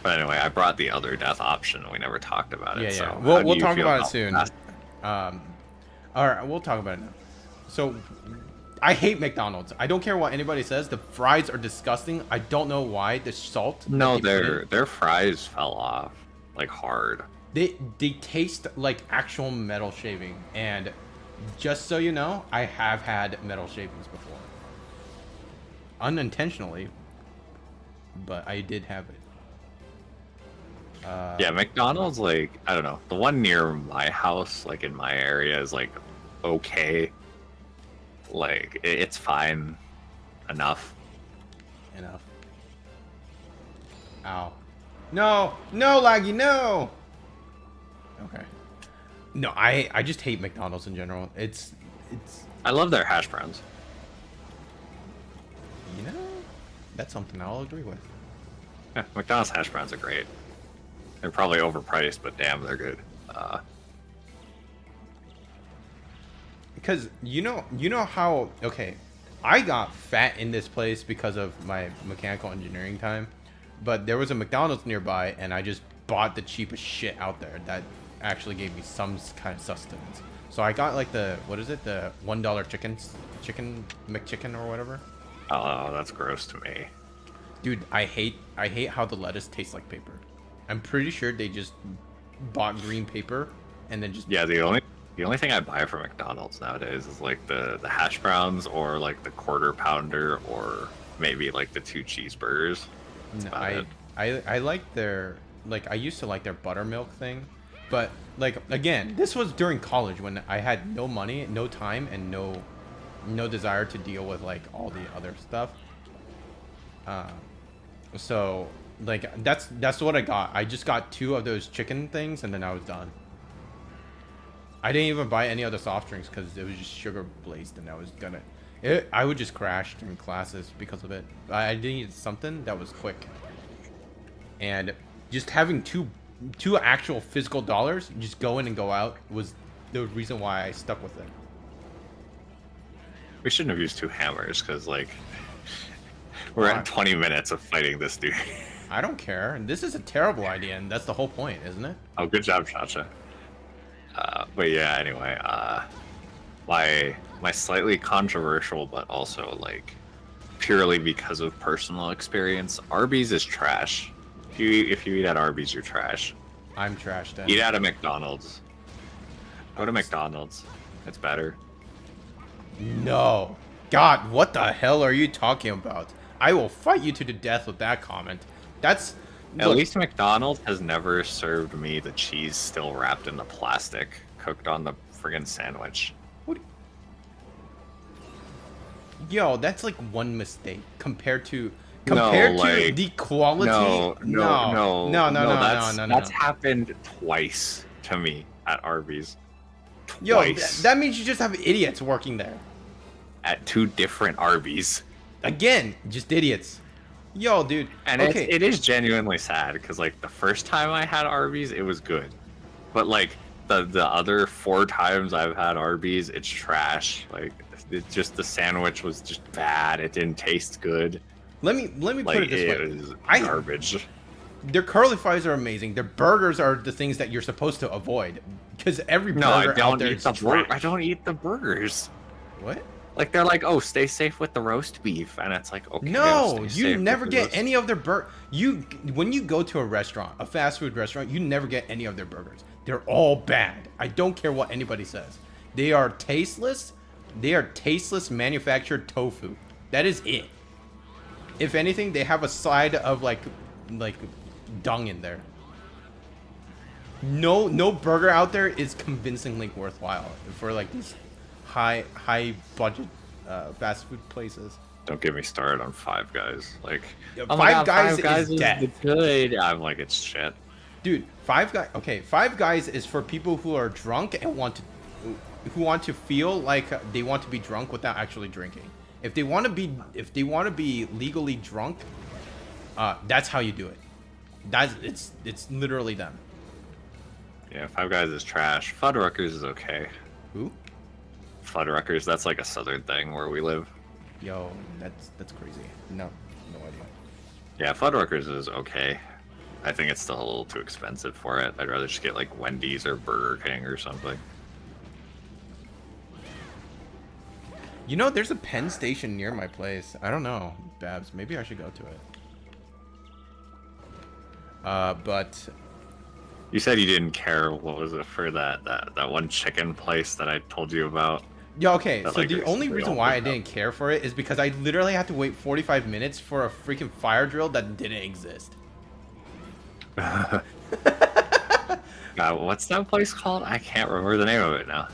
But anyway, I brought the other death option, and we never talked about it. Yeah, So we'll talk about it soon. All right, we'll talk about it now. So, I hate McDonald's. I don't care what anybody says. The fries are disgusting. I don't know why. The salt. No, their fries fell off like hard. They taste like actual metal shaving, and just so you know, I have had metal shavings before. Unintentionally, but I did have it. Yeah, McDonald's, like, I don't know. The one near my house, like in my area, is like okay. Like, it's fine enough. Ow. No, Laggy, no. Okay. No, I just hate McDonald's in general. It's. I love their hash browns. You know, that's something I'll agree with. Yeah, McDonald's hash browns are great. They're probably overpriced, but damn, they're good. Because you know how, okay, I got fat in this place because of my mechanical engineering time, but there was a McDonald's nearby, and I just bought the cheapest shit out there that actually gave me some kind of sustenance. So I got like the, what is it, the $1 chicken McChicken or whatever. Oh, that's gross to me. Dude, I hate how the lettuce tastes like paper. I'm pretty sure they just bought green paper and then just... Yeah, the only thing I buy from McDonald's nowadays is like the hash browns or like the quarter pounder or maybe like the 2 cheeseburgers. That's No, about it. I like their, like, I used to like their buttermilk thing, but like, again, this was during college when I had no money, no time, and no desire to deal with like all the other stuff. So like that's what I got. I just got 2 of those chicken things and then I was done. I didn't even buy any other soft drinks because it was just sugar blazed and I would just crash during classes because of it. I needed something that was quick. And just having two actual physical dollars, just go in and go out, was the reason why I stuck with it. We shouldn't have used 2 hammers because like we're at 20 minutes of fighting this dude. I don't care. This is a terrible idea, and that's the whole point, isn't it? Oh, good job, Chacha. But yeah, anyway, my slightly controversial, but also like purely because of personal experience, Arby's is trash. If you eat at Arby's, you're trash. I'm trash then. Eat at a McDonald's. Go to McDonald's. It's better. No. God, what the hell are you talking about? I will fight you to the death with that comment. That's... At least McDonald's has never served me the cheese still wrapped in the plastic, cooked on the friggin' sandwich. What? Yo, that's like one mistake compared to the quality. No. That's happened twice to me at Arby's. Yo, Twice. that means you just have idiots working there. At 2 different Arby's. Again, just idiots. Yo, dude. And okay. it is genuinely sad because like the first time I had Arby's, it was good, but like the other 4 times I've had Arby's, it's trash. Like the sandwich was just bad. It didn't taste good. Let me Like put it this way. it was garbage. Their curly fries are amazing. Their burgers are the things that you're supposed to avoid because every burger out there is trash. I don't eat the burgers. What? Like they're like, oh, stay safe with the roast beef, and it's like, okay. No, you never get any of their when you go to a restaurant, a fast food restaurant, you never get any of their burgers. They're all bad. I don't care what anybody says. They are tasteless. They are tasteless manufactured tofu. That is it. If anything, they have a side of like dung in there. No burger out there is convincingly worthwhile for like these high budget fast food places. Don't get me started on Five Guys. Like, Yeah, oh my God, Five Guys is dead. Good. I'm like, it's shit. Dude, Five Guys is for people who are drunk and who want to feel like they want to be drunk without actually drinking. If they want to be legally drunk, that's how you do it. It's literally them. Yeah, Five Guys is trash. Fuddruckers is okay. Who? Fuddruckers, that's like a southern thing where we live. Yo, that's crazy. No idea. Yeah, Fuddruckers is okay. I think it's still a little too expensive for it. I'd rather just get like Wendy's or Burger King or something. You know, there's a Penn Station near my place. I don't know, Babs. Maybe I should go to it. But You said you didn't care. What was it for that one chicken place that I told you about? yeah, okay. That, So like, the only reason don't why I pick up. didn't care for it is because I literally had to wait 45 minutes for a freaking fire drill that didn't exist. God, what's that place called? I can't remember the name of it now.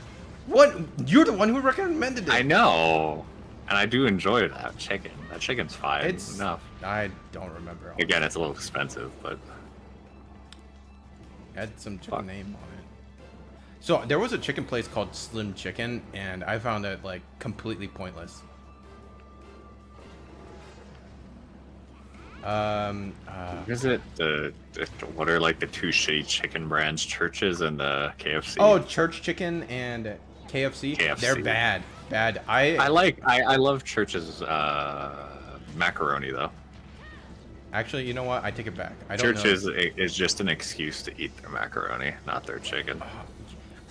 What? You're the one who recommended it. I know, and I do enjoy that chicken. That chicken's fine It's enough. I don't remember. Again, it's a little expensive, but It had some chicken Fuck. name on it. So there was a chicken place called Slim Chicken, and I found it like completely pointless. is it what are like the 2 shitty chicken brands, Churches and KFC? Oh, Church Chicken and KFC. KFC. They're bad. I love Church's macaroni though. Actually, you know what? I take it back. I don't Church's know. is just an excuse to eat their macaroni, not their chicken.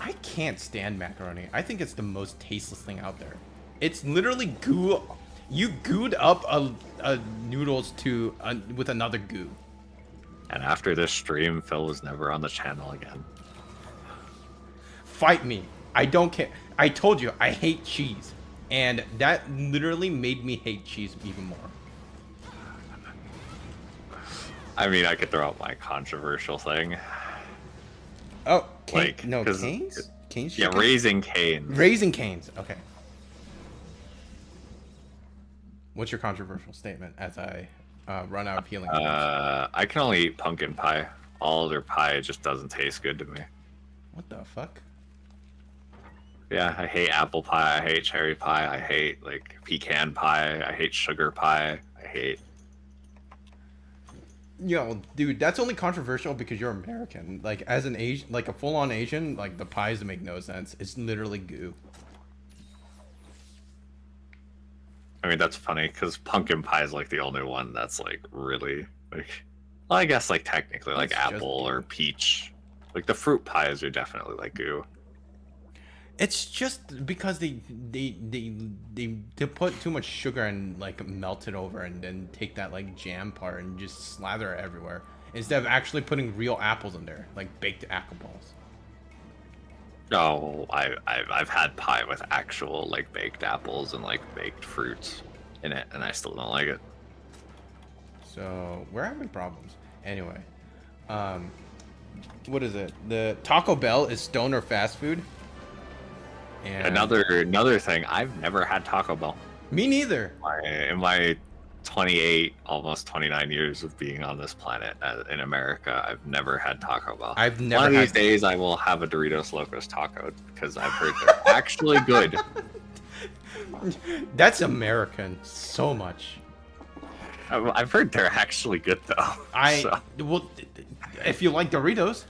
I can't stand macaroni. I think it's the most tasteless thing out there. It's literally goo. You gooed up a noodles with another goo. And after this stream, Phil was never on the channel again. Fight me. I don't care. I told you, I hate cheese. And that literally made me hate cheese even more. I mean, I could throw out my controversial thing. Oh, Like, no, 'cause- Cane's? Cane's Yeah, chicken? Raising Cane's. Raising Cane's. Okay. What's your controversial statement as I run out of healing? I can only eat pumpkin pie. All other pie just doesn't taste good to me. What the fuck? Yeah, I hate apple pie. I hate cherry pie. I hate like pecan pie. I hate sugar pie. I hate. Yo, dude, that's only controversial because you're American. Like, as an Asian, like a full-on Asian, like the pies make no sense. It's literally goo. I mean, that's funny because pumpkin pie is like the only one that's like really like. Well, I guess like technically like It's just apple or goo. peach. Like the fruit pies are definitely like goo. It's just because they put too much sugar and like melt it over and then take that like jam part and just slather it everywhere instead of actually putting real apples in there, like baked apple balls. Oh, I've had pie with actual like baked apples and like baked fruits in it, and I still don't like it. So we're having problems. Anyway, what is it? The Taco Bell is stoner fast food. And Another thing, I've never had Taco Bell. me neither. In my 28, almost 29 years of being on this planet in America, I've never had Taco Bell. I've never One of these had- days I will have a Doritos Locos taco because I've heard they're actually good. That's American so much. I've heard they're actually good though. So, Well, if you like Doritos,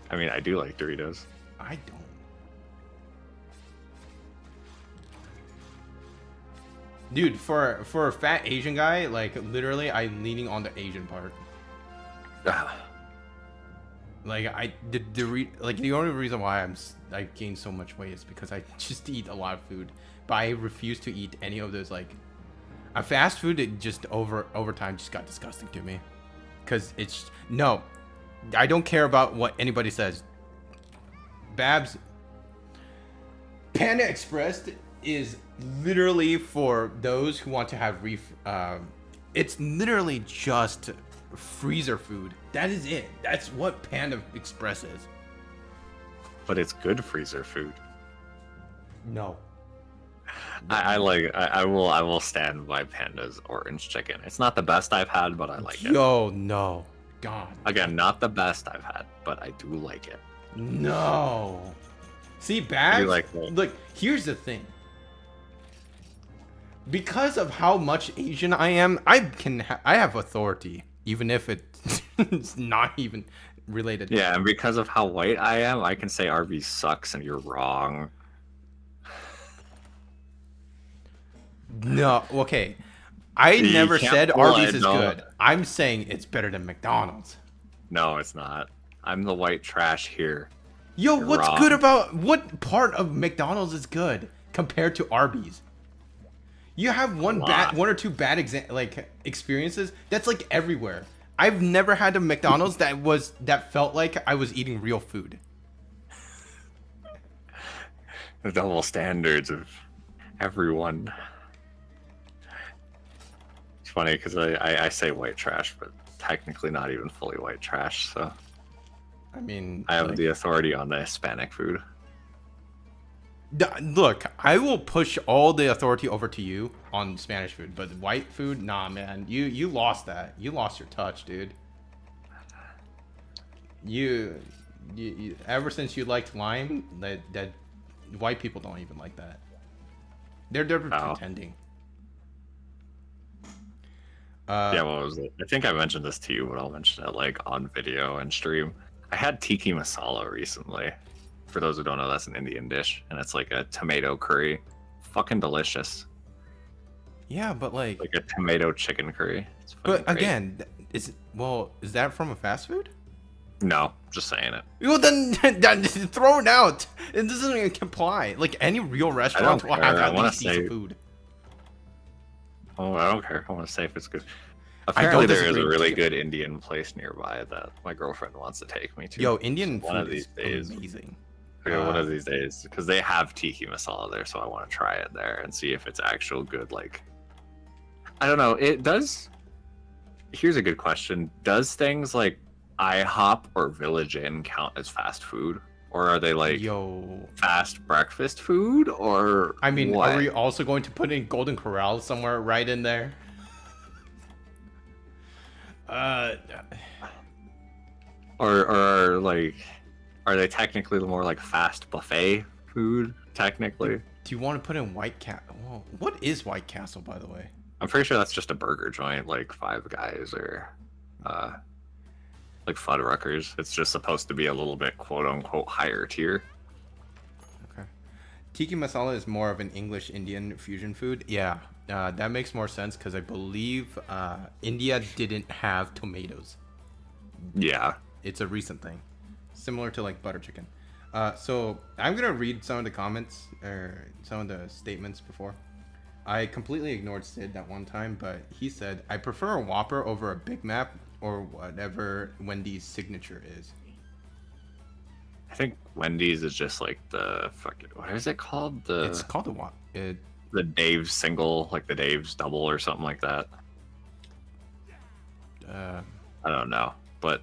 I mean, I do like Doritos. I don't. Dude, for a fat Asian guy, like literally, I'm leaning on the Asian part. Like the only reason why I gained so much weight is because I just eat a lot of food, but I refuse to eat any of those like a fast food. It just over time just got disgusting to me, cause no, I don't care about what anybody says. Babs, Panda Express is literally for those who want to have it's literally just freezer food. That is it. That's what Panda Express is. But it's good freezer food. No. I will stand by Panda's orange chicken. It's not the best I've had, but I like it. Yo, no. God. Again, not the best I've had, but I do like it. No. See, Babs, You like it. look, here's the thing. Because of how much Asian I am, I have authority, even if it's not even related. Yeah, and because of how white I am, I can say Arby's sucks and you're wrong. No, okay. I You never can't said pull Arby's it, is no. good. I'm saying it's better than McDonald's. No, it's not. I'm the white trash here. Yo, You're what's wrong. good about what part of McDonald's is good compared to Arby's? You have one or two bad experiences. That's like everywhere. I've never had a McDonald's that felt like I was eating real food. The double standards of everyone. It's funny because I say white trash, but technically not even fully white trash, so I mean, I have like, the authority on the Hispanic food. Look, I will push all the authority over to you on Spanish food, but white food, nah, man. You lost that. You lost your touch, dude. You ever since you liked lime, that white people don't even like that. They're pretending. Yeah, what was it? I think I mentioned this to you, but I'll mention it like on video and stream. I had tiki masala recently. For those who don't know, that's an Indian dish, and it's like a tomato curry. Fucking delicious. Yeah, but like a tomato chicken curry. It's fucking but great. again, is that from a fast food? No, just saying it. Well, then throw it out. It doesn't even comply. Like any real restaurant don't will care. have I at wanna least decent say- food. Oh, I don't care. I want to say if it's good. Apparently, there is a really good Indian place nearby that my girlfriend wants to take me to. Yo, Indian one food of these is days. amazing. Okay, one of these days, because they have tiki masala there, so I want to try it there and see if it's actual good. Like, I don't know. It does. Here's a good question: does things like IHOP or Village Inn count as fast food, or are they like fast breakfast food? Or I mean, what? are we also going to put in Golden Corral somewhere right in there? Or like, are they technically more like fast buffet food? Technically, do you want to put in White Castle? Whoa, what is White Castle, by the way? I'm pretty sure that's just a burger joint, like Five Guys or like Fuddruckers. It's just supposed to be a little bit quote unquote higher tier. Okay. Tiki masala is more of an English Indian fusion food. Yeah, that makes more sense because I believe India didn't have tomatoes. Yeah. It's a recent thing, similar to like butter chicken. So I'm gonna read some of the comments or some of the statements before. I completely ignored Sid that one time, but he said, I prefer a Whopper over a Big Mac or whatever Wendy's signature is. I think Wendy's is just like the fucking, what is it called? It's called a what? The Dave's single, like the Dave's double or something like that. I don't know, but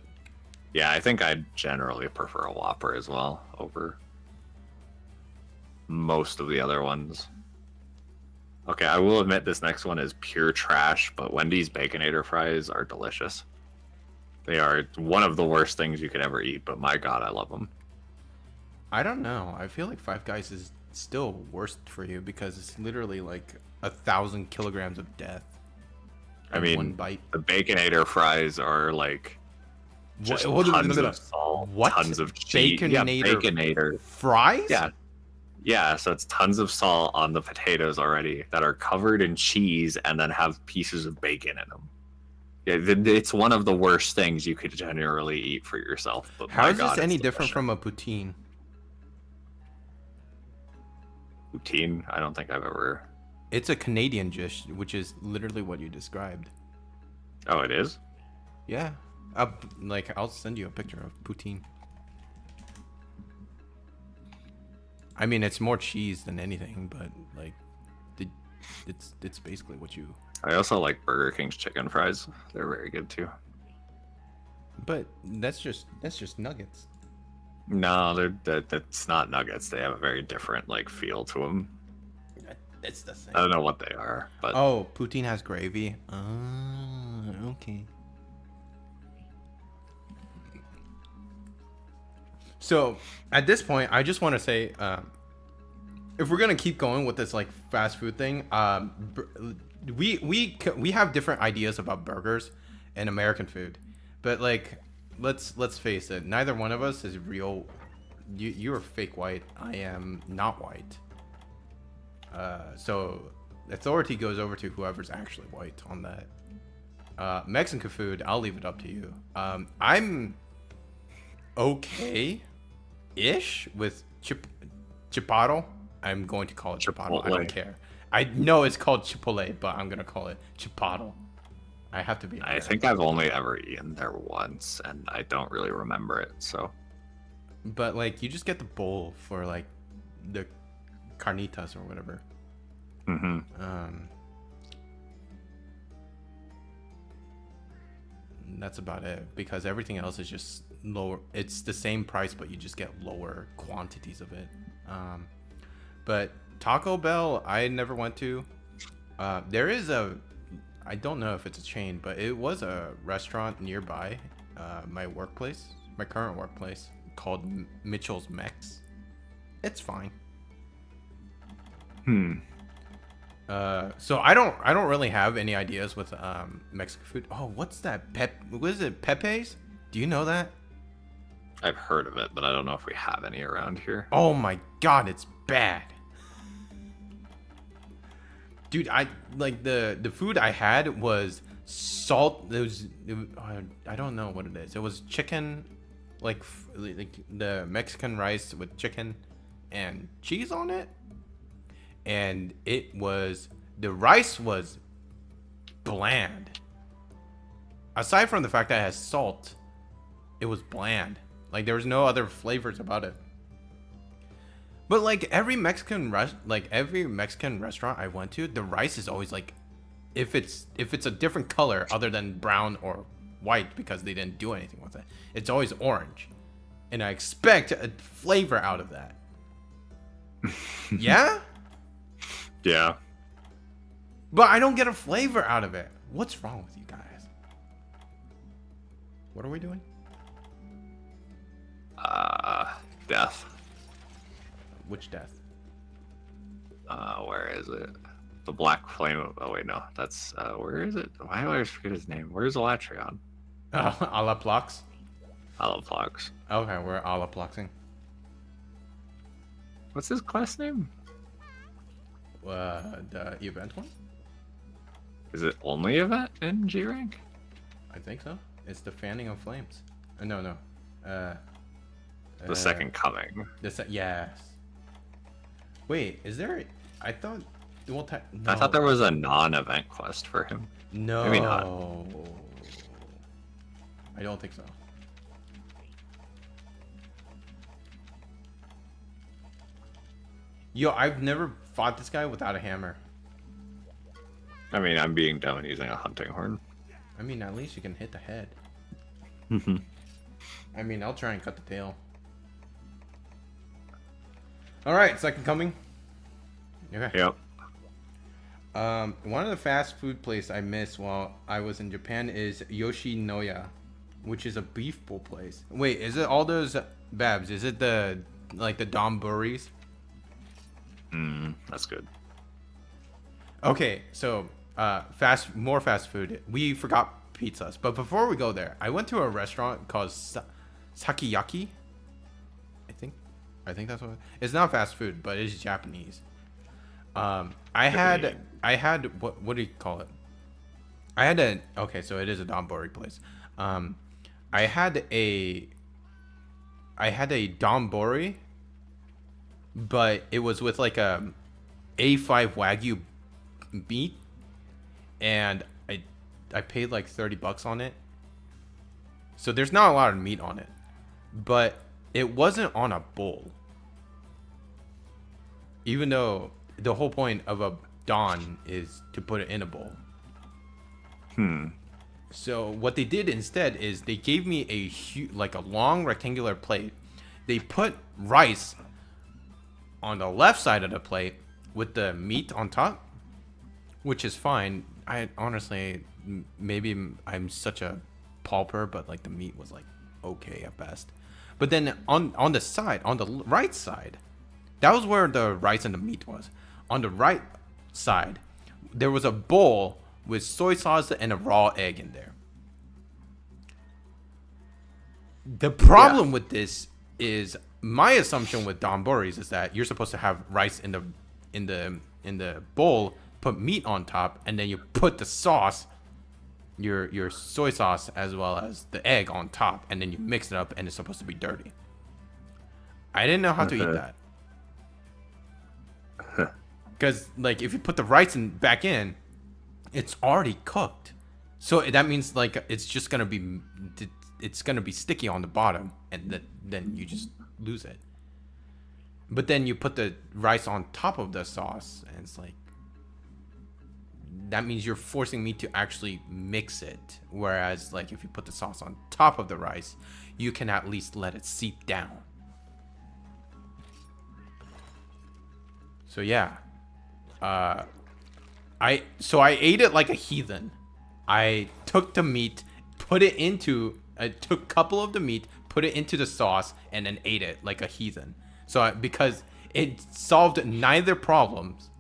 yeah, I think I generally prefer a Whopper as well over most of the other ones. Okay, I will admit this next one is pure trash, but Wendy's Baconator fries are delicious. They are one of the worst things you could ever eat, but my god, I love them. I don't know. I feel like Five Guys is still worst for you because it's literally like 1,000 kilograms of death. I mean, one bite. The Baconator fries are like just tons of salt, tons of cheese. Baconator fries? Yeah, so it's tons of salt on the potatoes already that are covered in cheese and then have pieces of bacon in them. Yeah, it's one of the worst things you could generally eat for yourself. But how is this any different from a poutine? Poutine? I don't think I've ever... It's a Canadian dish, which is literally what you described. Oh, it is? Yeah. I'll send you a picture of poutine. I mean, it's more cheese than anything, but like, it's basically what you. I also like Burger King's chicken fries. They're very good too. But that's just nuggets. No, that's not nuggets. They have a very different like feel to them. It's the same. I don't know what they are, but oh, poutine has gravy. Oh, okay. So at this point, I just want to say, if we're gonna keep going with this like fast food thing, we have different ideas about burgers and American food, but like let's face it, neither one of us is real. You are fake white. I am not white. So authority goes over to whoever's actually white on that. Mexican food, I'll leave it up to you. I'm okay-ish with chipotle. I'm going to call it chipotle. I don't care. I know it's called Chipotle, but I'm gonna call it chipotle. I have to be. I think I've only ever eaten there once, and I don't really remember it. So, but like, you just get the bowl for like the carnitas or whatever. Mm-hmm. That's about it, because everything else is just lower. It's the same price, but you just get lower quantities of it. But Taco Bell, I never went to. There is I don't know if it's a chain, but it was a restaurant nearby my workplace, my current workplace, called Mitchell's Mex. It's fine. So I don't really have any ideas with Mexican food. Oh, what's that? What is it? Pepe's? Do you know that? I've heard of it, but I don't know if we have any around here. Oh my god, it's bad. Dude, I like the food I had was salt. I don't know what it is. It was chicken, like the Mexican rice with chicken and cheese on it. And the rice was bland. aside from the fact that it has salt, it was bland. Like there was no other flavors about it. But like every Mexican restaurant I went to, the rice is always like, if it's a different color other than brown or white because they didn't do anything with it, it's always orange, and I expect a flavor out of that. Yeah. Yeah. But I don't get a flavor out of it. What's wrong with you guys? What are we doing? Death. Which death? Where is it? The Black Flame. Oh wait, no, that's where is it? Why do I always forget his name? Where's Elatrion? Oh, Alaplox. Alaplox. Okay, we're Alaploxing. What's his class name? The event one? Is it only event in G rank? I think so. It's the fanning of flames. No. The second coming. Yes. Wait, is there? I thought. No. I thought there was a non-event quest for him. No. Maybe not. I don't think so. Yo, I've never fought this guy without a hammer. I mean, I'm being dumb and using a hunting horn. I mean, at least you can hit the head. I mean, I'll try and cut the tail. Alright, second coming. Okay. Yep. One of the fast food places I missed while I was in Japan is Yoshinoya, which is a beef bowl place. Wait, is it all those Babs? Is it the donburis? That's good. Okay, so more fast food. We forgot pizzas, but before we go there, I went to a restaurant called Sakiyaki. I think that's what it's not fast food, but it's Japanese. I had what do you call it? Okay, so it is a donburi place. I had a donburi, but it was with like a A5 Wagyu meat, and I paid like $30 on it. So there's not a lot of meat on it, but it wasn't on a bowl. Even though the whole point of a don is to put it in a bowl. So what they did instead is they gave me a long rectangular plate. They put rice on the left side of the plate with the meat on top, which is fine. I honestly, maybe I'm such a pauper, but like the meat was like okay at best. But then on the side, on the right side, that was where the rice and the meat was. On the right side, there was a bowl with soy sauce and a raw egg in there. The problem with this is my assumption with donburis is that you're supposed to have rice in the bowl, put meat on top, and then you put the sauce, your soy sauce as well as the egg on top, and then you mix it up, and it's supposed to be dirty. I didn't know how to eat that. Because like if you put the rice back in, it's already cooked, so that means like it's gonna be sticky on the bottom, and then you just lose it. But then you put the rice on top of the sauce, and it's like that means you're forcing me to actually mix it. Whereas like if you put the sauce on top of the rice, you can at least let it seep down. So yeah. I ate it like a heathen. I took the meat, I took a couple of the meat, put it into the sauce, and then ate it like a heathen. So because it solved neither problems.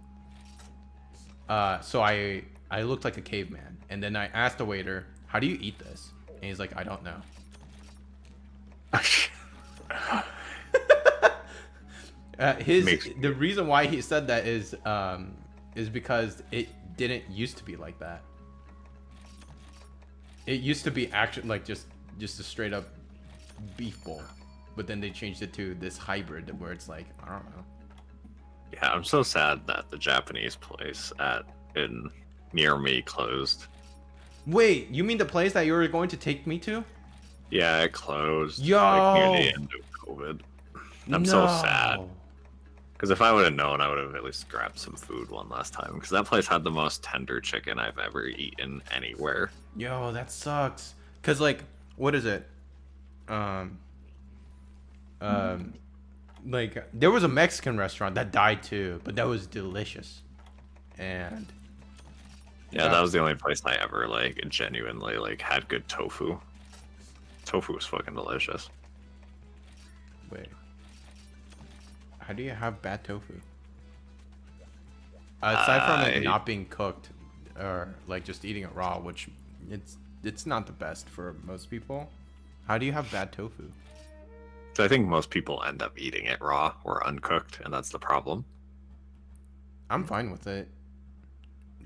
So I looked like a caveman, and then I asked the waiter, "How do you eat this?" And he's like, "I don't know." The reason why he said that is because it didn't used to be like that. It used to be actually like just a straight up beef bowl, but then they changed it to this hybrid where it's like, I don't know. Yeah, I'm so sad that the Japanese place near me closed. Wait, you mean the place that you were going to take me to? Yeah, it closed. Yo! Like near the end of COVID. I'm so sad. No. Because if I would have known, I would have at least grabbed some food one last time. Because that place had the most tender chicken I've ever eaten anywhere. Yo, that sucks. Cause like, what is it? Like there was a Mexican restaurant that died too, but that was delicious. And yeah, that was the only place I ever like genuinely like had good tofu. Tofu was fucking delicious. Wait, how do you have bad tofu? Aside from it not being cooked, or like just eating it raw, which it's not the best for most people. How do you have bad tofu? So I think most people end up eating it raw or uncooked, and that's the problem. I'm fine with it.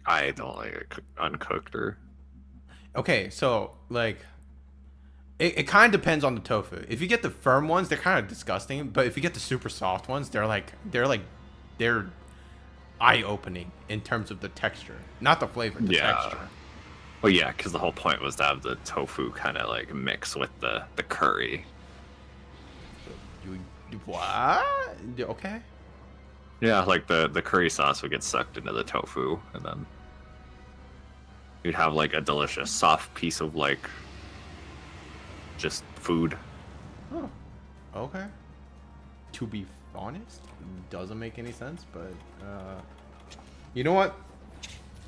I don't like it uncooked or. Okay, so like, it kind of depends on the tofu. If you get the firm ones, they're kind of disgusting. But if you get the super soft ones, they're eye-opening in terms of the texture, not the flavor, the texture. Well, yeah, because the whole point was to have the tofu kind of like mix with the curry. What? Okay. Yeah, like the curry sauce would get sucked into the tofu, and then you'd have like a delicious soft piece of like just food. Oh, okay. To be honest, doesn't make any sense, but you know what?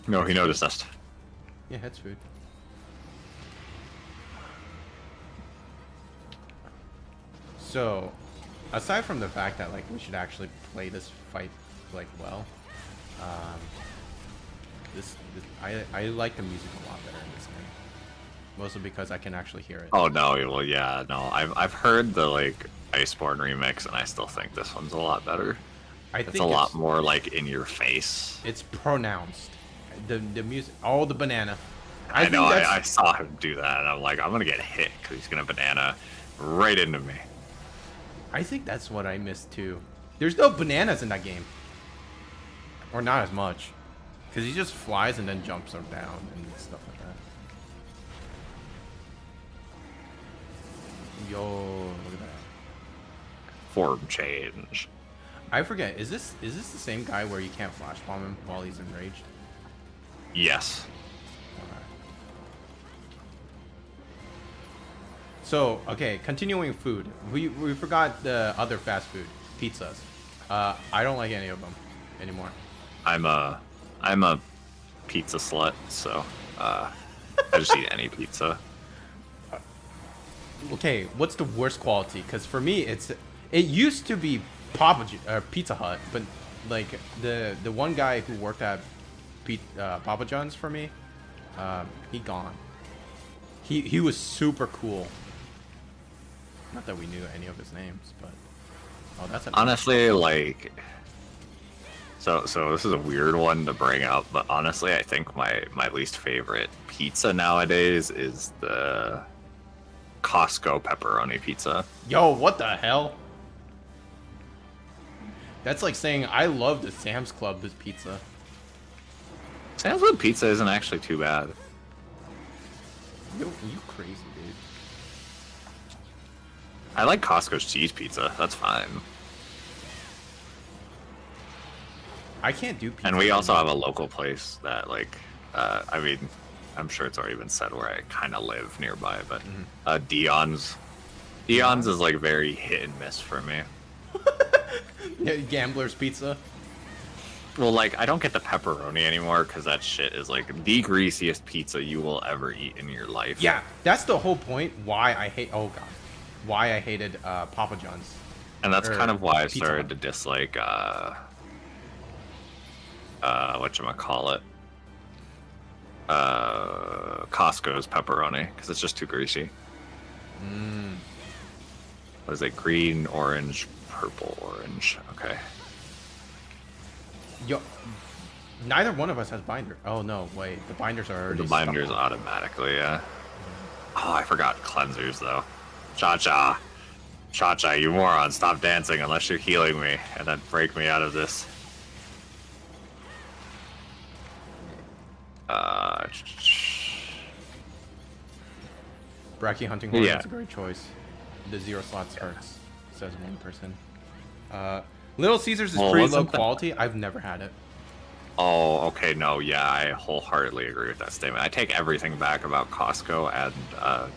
No, he noticed us. Yeah, it's food. So, aside from the fact that like we should actually play this fight like well, I like the music a lot better in this game, mostly because I can actually hear it. Oh no, well yeah, no, I've heard the like Iceborne remix, and I still think this one's a lot better. It's a lot more like in your face. It's pronounced. The music, all the banana. I know. I saw him do that, and I'm like, I'm gonna get hit because he's gonna banana right into me. I think that's what I missed too. There's no bananas in that game, or not as much, because he just flies and then jumps down and stuff like that. Yo, look at that. Form change. I forget. Is this the same guy where you can't flash bomb him while he's enraged? Yes. Alright. So, okay, continuing food. We forgot the other fast food, pizzas. I don't like any of them anymore. I'm a pizza slut, so I just eat any pizza. Okay, what's the worst quality? Because for me, it used to be Pizza Hut, but like the one guy who worked at Papa John's for me, he gone. He was super cool. Not that we knew any of his names, but oh, that's honestly like. So this is a weird one to bring up, but honestly, I think my least favorite pizza nowadays is the Costco pepperoni pizza. Yo, what the hell? That's like saying I love the Sam's Club this pizza. Sam's Club pizza isn't actually too bad. You crazy, dude. I like Costco's cheese pizza. That's fine. I can't do pizza. And we also have a local place that, like, I mean, I'm sure it's already been said where I kind of live nearby, but Dion's is like very hit and miss for me. Gambler's pizza. Well, like, I don't get the pepperoni anymore because that shit is like the greasiest pizza you will ever eat in your life. Yeah, that's the whole point. Why I hate. Oh god, why I hated Papa John's. And that's kind of why I started to dislike whatchamacallit, Costco's pepperoni, because it's just too greasy. What is it? Green, orange, purple, orange. Okay. Yo, neither one of us has binder. Oh no, wait, the binders are already The binders automatically, yeah. Oh, I forgot cleansers though. Cha-cha. Cha-cha, you moron, stop dancing unless you're healing me, and then break me out of this. Bracky hunting horn Yeah. is a great choice. The 0 slots hurts, says one person. Little Caesars is Well, pretty wasn't low that- quality. I've never had it. Oh, okay, no, yeah, I wholeheartedly agree with that statement. I take everything back about Costco and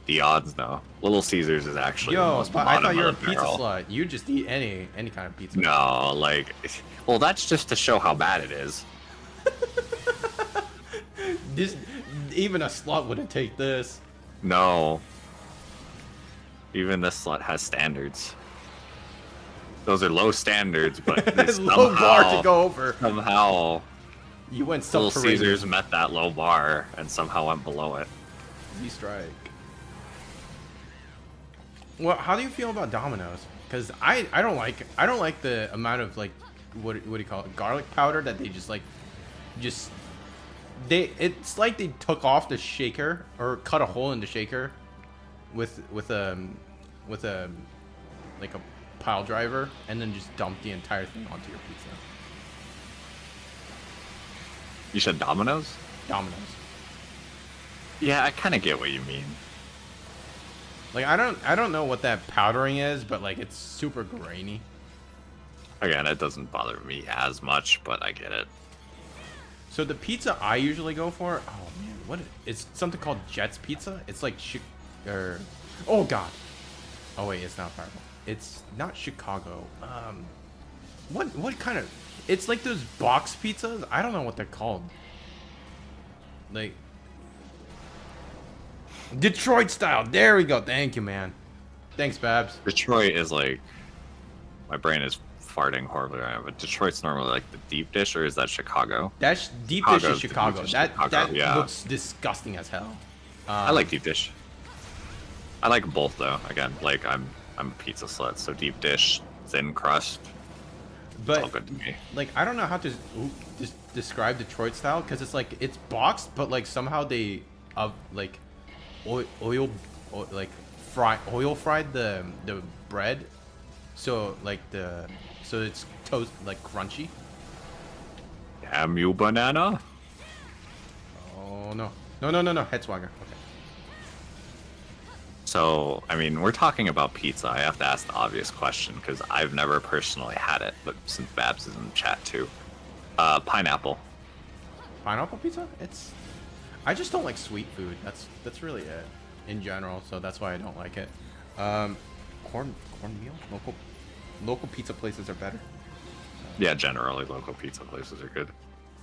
the odds. No, Little Caesars is actually the Yo, most but I thought bottom you were a of the pizza barrel. slut. You just eat any kind of pizza. No, like, well, that's just to show how bad it is. This, even a slut wouldn't take this. No, even this slut has standards. Those are low standards, but That's low bar to go over. Somehow, You went Little subterranean. Caesars met that low bar and somehow went below it. Z-strike. Well, how do you feel about Domino's? Because I don't like the amount of like what do you call it, garlic powder that they it's like they took off the shaker or cut a hole in the shaker with a like a pile driver and then just dumped the entire thing onto your pizza. You said Domino's? Domino's. Yeah, I kind of get what you mean. Like I don't know what that powdering is, but like it's super grainy. Again, it doesn't bother me as much, but I get it. So the pizza I usually go for, oh man, it's something called Jets Pizza. It's like oh god. Oh wait, it's not Fireball. It's not Chicago. What kind of? It's like those box pizzas. I don't know what they're called. Like Detroit style. There we go. Thank you, man. Thanks, Babs. Detroit is like, my brain is farting horribly right now, but Detroit's normally like the deep dish, or is that Chicago? That's deep dish is Chicago's the Chicago. deep dish That Chicago, yeah. looks disgusting as hell. I like deep dish. I like both though. Again, like I'm a pizza slut, so deep dish, thin crust, it's all But good to me. like I don't know how to just describe Detroit style because it's like it's boxed, but like somehow they like oil like oil fried the bread, so like so it's toast like crunchy. Damn you, banana! Oh no head swagger. Okay. So, I mean, we're talking about pizza. I have to ask the obvious question because I've never personally had it, but since Babs is in the chat too. Pineapple. Pineapple pizza? I just don't like sweet food. That's really it in general. So that's why I don't like it. Cornmeal. Local pizza places are better. Yeah, generally local pizza places are good.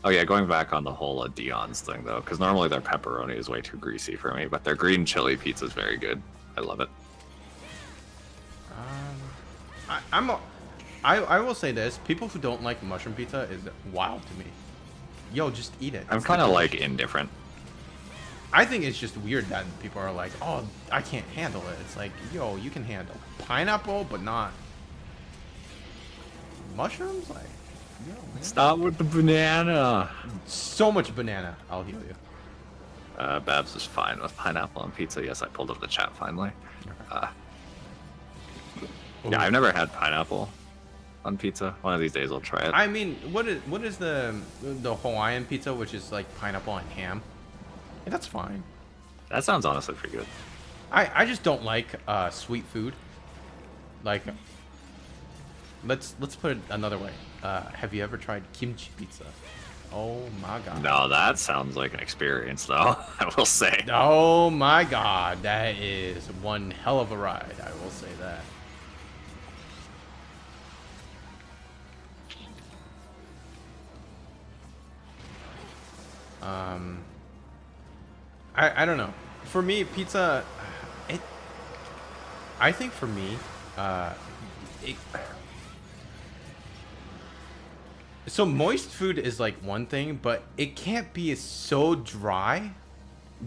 Oh yeah, going back on the whole Dion's thing though, because normally their pepperoni is way too greasy for me, but their green chili pizza is very good. I love it. I will say this: people who don't like mushroom pizza is wild to me. Yo, just eat it. I'm It's kind of like delicious. indifferent. I think it's just weird that people are like, "Oh, I can't handle it." It's like, yo, you can handle pineapple, but not mushrooms. Like, yo, man. Stop with the banana. So much banana. I'll heal you. Babs is fine with pineapple on pizza. Yes, I pulled up the chat finally. Yeah, I've never had pineapple on pizza. One of these days I'll try it. I mean, what is the Hawaiian pizza, which is like pineapple and ham? Yeah, that's fine. That sounds honestly pretty good. I just don't like sweet food. Like, let's put it another way. Have you ever tried kimchi pizza? Oh my god. No, that sounds like an experience though, I will say. Oh my god, that is one hell of a ride. I will say that. I don't know. For me, pizza, I think for me, so moist food is like one thing, but it can't be so dry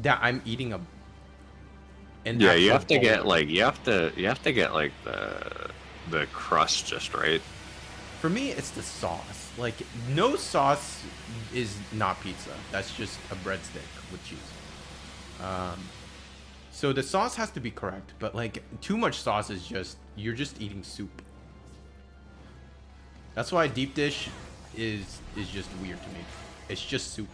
that I'm eating Yeah, you have to get like you have to get like the crust just right. For me, it's the sauce. Like, no sauce is not pizza. That's just a breadstick with cheese. So the sauce has to be correct, but like too much sauce is just, you're just eating soup. That's why deep dish is just weird to me. It's just soup.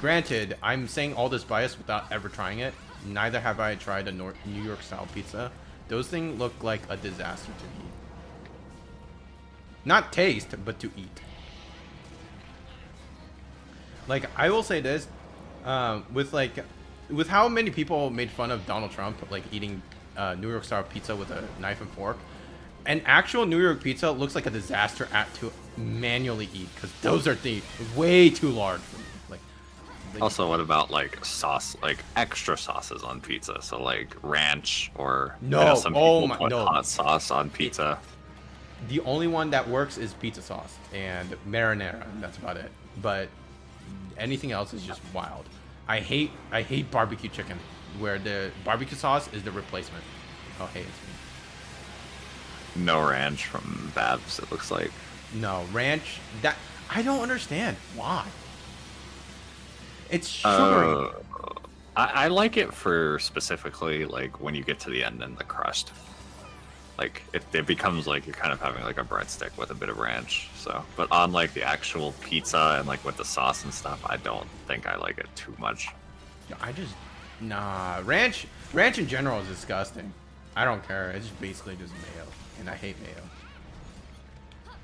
Granted, I'm saying all this bias without ever trying it. Neither have I tried a New York style pizza. Those things look like a disaster to eat. Not taste, but to eat. Like, I will say this, with how many people made fun of Donald Trump, like eating New York style pizza with a knife and fork, an actual New York pizza looks like a disaster to manually eat, because those are way too large for me. Like, also, what about like sauce, like extra sauces on pizza? So like ranch or no, I know some people put hot sauce on pizza. The only one that works is pizza sauce and marinara, and that's about it. But anything else is just wild. I hate barbecue chicken, where the barbecue sauce is the replacement. Oh, hey, it's me. No ranch from Babs, it looks like. No ranch. That I don't understand why. It's sugary. I like it for specifically like when you get to the end and the crust. Like it becomes like you're kind of having like a breadstick with a bit of ranch. So, but on like the actual pizza and like with the sauce and stuff, I don't think I like it too much. Ranch in general is disgusting. I don't care. It's just basically just mayo, and I hate mayo.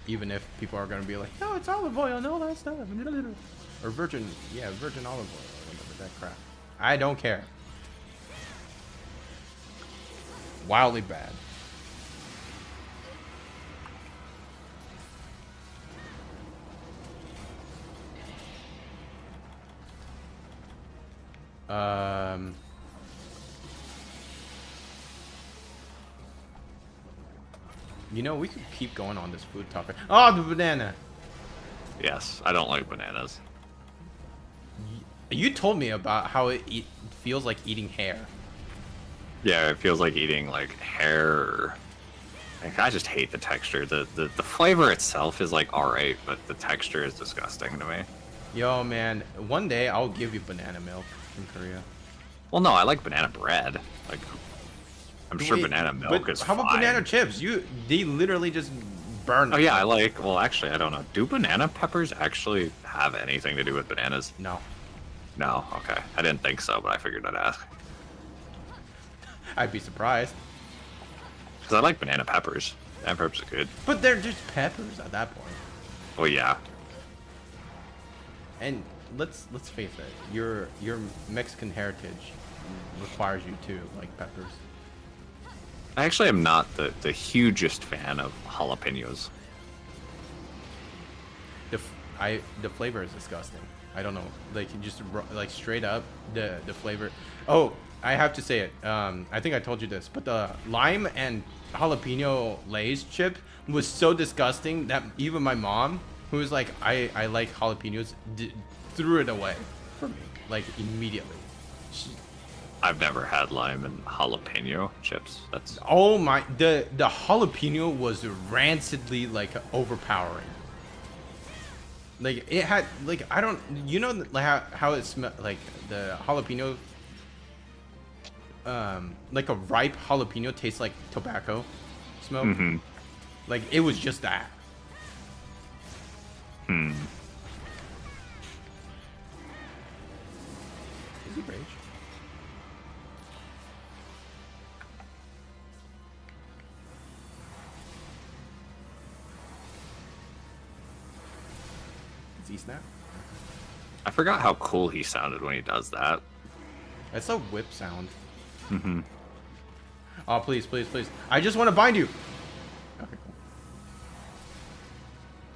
Even if people are gonna be like, no, it's olive oil, no, that's not. Or virgin olive oil, or whatever that crap. I don't care. Wildly bad. You know, we could keep going on this food topic. Oh, the banana. Yes, I don't like bananas. You told me about how it feels like eating hair. Yeah, it feels like eating like hair. Like, I just hate the texture. The flavor itself is like alright, but the texture is disgusting to me. Yo, man, one day I'll give you banana milk from Korea. Well, no, I like banana bread. Like, I'm sure banana milk is How about fine. banana chips? They literally just burn. Oh yeah, well, actually, I don't know. Do banana peppers actually have anything to do with bananas? No. No, okay. I didn't think so, but I figured I'd ask. I'd be surprised. Because I like banana peppers. Banana peppers are good. But they're just peppers at that point. Well, yeah. And let's face it, your Mexican heritage requires you to like peppers. I actually am not the hugest fan of jalapenos. The flavor is disgusting. I don't know, like just like straight up the flavor. Oh, I have to say it. I think I told you this, but the lime and jalapeno Lay's chip was so disgusting that even my mom, who was like, I like jalapenos, threw it away for me, like immediately. I've never had lime and jalapeno chips. That's Oh my, the jalapeno was rancidly like overpowering. Like it had like I don't like how it smelled, like the jalapeno, like a ripe jalapeno tastes like tobacco smoke. Mm-hmm. Like it was just that. Hmm. Is he rage? Is he snap? I forgot how cool he sounded when he does that. That's a whip sound. Mm-hmm. Oh, please, please, please. I just want to bind you. Okay,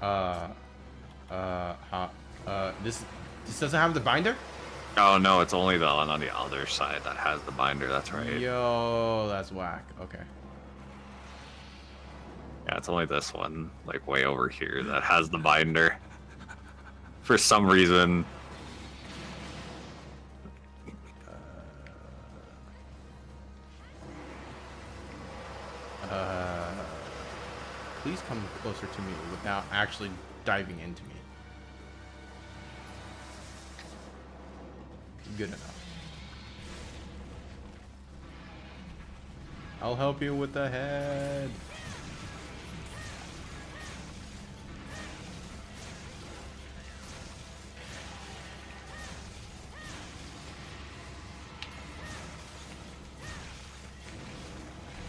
cool. This doesn't have the binder? Oh no, it's only the one on the other side that has the binder. That's right. Yo, that's whack. Okay. Yeah, it's only this one, like way over here, that has the binder. For some reason. Please come closer to me without actually diving into me. Good enough. I'll help you with the head.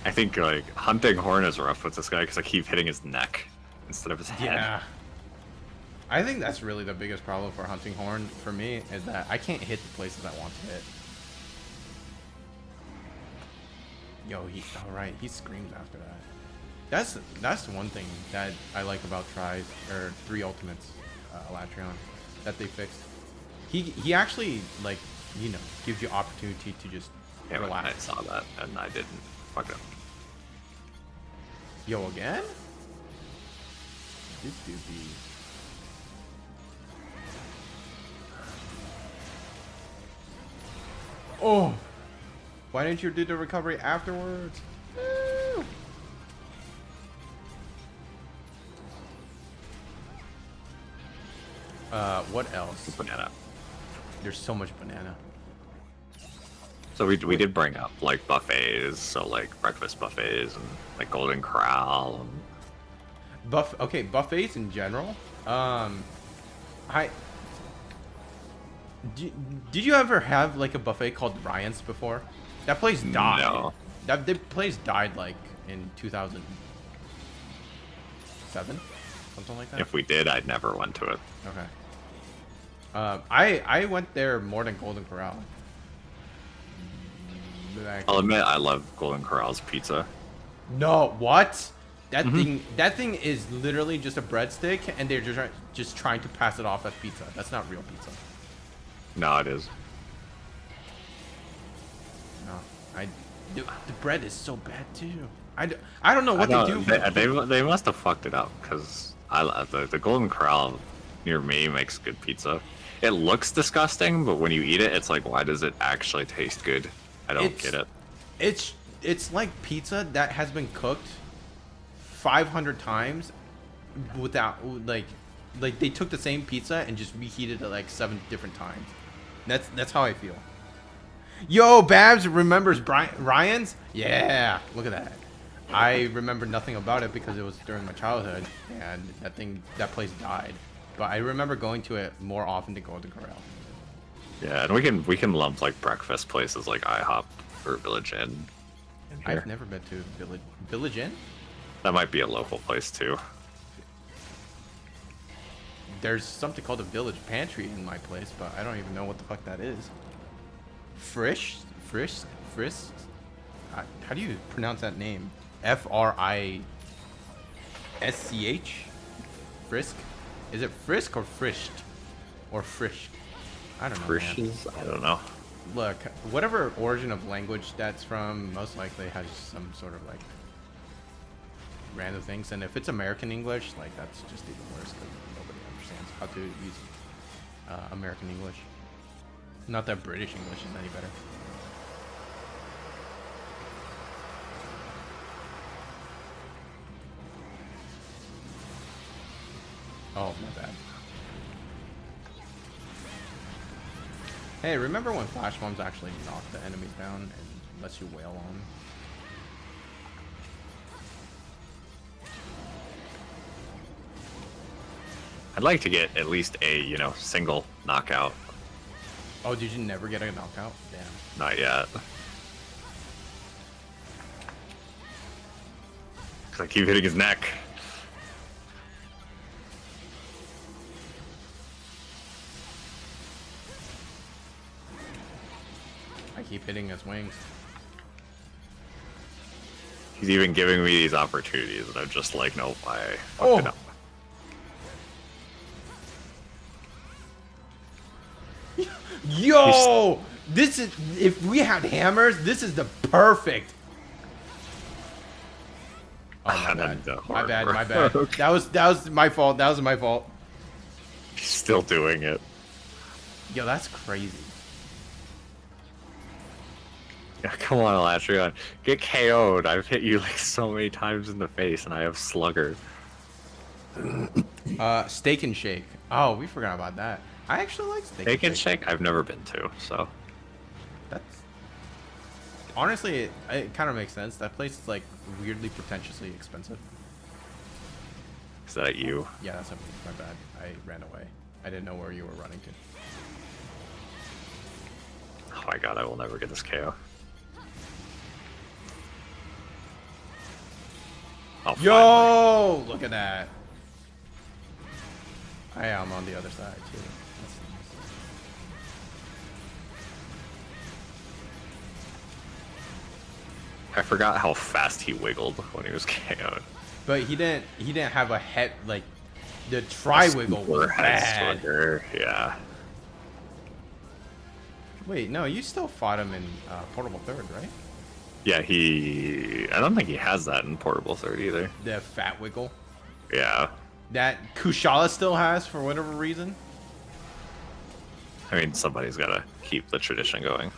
I think like hunting horn is rough with this guy because I keep hitting his neck instead of his head. Yeah. I think that's really the biggest problem for hunting horn for me is that I can't hit the places I want to hit. Yo, all right, he screams after that. That's one thing that I like about tries or 3 ultimates, Latreon, that they fixed. He actually like gives you opportunity to just relax. I saw that and I didn't. Fuck it up. Yo, again? This dude be. Oh! Why didn't you do the recovery afterwards? Woo! What else? Banana. There's so much banana. So we did bring up like buffets, so like breakfast buffets and like Golden Corral. And... Okay, buffets in general. Did you ever have like a buffet called Ryan's before? That place died. No. The place died like in 2007, something like that. If we did, I'd never went to it. Okay. I went there more than Golden Corral. I'll admit I love Golden Corral's pizza. No, what? That thing is literally just a breadstick, and they're just trying to pass it off as pizza. That's not real pizza. No, it is. No, the bread is so bad too. I don't know what they do. They must have fucked it up because the Golden Corral near me makes good pizza. It looks disgusting, but when you eat it, it's like, why does it actually taste good? I don't get it. It's like pizza that has been cooked 500 times without like they took the same pizza and just reheated it like 7 different times. That's how I feel. Yo, Babs remembers Ryan's? Yeah, look at that. I remember nothing about it because it was during my childhood and that place died. But I remember going to it more often than Golden Corral. Yeah, and we can lump like breakfast places like IHOP or Village Inn. I've never been to Village Inn. That might be a local place too. There's something called a Village Pantry in my place, but I don't even know what the fuck that is. Frisch? How do you pronounce that name? Frisch? Frisk? Is it Frisk or Frished? Or Frisch? I don't know. Frishes? I don't know. Look, whatever origin of language that's from, most likely has some sort of like random things. And if it's American English, like that's just even worse because nobody understands how to use American English. Not that British English is any better. Oh, my bad. Hey, remember when flash bombs actually knock the enemies down and lets you wail on them? I'd like to get at least a, single knockout. Oh, did you never get a knockout? Damn. Not yet. Because I keep hitting his neck. I keep hitting his wings. He's even giving me these opportunities, and I'm just like, nope, I fucked it up. Yo! This is, if we had hammers, this is the perfect. Oh, my bad. My bad. Okay. That was my fault. That was my fault. He's still doing it. Yo, that's crazy. Yeah, come on, Latreon. Get KO'd. I've hit you like so many times in the face, and I have Slugger. Steak and Shake. Oh, we forgot about that. I actually like Steak and Shake. I've never been to, so. That's honestly, it kind of makes sense. That place is like weirdly pretentiously expensive. Is that you? Yeah, that's my bad. I ran away. I didn't know where you were running to. Oh my god, I will never get this KO. Oh, finally. Yo, look at that. I am on the other side too. That's nice. I forgot how fast he wiggled when he was KO'd. But he didn't have a head like the tri-wiggle was bad. Swagger. Yeah. Wait, no, you still fought him in Portable Third, right? Yeah, I don't think he has that in Portable Third either. The fat wiggle. Yeah. That Kushala still has for whatever reason. I mean, somebody's got to keep the tradition going.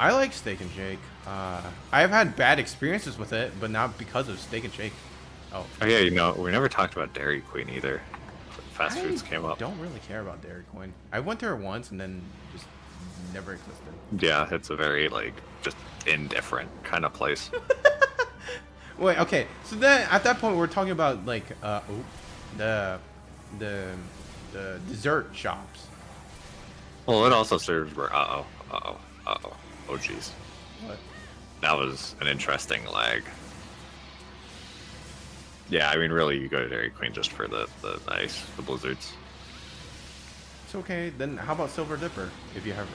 I like Steak and Shake. I've had bad experiences with it, but not because of Steak and Shake. Oh yeah, you know, we never talked about Dairy Queen either. Fast foods came up. I don't really care about Dairy Queen. I went there once and then just never existed. Yeah, it's a very like just indifferent kind of place. Wait, okay. So then at that point we're talking about like the dessert shops. Well, it also serves where oh jeez. What? That was an interesting lag. Yeah, I mean, really, you go to Dairy Queen just for the ice, the blizzards. It's okay. Then how about Silver Dipper, if you have it?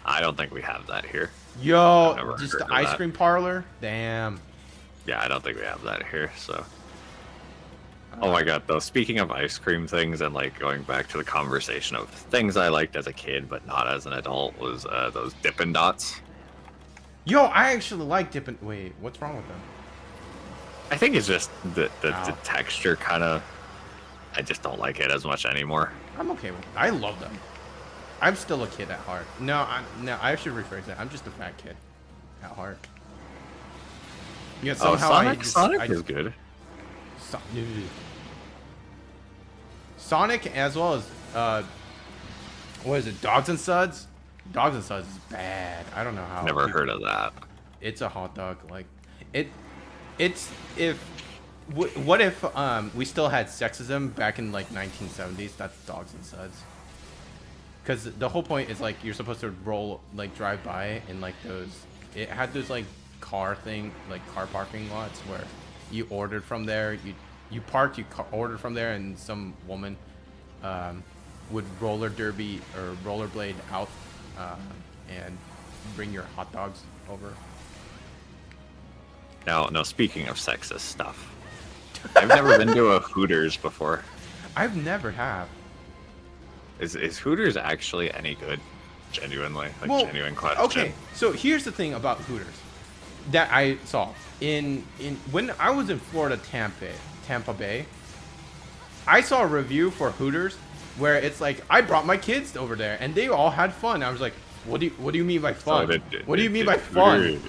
I don't think we have that here. Yo, just the ice cream parlor? Damn. Yeah, I don't think we have that here, so... Oh my god, though, speaking of ice cream things and, like, going back to the conversation of things I liked as a kid but not as an adult was those Dippin' Dots. Yo, I actually like Dippin'... Wait, what's wrong with them? I think it's just the texture kind of... I just don't like it as much anymore. I'm okay with it. I love them. I'm still a kid at heart. No, I should rephrase that. I'm just a fat kid at heart. Yeah, somehow Sonic is good. Sonic as well as what is it? Dogs and Suds? Dogs and Suds is bad. I don't know how. Never heard of that. It's a hot dog. Like what if we still had sexism back in like 1970s? That's Dogs and Suds. Because the whole point is like you're supposed to drive by and like it had those like car parking lots where you ordered from there. You parked, ordered from there, and some woman would roller derby or rollerblade out and bring your hot dogs over. Now, speaking of sexist stuff, I've never been to a Hooters before. I've never have. Is Hooters actually any good? Genuinely, genuine question. Okay, so here's the thing about Hooters that I saw in when I was in Florida, Tampa Bay. I saw a review for Hooters where it's like I brought my kids over there and they all had fun. I was like, what do you mean by fun? What do you mean by fun?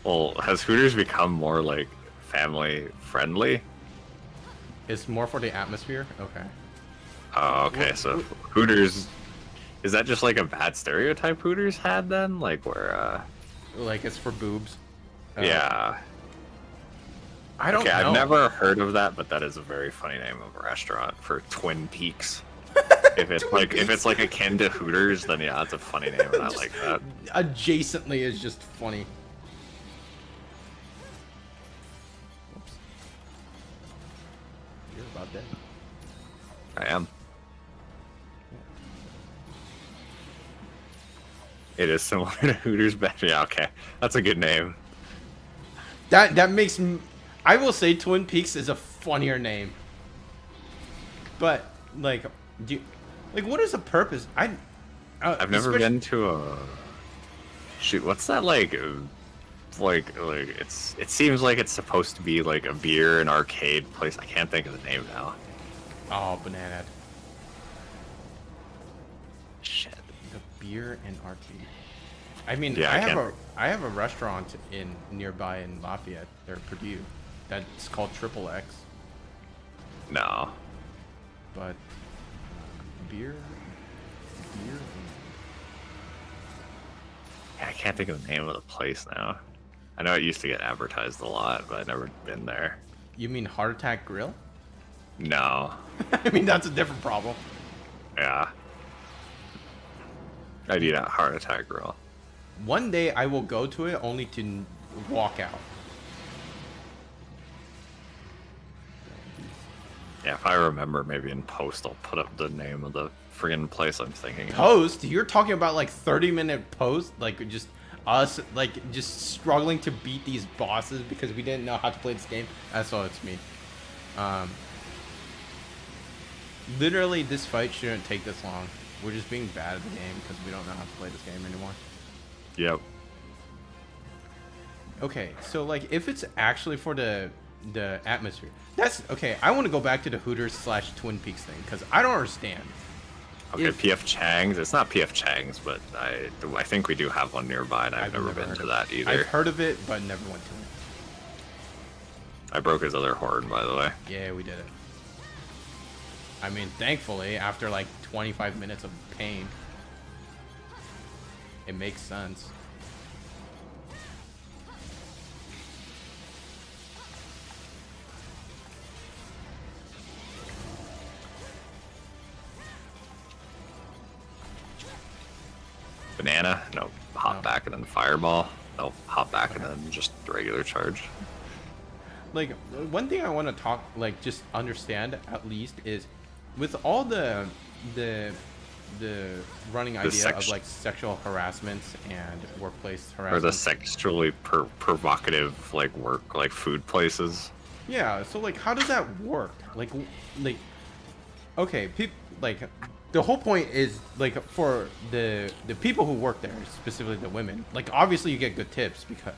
Well, has Hooters become more like family friendly? It's more for the atmosphere. Okay. Oh, okay. So Hooters, is that just like a bad stereotype Hooters had then? Like where like it's for boobs. Yeah. I don't know. I've never heard of that, but that is a very funny name of a restaurant for Twin Peaks. If it's like akin to Hooters, then yeah, it's a funny name, and I like that. Adjacently is just funny. Oops. You're about dead. I am. It is similar to Hooters, but yeah, okay, that's a good name. That makes me. I will say Twin Peaks is a funnier name. But like, what is the purpose? I've never been to a. Shoot, what's that like? It seems like it's supposed to be like a beer and arcade place. I can't think of the name now. Oh, Banana. Shit. The beer and arcade. I mean, yeah, I have a restaurant nearby in Lafayette or Purdue that's called Triple X. No. But beer. Yeah, I can't think of the name of the place now. I know it used to get advertised a lot, but I've never been there. You mean Heart Attack Grill? No. I mean, that's a different problem. Yeah. I need a heart attack roll. One day I will go to it only to walk out. Yeah, if I remember, maybe in post I'll put up the name of the friggin' place I'm thinking of. Post? You're talking about like 30-minute post? Like just us like just struggling to beat these bosses because we didn't know how to play this game? That's all it's me. Literally, this fight shouldn't take this long. We're just being bad at the game because we don't know how to play this game anymore. Yep. Okay, so like if it's actually for the atmosphere, that's okay. I want to go back to the Hooters / Twin Peaks thing because I don't understand. Okay, PF Chang's. It's not PF Chang's, but I think we do have one nearby, and I've never been to that either. I've heard of it, but never went to it. I broke his other horn, by the way. Yeah, we did it. I mean, thankfully, after like 25 minutes of pain, it makes sense. Banana? No. Hop No. back and then fireball? No. Hop back and then just regular charge. Like, one thing I want to talk, like, just understand at least is with all the running idea of like sexual harassments and workplace harassment. Or the sexually provocative like work, like food places. Yeah, so like how does that work? Like okay, like the whole point is like for the people who work there, specifically the women. Like obviously you get good tips because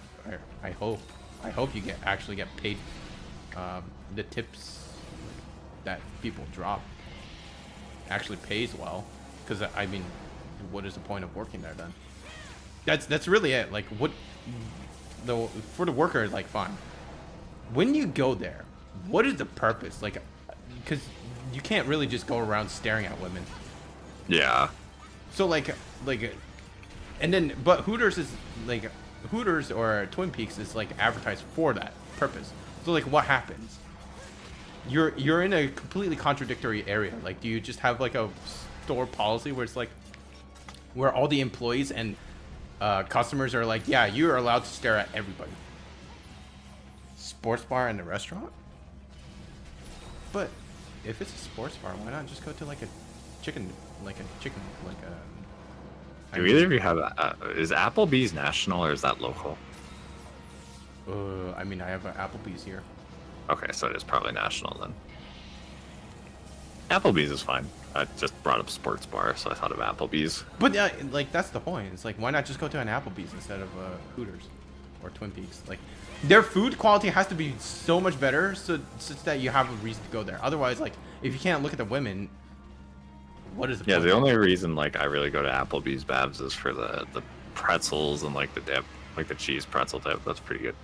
I hope you actually get paid the tips that people drop actually pays well, because I mean, what is the point of working there then? That's really it. Like what for the worker, like fine. When you go there, what is the purpose? Like, because you can't really just go around staring at women. Yeah. So like, and then but Hooters is like Hooters or Twin Peaks is like advertised for that purpose. So like, what happens? You're in a completely contradictory area. Like, do you just have like a store policy where it's like, where all the employees and customers are like, yeah, you are allowed to stare at everybody. Sports bar and a restaurant? But if it's a sports bar, why not just go to like a chicken, like a... Do either of you have... is Applebee's national or is that local? I mean, I have an Applebee's here. Okay, so it is probably national then. Applebee's is fine. I just brought up sports bar, so I thought of Applebee's. But like that's the point. It's like, why not just go to an Applebee's instead of Hooters or Twin Peaks? Like, their food quality has to be so much better, such that you have a reason to go there. Otherwise, like, if you can't look at the women, what is the point? The only reason like I really go to Applebee's, Babs, is for the pretzels and like the dip, like the cheese pretzel dip. That's pretty good.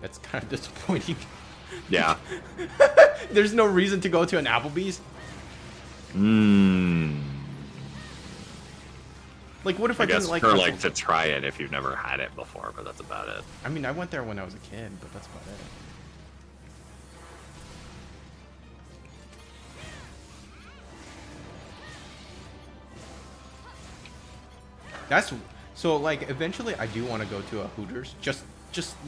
That's kind of disappointing. Yeah. There's no reason to go to an Applebee's. Like, what if I didn't like? For like to try it if you've never had it before, but that's about it. I mean, I went there when I was a kid, but that's about it. That's so like eventually I do want to go to a Hooters just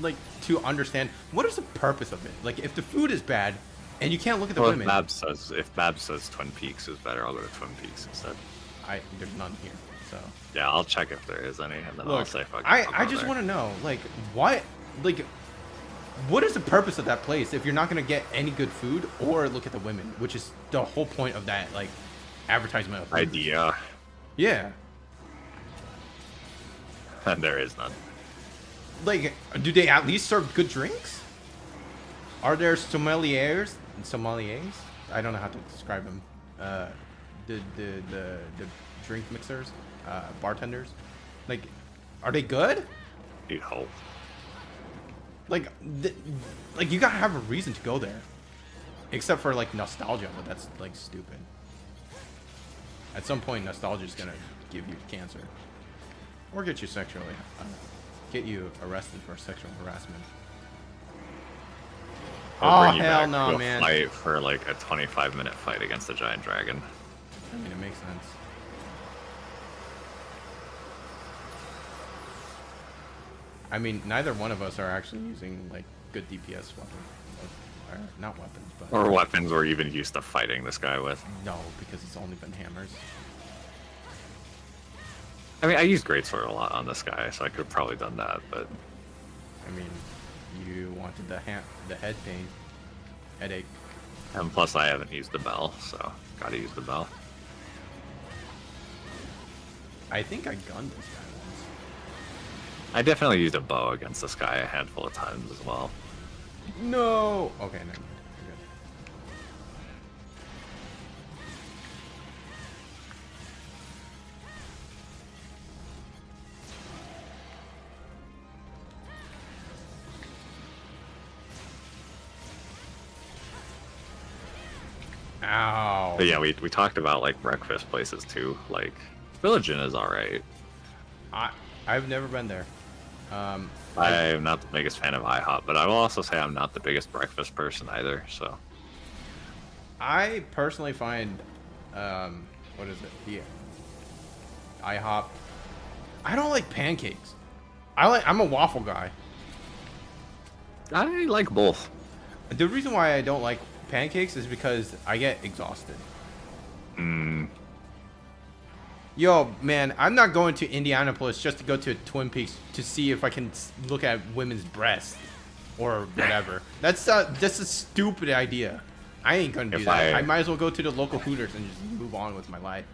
like to understand what is the purpose of it. Like if the food is bad and you can't look at the women. If Babs says Twin Peaks is better, I'll go to Twin Peaks instead. There's none here, so. Yeah, I'll check if there is any, and then Look, I'll say if I just want to know, like, what is the purpose of that place if you're not gonna get any good food or look at the women, which is the whole point of that like advertisement of Hooters. Idea. Yeah. And there is none. Like, do they at least serve good drinks? Are there sommeliers? I don't know how to describe them. The drink mixers, bartenders. Like, are they good? You'd hope. Like, like you gotta have a reason to go there. Except for like nostalgia, but that's like stupid. At some point, nostalgia is gonna give you cancer. Or get you sexually, get you arrested for sexual harassment. Or Oh, bring you hell back no, to a man. Fight for like a 25-minute fight against a giant dragon. I mean, it makes sense. I mean, neither one of us are actually using like good DPS weapons. Or not weapons, but Or weapons we're even used to fighting this guy with. no, because it's only been hammers. I mean, I used greatsword a lot on this guy, so I could have probably done that, but I mean, you wanted the head pain, headache. and plus I haven't used the bell, so gotta use the bell. I think I gunned this guy once. I definitely used a bow against this guy a handful of times as well. No. Okay, never mind. We're good. Ow. But yeah, we talked about like breakfast places too. Like Village Inn is alright. I've never been there. I'm not the biggest fan of IHOP, but I will also say I'm not the biggest breakfast person either. So I personally find, what is it? Yeah. IHOP. I don't like pancakes. I'm a waffle guy. I like both. The reason why I don't like pancakes is because I get exhausted. Mm, Yo, man, I'm not going to Indianapolis just to go to Twin Peaks to see if I can look at women's breasts or whatever. That's a stupid idea. I ain't gonna do that. I might as well go to the local Hooters and just move on with my life.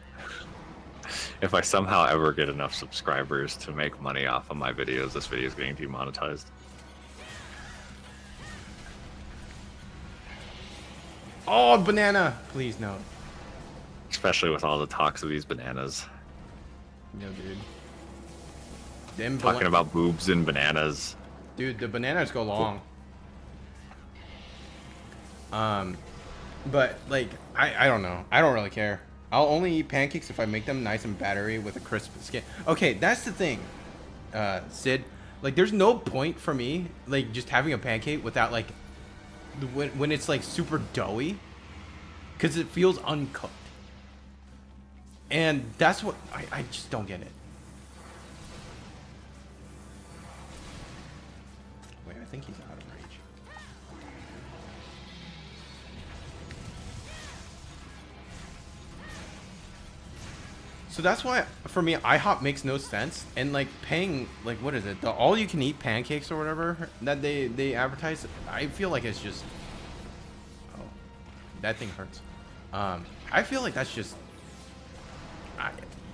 if I somehow ever get enough subscribers to make money off of my videos, this video is getting demonetized. Oh, banana! Please, no. Especially with all the talks of these bananas. No, dude. Them Talking about boobs and bananas. Dude, the bananas go long. But, like, I don't know. I don't really care. I'll only eat pancakes if I make them nice and battery with a crisp skin. Okay, that's the thing, Sid. Like, there's no point for me, like, just having a pancake without, like, when it's, like, super doughy. Because it feels uncooked. And that's what... I just don't get it. Wait, I think he's out of range. So that's why, for me, IHOP makes no sense. And, like, paying, like, what is it? The all-you-can-eat pancakes or whatever that they advertise, I feel like it's just... Oh, that thing hurts. I feel like that's just...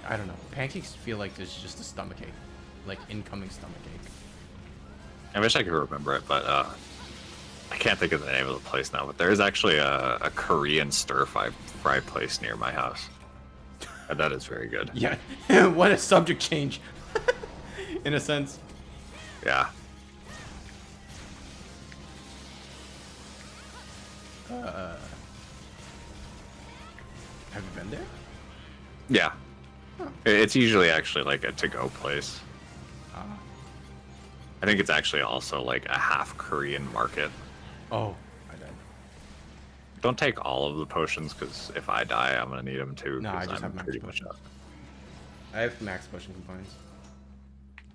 I don't know. Pancakes feel like there's just a stomachache. Like, incoming stomachache. I wish I could remember it, but I can't think of the name of the place now. But there is actually a Korean stir-fry place near my house. And that is very good. Yeah. What a subject change. In a sense. Yeah. Have you been there? Yeah. Huh. It's usually actually like a to-go place. Ah. I think it's actually also like a half Korean market. Oh, I died. Don't take all of the potions, because if I die, I'm gonna need them too. No, I just have max potions. I have max potion compliance.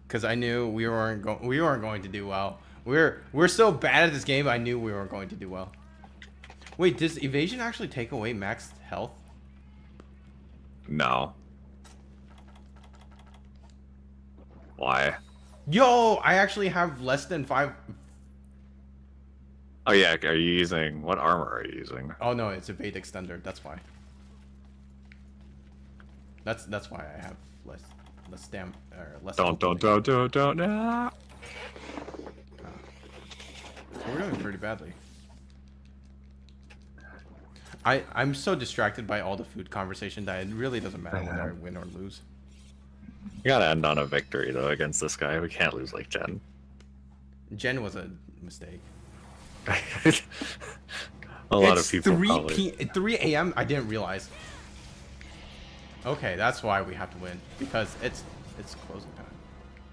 Because I knew we weren't going to do well. We're so bad at this game. I knew we weren't going to do well. Wait, does evasion actually take away max health? No. Why? Yo, I actually have less than 5. Oh yeah, are you using... What armor are you using? Oh no, it's evade extender. That's why. That's why I have less stam or less. Don't. Nah. So we're doing pretty badly. I'm so distracted by all the food conversation that it really doesn't matter whether I win or lose. We gotta end on a victory though against this guy. We can't lose like Jen. Jen was a mistake. A lot of people. 3 a.m. I didn't realize. Okay, that's why we have to win, because it's closing time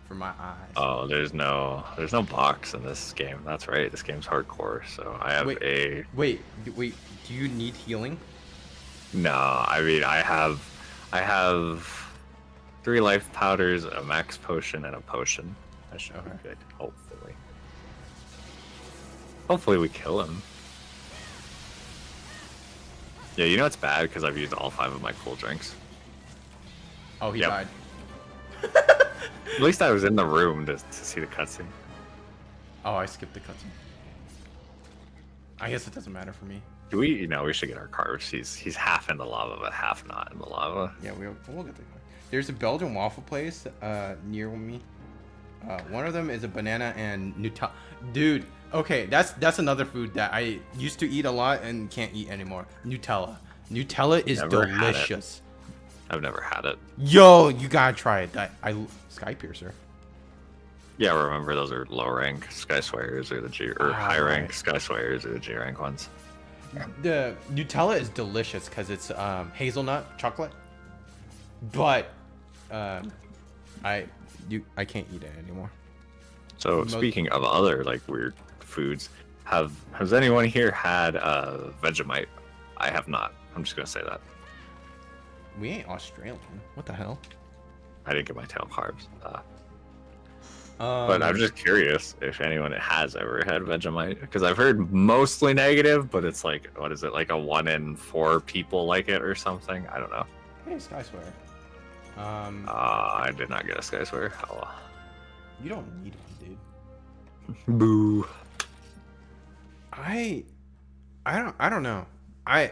for my eyes. Oh, there's no box in this game. That's right. This game's hardcore. So I have Wait. Do you need healing? No, I mean I have 3 life powders, a max potion, and a potion. That should Okay. be good. Hopefully. Hopefully we kill him. Yeah, you know it's bad because I've used all 5 of my cool drinks. Oh, he Yep. died. At least I was in the room to see the cutscene. Oh, I skipped the cutscene. I guess it doesn't matter for me. Do we? You know, we should get our carbs. He's half in the lava, but half not in the lava. Yeah, we'll get the. There's a Belgian waffle place near me. One of them is a banana and Nutella. Dude, okay, that's another food that I used to eat a lot and can't eat anymore. Nutella. Nutella is Never had it. delicious. I've never had it. Yo, you gotta try it. Sky Piercer. Yeah, remember those are low rank Sky Swayers or the G or high rank right. Sky Swayers or the G rank ones. The Nutella is delicious because it's hazelnut chocolate, but I can't eat it anymore. So speaking of other like weird foods, has anyone here had Vegemite? I have not. I'm just gonna say that. We ain't Australian. What the hell? I didn't get my tail carbs. But I'm just curious if anyone has ever had Vegemite, because I've heard mostly negative, but it's like, what is it, like a 1 in 4 people like it or something? I don't know. Hey, Sky Swear. I did not get a Sky Swear. Oh, well. You don't need one, dude. Boo. I don't know. I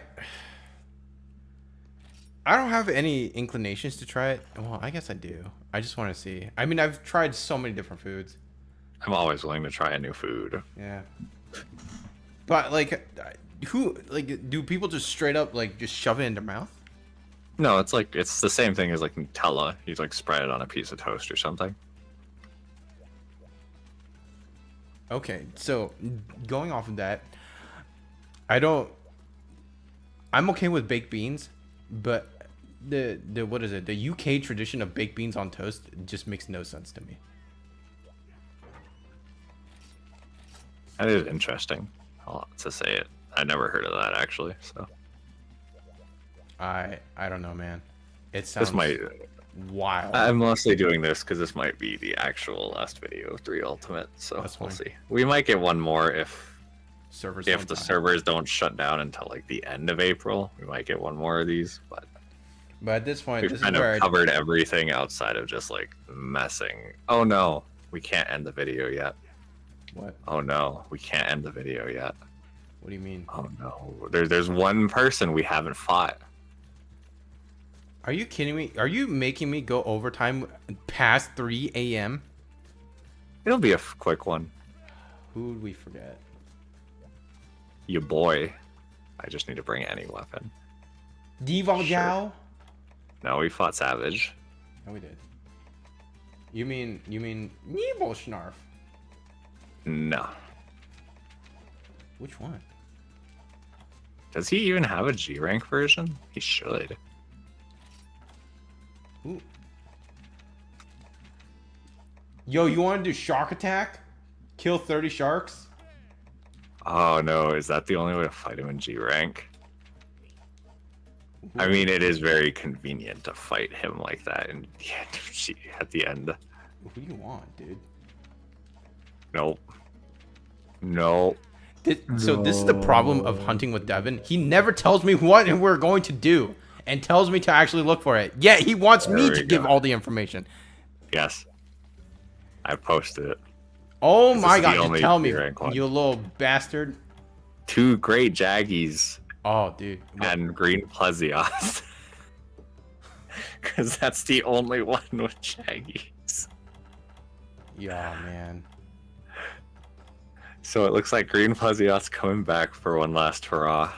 don't have any inclinations to try it. Well, I guess I do. I just want to see. I mean, I've tried so many different foods. I'm always willing to try a new food. Yeah. But like, do people just straight up like just shove it in their mouth? No, it's like it's the same thing as like Nutella. You like spread it on a piece of toast or something. Okay, so going off of that, I'm okay with baked beans, but the what is it? The UK tradition of baked beans on toast just makes no sense to me. That is interesting. To say it, I never heard of that actually. So I don't know, man. It sounds this might. wild. I'm mostly doing this because this might be the actual last video of 3 Ultimate. So That's we'll fine. see. We might get one more if Servers if don't the die. servers don't shut down until like the end of April. We might get one more of these, but But at this point, we've this is kind where of covered everything outside of just like messing. Oh no, we can't end the video yet. What? Oh no, we can't end the video yet. What do you mean? Oh no, there's one person we haven't fought. Are you kidding me? Are you making me go overtime past 3 a.m.? It'll be a quick one. Who would we forget? You boy. I just need to bring any weapon. Deval Sure. Jiao? No, we fought Savage. No, we did. You mean Nebo Schnarf? No. Which one? Does he even have a G rank version? He should. Ooh. Yo, you want to do Shark Attack? Kill 30 sharks? Oh no, is that the only way to fight him in G rank? I mean, it is very convenient to fight him like that and at the end. Who do you want, dude? Nope. Nope. So this is the problem of hunting with Devin. He never tells me what we're going to do and tells me to actually look for it. Yet he wants me to give all the information. Yes. I posted it. Oh This my is the god, just only tell me, rank one. you little bastard. 2 great Jaggies Oh, dude. and green Plesioth. Because that's the only one with Jaggies. Yeah, man. So it looks like green Plesioth's coming back for one last hurrah.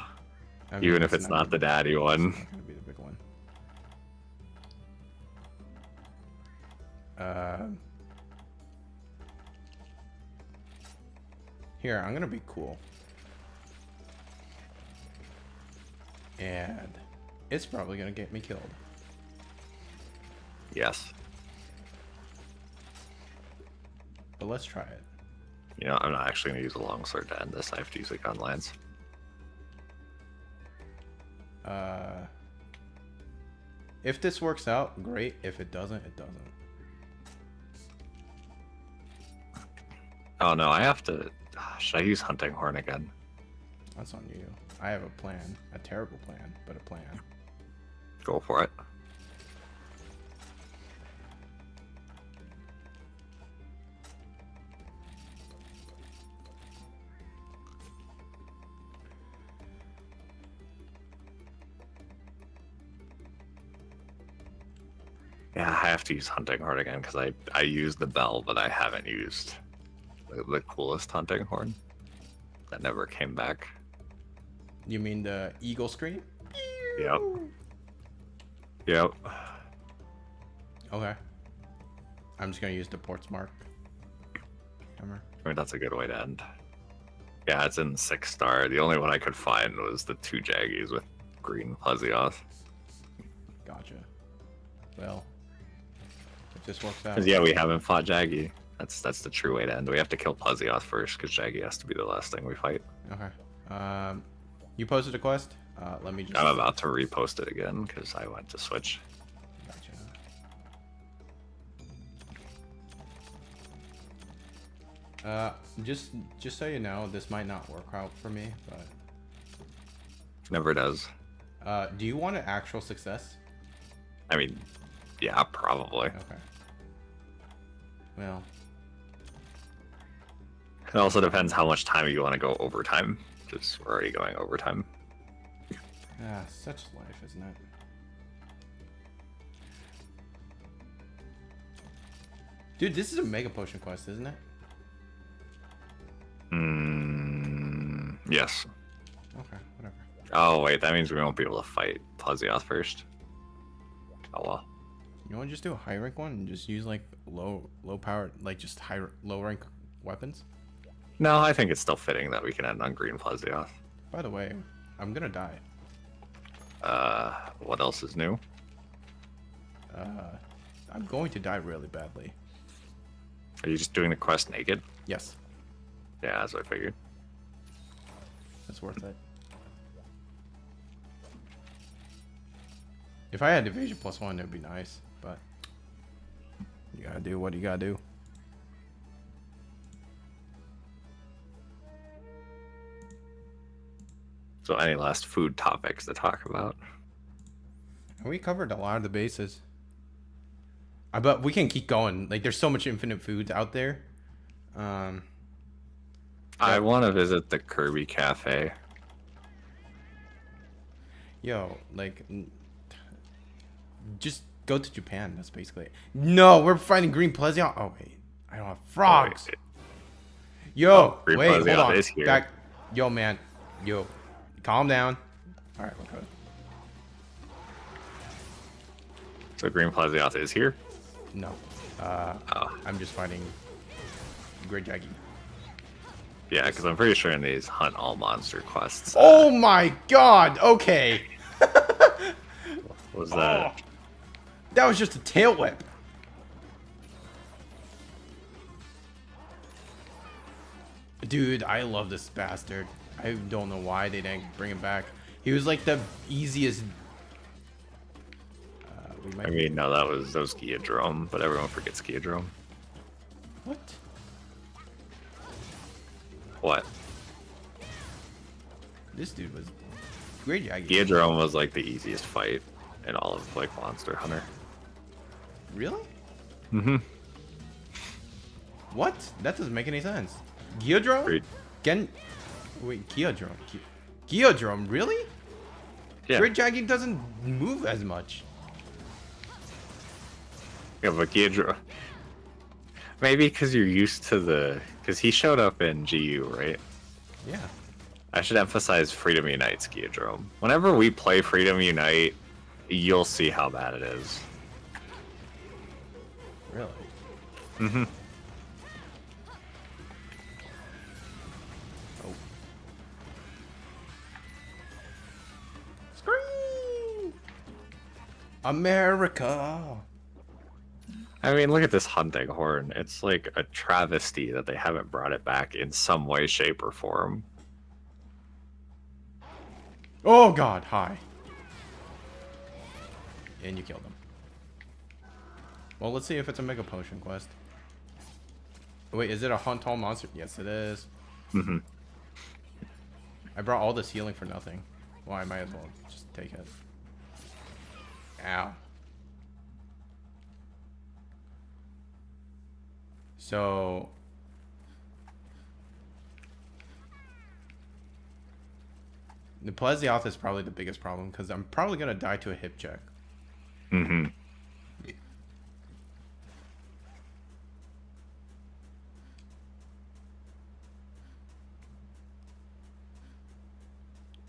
I mean, Even if it's not the daddy one. It's not gonna be the big one. Here, I'm gonna be cool. And it's probably gonna get me killed. Yes. But let's try it. You know, I'm not actually going to use a longsword to end this. I have to use a gun lance. If this works out, great. If it doesn't, it doesn't. Oh no, I have to. Should I use hunting horn again? That's on you. I have a plan. A terrible plan, but a plan. Go for it. Yeah, I have to use hunting horn again because I used the bell, but I haven't used the coolest hunting horn. That never came back. You mean the eagle scream? Yep. Yep. Okay. I'm just gonna use the Portsmark hammer. I mean, that's a good way to end. Yeah, it's in 6-star. The only one I could find was the 2 Jaggies with green Plesioth. Gotcha. Well, if this works out. Because yeah, we haven't fought Jaggy. That's the true way to end. We have to kill Plesioth first, because Jaggy has to be the last thing we fight. Okay. You posted a quest? Let me just... I'm about to repost it again, because I went to switch. Gotcha. Just so you know, this might not work out for me, but... Never does. Do you want an actual success? I mean, yeah, probably. Okay. Well... It also depends how much time you want to go overtime, because we're already going overtime. Ah, such life, isn't it? Dude, this is a Mega Potion quest, isn't it? Yes. Okay, whatever. Oh, wait, that means we won't be able to fight Plesioth first. Oh, well. You want to just do a high rank one and just use, like, low power, like, just low rank weapons? No, I think it's still fitting that we can end on green Plesioth. By the way, I'm gonna die. What else is new? I'm going to die really badly. Are you just doing the quest naked? Yes. Yeah, that's what I figured. That's worth it. If I had evasion +1, it would be nice, but you gotta do what you gotta do. So any last food topics to talk about? We covered a lot of the bases. But we can keep going. Like, there's so much infinite foods out there. I want to visit the Kirby Cafe. Yo, like, just go to Japan. That's basically it. No, we're fighting Green Plesioth. Oh, wait. I don't have frogs. Oh, wait. Yo, Green wait, hold Plesioth on. is here. Back. Yo, man. Yo, calm down. All right, we're good. So Green Plesioth is here? No. I'm just fighting Great Jaggy. Yeah, because I'm pretty sure in these hunt all monster quests. Oh my god! Okay. What was that? Oh, that was just a tail whip. Dude, I love this bastard. I don't know why they didn't bring him back. He was like the easiest. I mean, no, that was Geodrome, but everyone forgets Geodrome. What? What? This dude was Great Jaggy. Geodrome was like the easiest fight in all of like Monster Hunter. Really? Mm-hmm. What? That doesn't make any sense. Geodrome? Great. Wait, Geodrome. Geodrome, really? Yeah. Great Jaggy doesn't move as much. Yeah, but Geodrome. Maybe because you're used to because he showed up in GU, right? Yeah. I should emphasize Freedom Unite's Geodrome. Whenever we play Freedom Unite, you'll see how bad it is. Really? Mm-hmm. Oh. Scream! America! I mean, look at this hunting horn. It's like a travesty that they haven't brought it back in some way, shape, or form. Oh god, hi. And you killed him. Well, let's see if it's a Mega Potion quest. Wait, is it a hunt all monster? Yes, it is. Mm-hmm. I brought all this healing for nothing. Well, I might as well just take it. Ow. So... the Plesioth is probably the biggest problem, because I'm probably going to die to a hip check. Mm-hmm.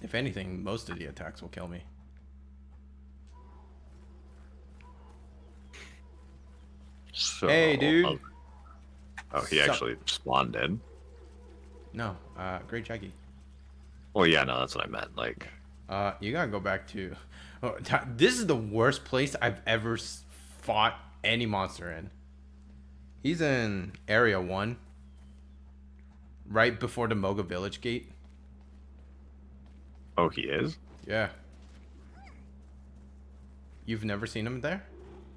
If anything, most of the attacks will kill me. So, Hey, dude. Oh, he actually spawned in. No, Great Jaggy. Well, yeah, no, that's what I meant. Like, You gotta go back to... Oh, this is the worst place I've ever fought any monster in. He's in Area 1. Right before the Moga Village gate. oh, he is? Yeah. You've never seen him there?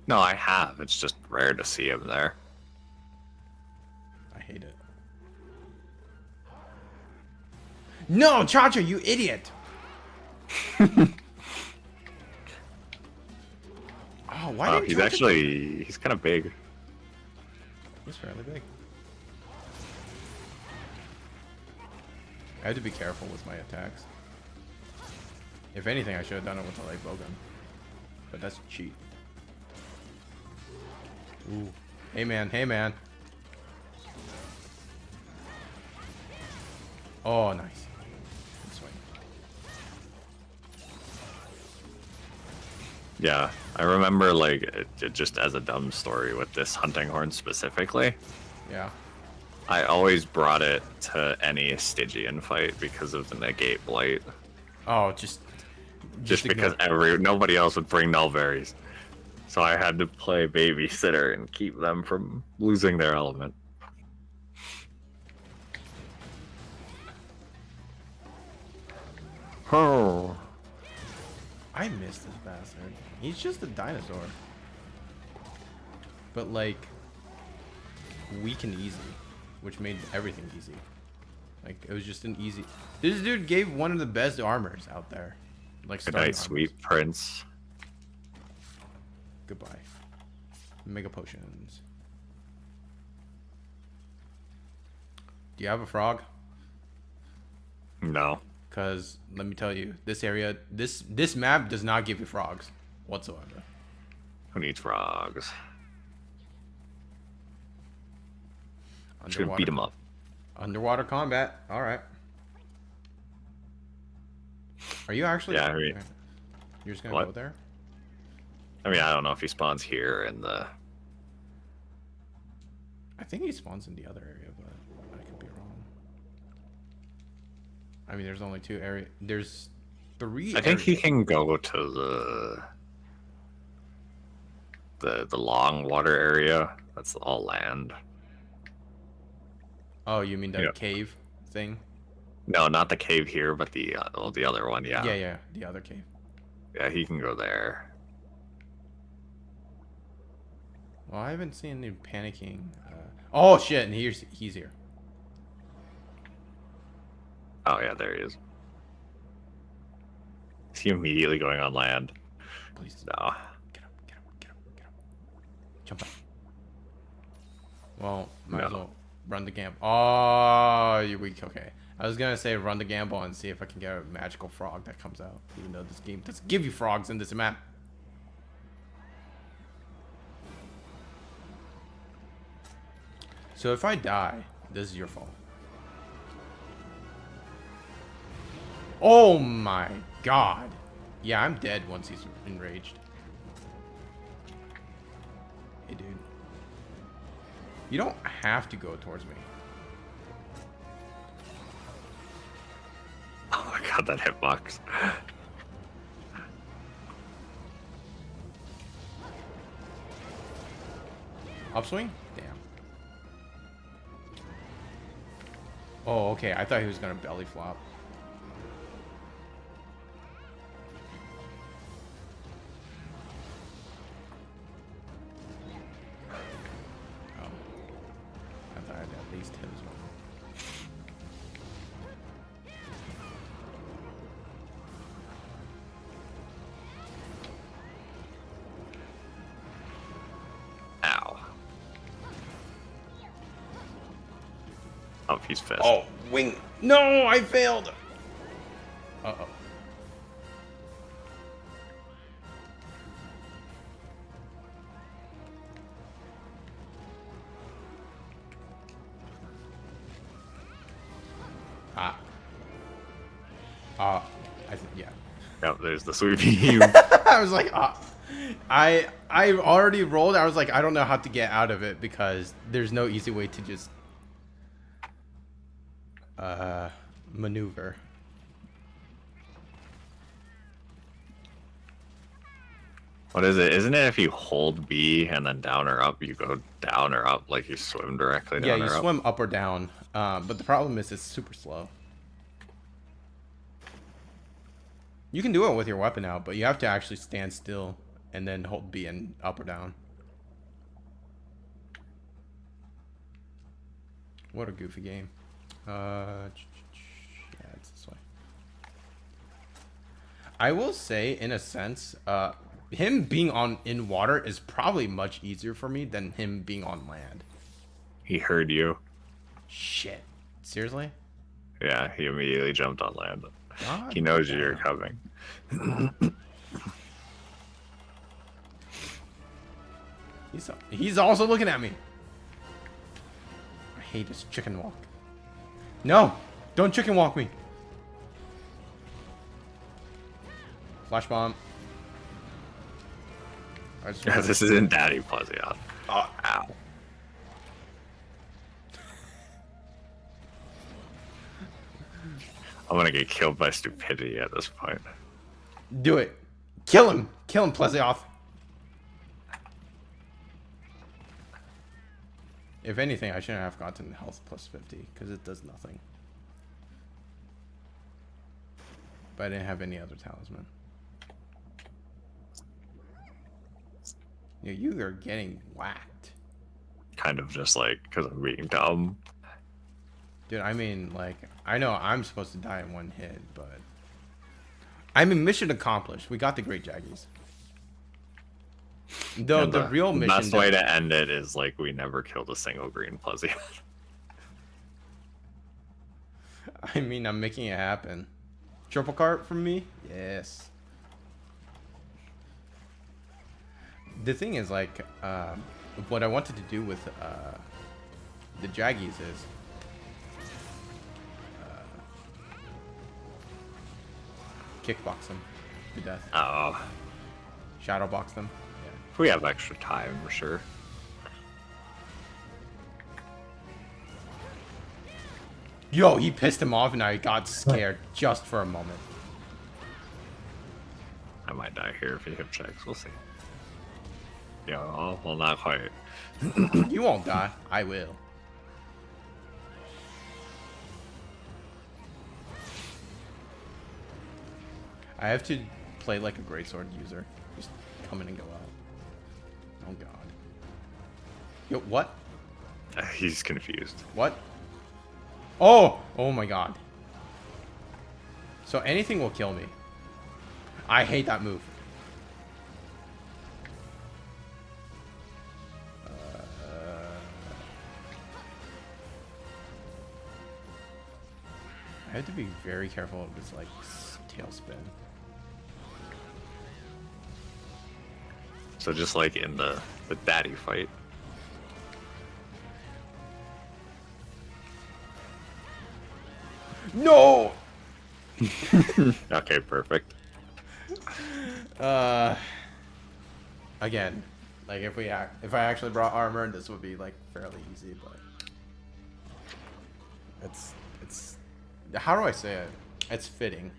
No, I have. It's just rare to see him there. I hate it. No, Cha-Cha, you idiot! Oh, why Oh, didn't he's Cha-Cha... actually... he's kind of big. He's fairly big. I had to be careful with my attacks. If anything, I should have done it with the light bowgun. But that's cheap. Ooh. Hey, man. Hey, man. Oh, nice. Good swing. Yeah, I remember, like, it just as a dumb story with this hunting horn specifically. Yeah. I always brought it to any Stygian fight because of the negate blight. Oh, just because nobody else would bring nullberries. So I had to play babysitter and keep them from losing their element. Oh. I miss this bastard. He's just a dinosaur. But, like, weak and easy. Which made everything easy. Like, it was just an easy... This dude gave one of the best armors out there. Like, Good night, sweet prince. Goodbye. Mega potions. Do you have a frog? No. Because, let me tell you, this area... This map does not give you frogs. Whatsoever. Who needs frogs? I'm just gonna beat him up. Underwater combat. Alright. Are you actually... Yeah, I mean... You're just gonna go there? I mean, I don't know if he spawns here in the... I think he spawns in the other area, but I could be wrong. I mean, there's only 2 areas. There's 3 I think he can go to the long water area. That's all land. Oh, you mean the cave thing? No, not the cave here, but the other one, yeah. Yeah, the other cave. Yeah, he can go there. Well, I haven't seen any panicking. Oh shit! And he's here. Oh yeah, there he is. Is he immediately going on land? Please. No. Get up! Get up! Get up! Get up! Jump up. Well, might as well run the gamble. Oh, you're weak. Okay. I was gonna say run the gamble and see if I can get a magical frog that comes out. Even though this game doesn't give you frogs in this map. So if I die, this is your fault. Oh my god. Yeah, I'm dead once he's enraged. Hey, dude. You don't have to go towards me. Oh my god, that hitbox. Upswing? Damn. Oh, okay. I thought he was gonna belly flop. Oh. I thought I did. Oh, he's pissed. Oh, wing. No, I failed. Uh-oh. Ah. Yeah. Yep, there's the sweet beam. I was like, I already rolled. I was like, I don't know how to get out of it because there's no easy way to just maneuver. What is it? Isn't it if you hold B and then down or up, you go down or up, like you swim directly down Yeah, or you up? swim up or down. But the problem is it's super slow. You can do it with your weapon out, but you have to actually stand still and then hold B and up or down. What a goofy game. Yeah, it's this way. I will say, in a sense, him being in water is probably much easier for me than him being on land. He heard you. Shit. Seriously? Yeah, he immediately jumped on land. God He knows damn. you're coming. He's also looking at me. I hate this chicken walk. No! Don't chicken walk me. Flash bomb. Yeah, this isn't Daddy Plezion. Oh, Ow. I'm gonna get killed by stupidity at this point. do it. Kill him. Kill him, Plesioth. If anything, I shouldn't have gotten health plus 50 because it does nothing. But I didn't have any other talisman. Yeah, you are getting whacked. Kind of just like, because I'm being dumb. Dude, I mean, like, I know I'm supposed to die in one hit, but... I mean, mission accomplished. We got the Great Jaggies. Though the real mission... The best way to end it is, like, we never killed a single green Plezion. I mean, I'm making it happen. Triple cart from me? Yes. The thing is, like, what I wanted to do with the Jaggies is... kickbox them to death. Oh. Shadowbox them. Yeah. If we have extra time, for sure. Yo, he pissed him off and I got scared just for a moment. I might die here if he hip checks. We'll see. Yeah, well, not quite. You won't die. I will. I have to play like a greatsword user. Just come in and go out. Oh god. Yo, what? He's confused. What? Oh! Oh my god. So anything will kill me. I hate that move. I have to be very careful of this, like, tailspin. So just like in the daddy fight. No! Okay, perfect. Again, like if I actually brought armor, this would be like fairly easy, but it's how do I say it? It's fitting.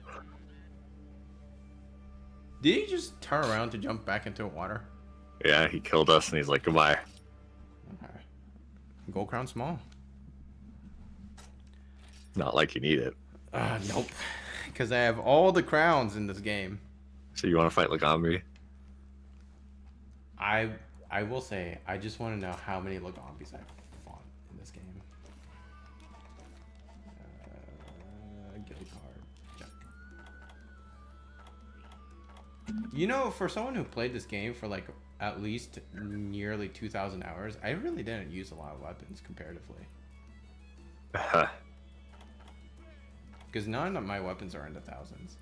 Did he just turn around to jump back into water? Yeah, he killed us and he's like, goodbye. Okay. Gold crown small. Not like you need it. Nope. Because I have all the crowns in this game. So you want to fight Lagambi? I will say, I just want to know how many Lagambis I've fought in this game. Guild card. Check. You know, for someone who played this game for like at least nearly 2,000 hours, I really didn't use a lot of weapons comparatively. Because none of my weapons are in the thousands.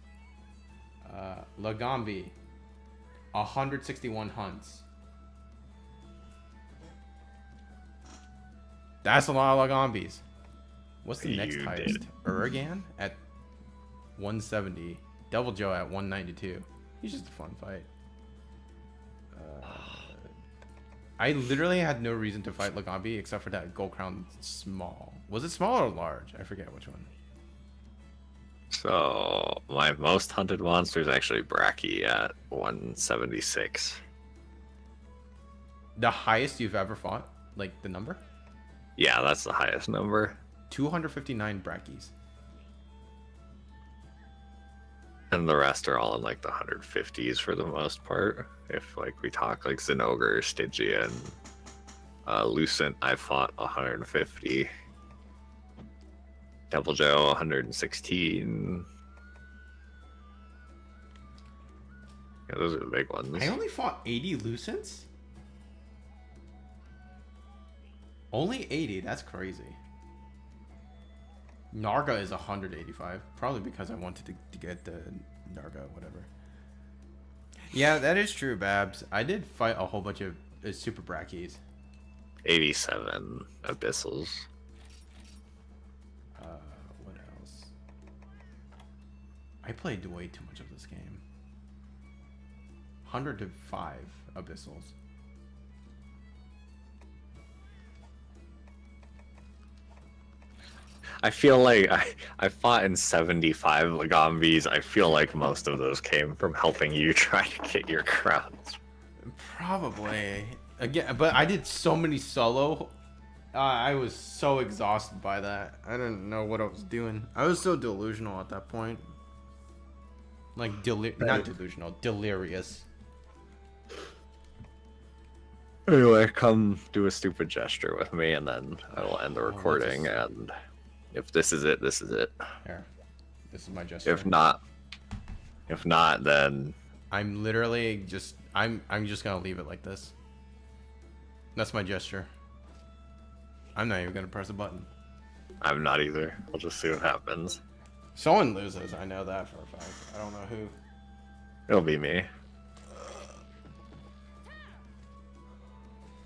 Lagambi, 161 hunts. That's a lot of Lagambis. What's the next highest? Uragan at 170. Devil Joe at 192. He's just a fun fight. I literally had no reason to fight Lagambi except for that Gold Crown small. Was it small or large? I forget which one. So my most hunted monster is actually Bracky at 176. The highest you've ever fought? Like the number? Yeah, that's the highest number. 259 Brackies. And the rest are all in like the 150s for the most part. If like we talk like Zinogre, Stygian, Lucent, I fought 150. Devil Joe 116. Yeah, those are the big ones. I only fought 80 Lucents? Only 80? That's crazy. Narga is 185. Probably because I wanted to get the Narga, whatever. Yeah, that is true, Babs. I did fight a whole bunch of super brackies. 87 Abyssals. What else? I played way too much of this game. 105 Abyssals. I feel like I fought in 75 Lagambis. I feel like most of those came from helping you try to get your crowns. Probably. Again, but I did so many solo. I was so exhausted by that. I didn't know what I was doing. I was so delusional at that point. Like, not delusional, delirious. Anyway, come do a stupid gesture with me, and then I will end the recording. And if this is it, this is it. Here, this is my gesture. If not, then I'm literally just I'm just gonna leave it like this. That's my gesture. I'm not even gonna press a button. I'm not either. We'll just see what happens. Someone loses. I know that for a fact. I don't know who. It'll be me.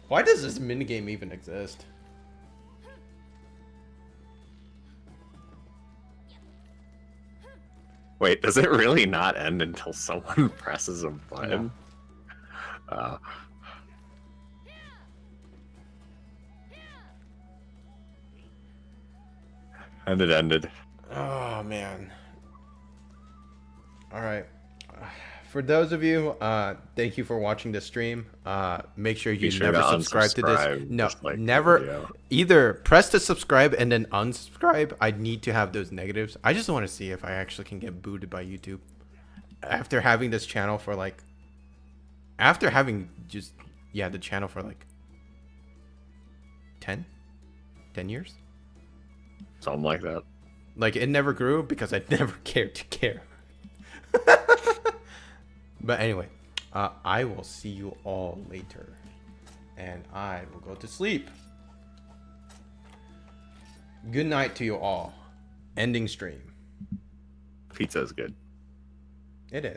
Why does this minigame even exist? Wait, does it really not end until someone presses a button? No. And it ended. Oh man. All right. For those of you, thank you for watching this stream. Make sure you never subscribe to this. No, like never. Either press the subscribe and then unsubscribe. I need to have those negatives. I just want to see if I actually can get booted by YouTube. After having this channel for like... After having just... Yeah, the channel for like... 10 years? Something like that. Like, it never grew because I never cared to care. But anyway, I will see you all later. And I will go to sleep. Good night to you all. Ending stream. Pizza is good. It is.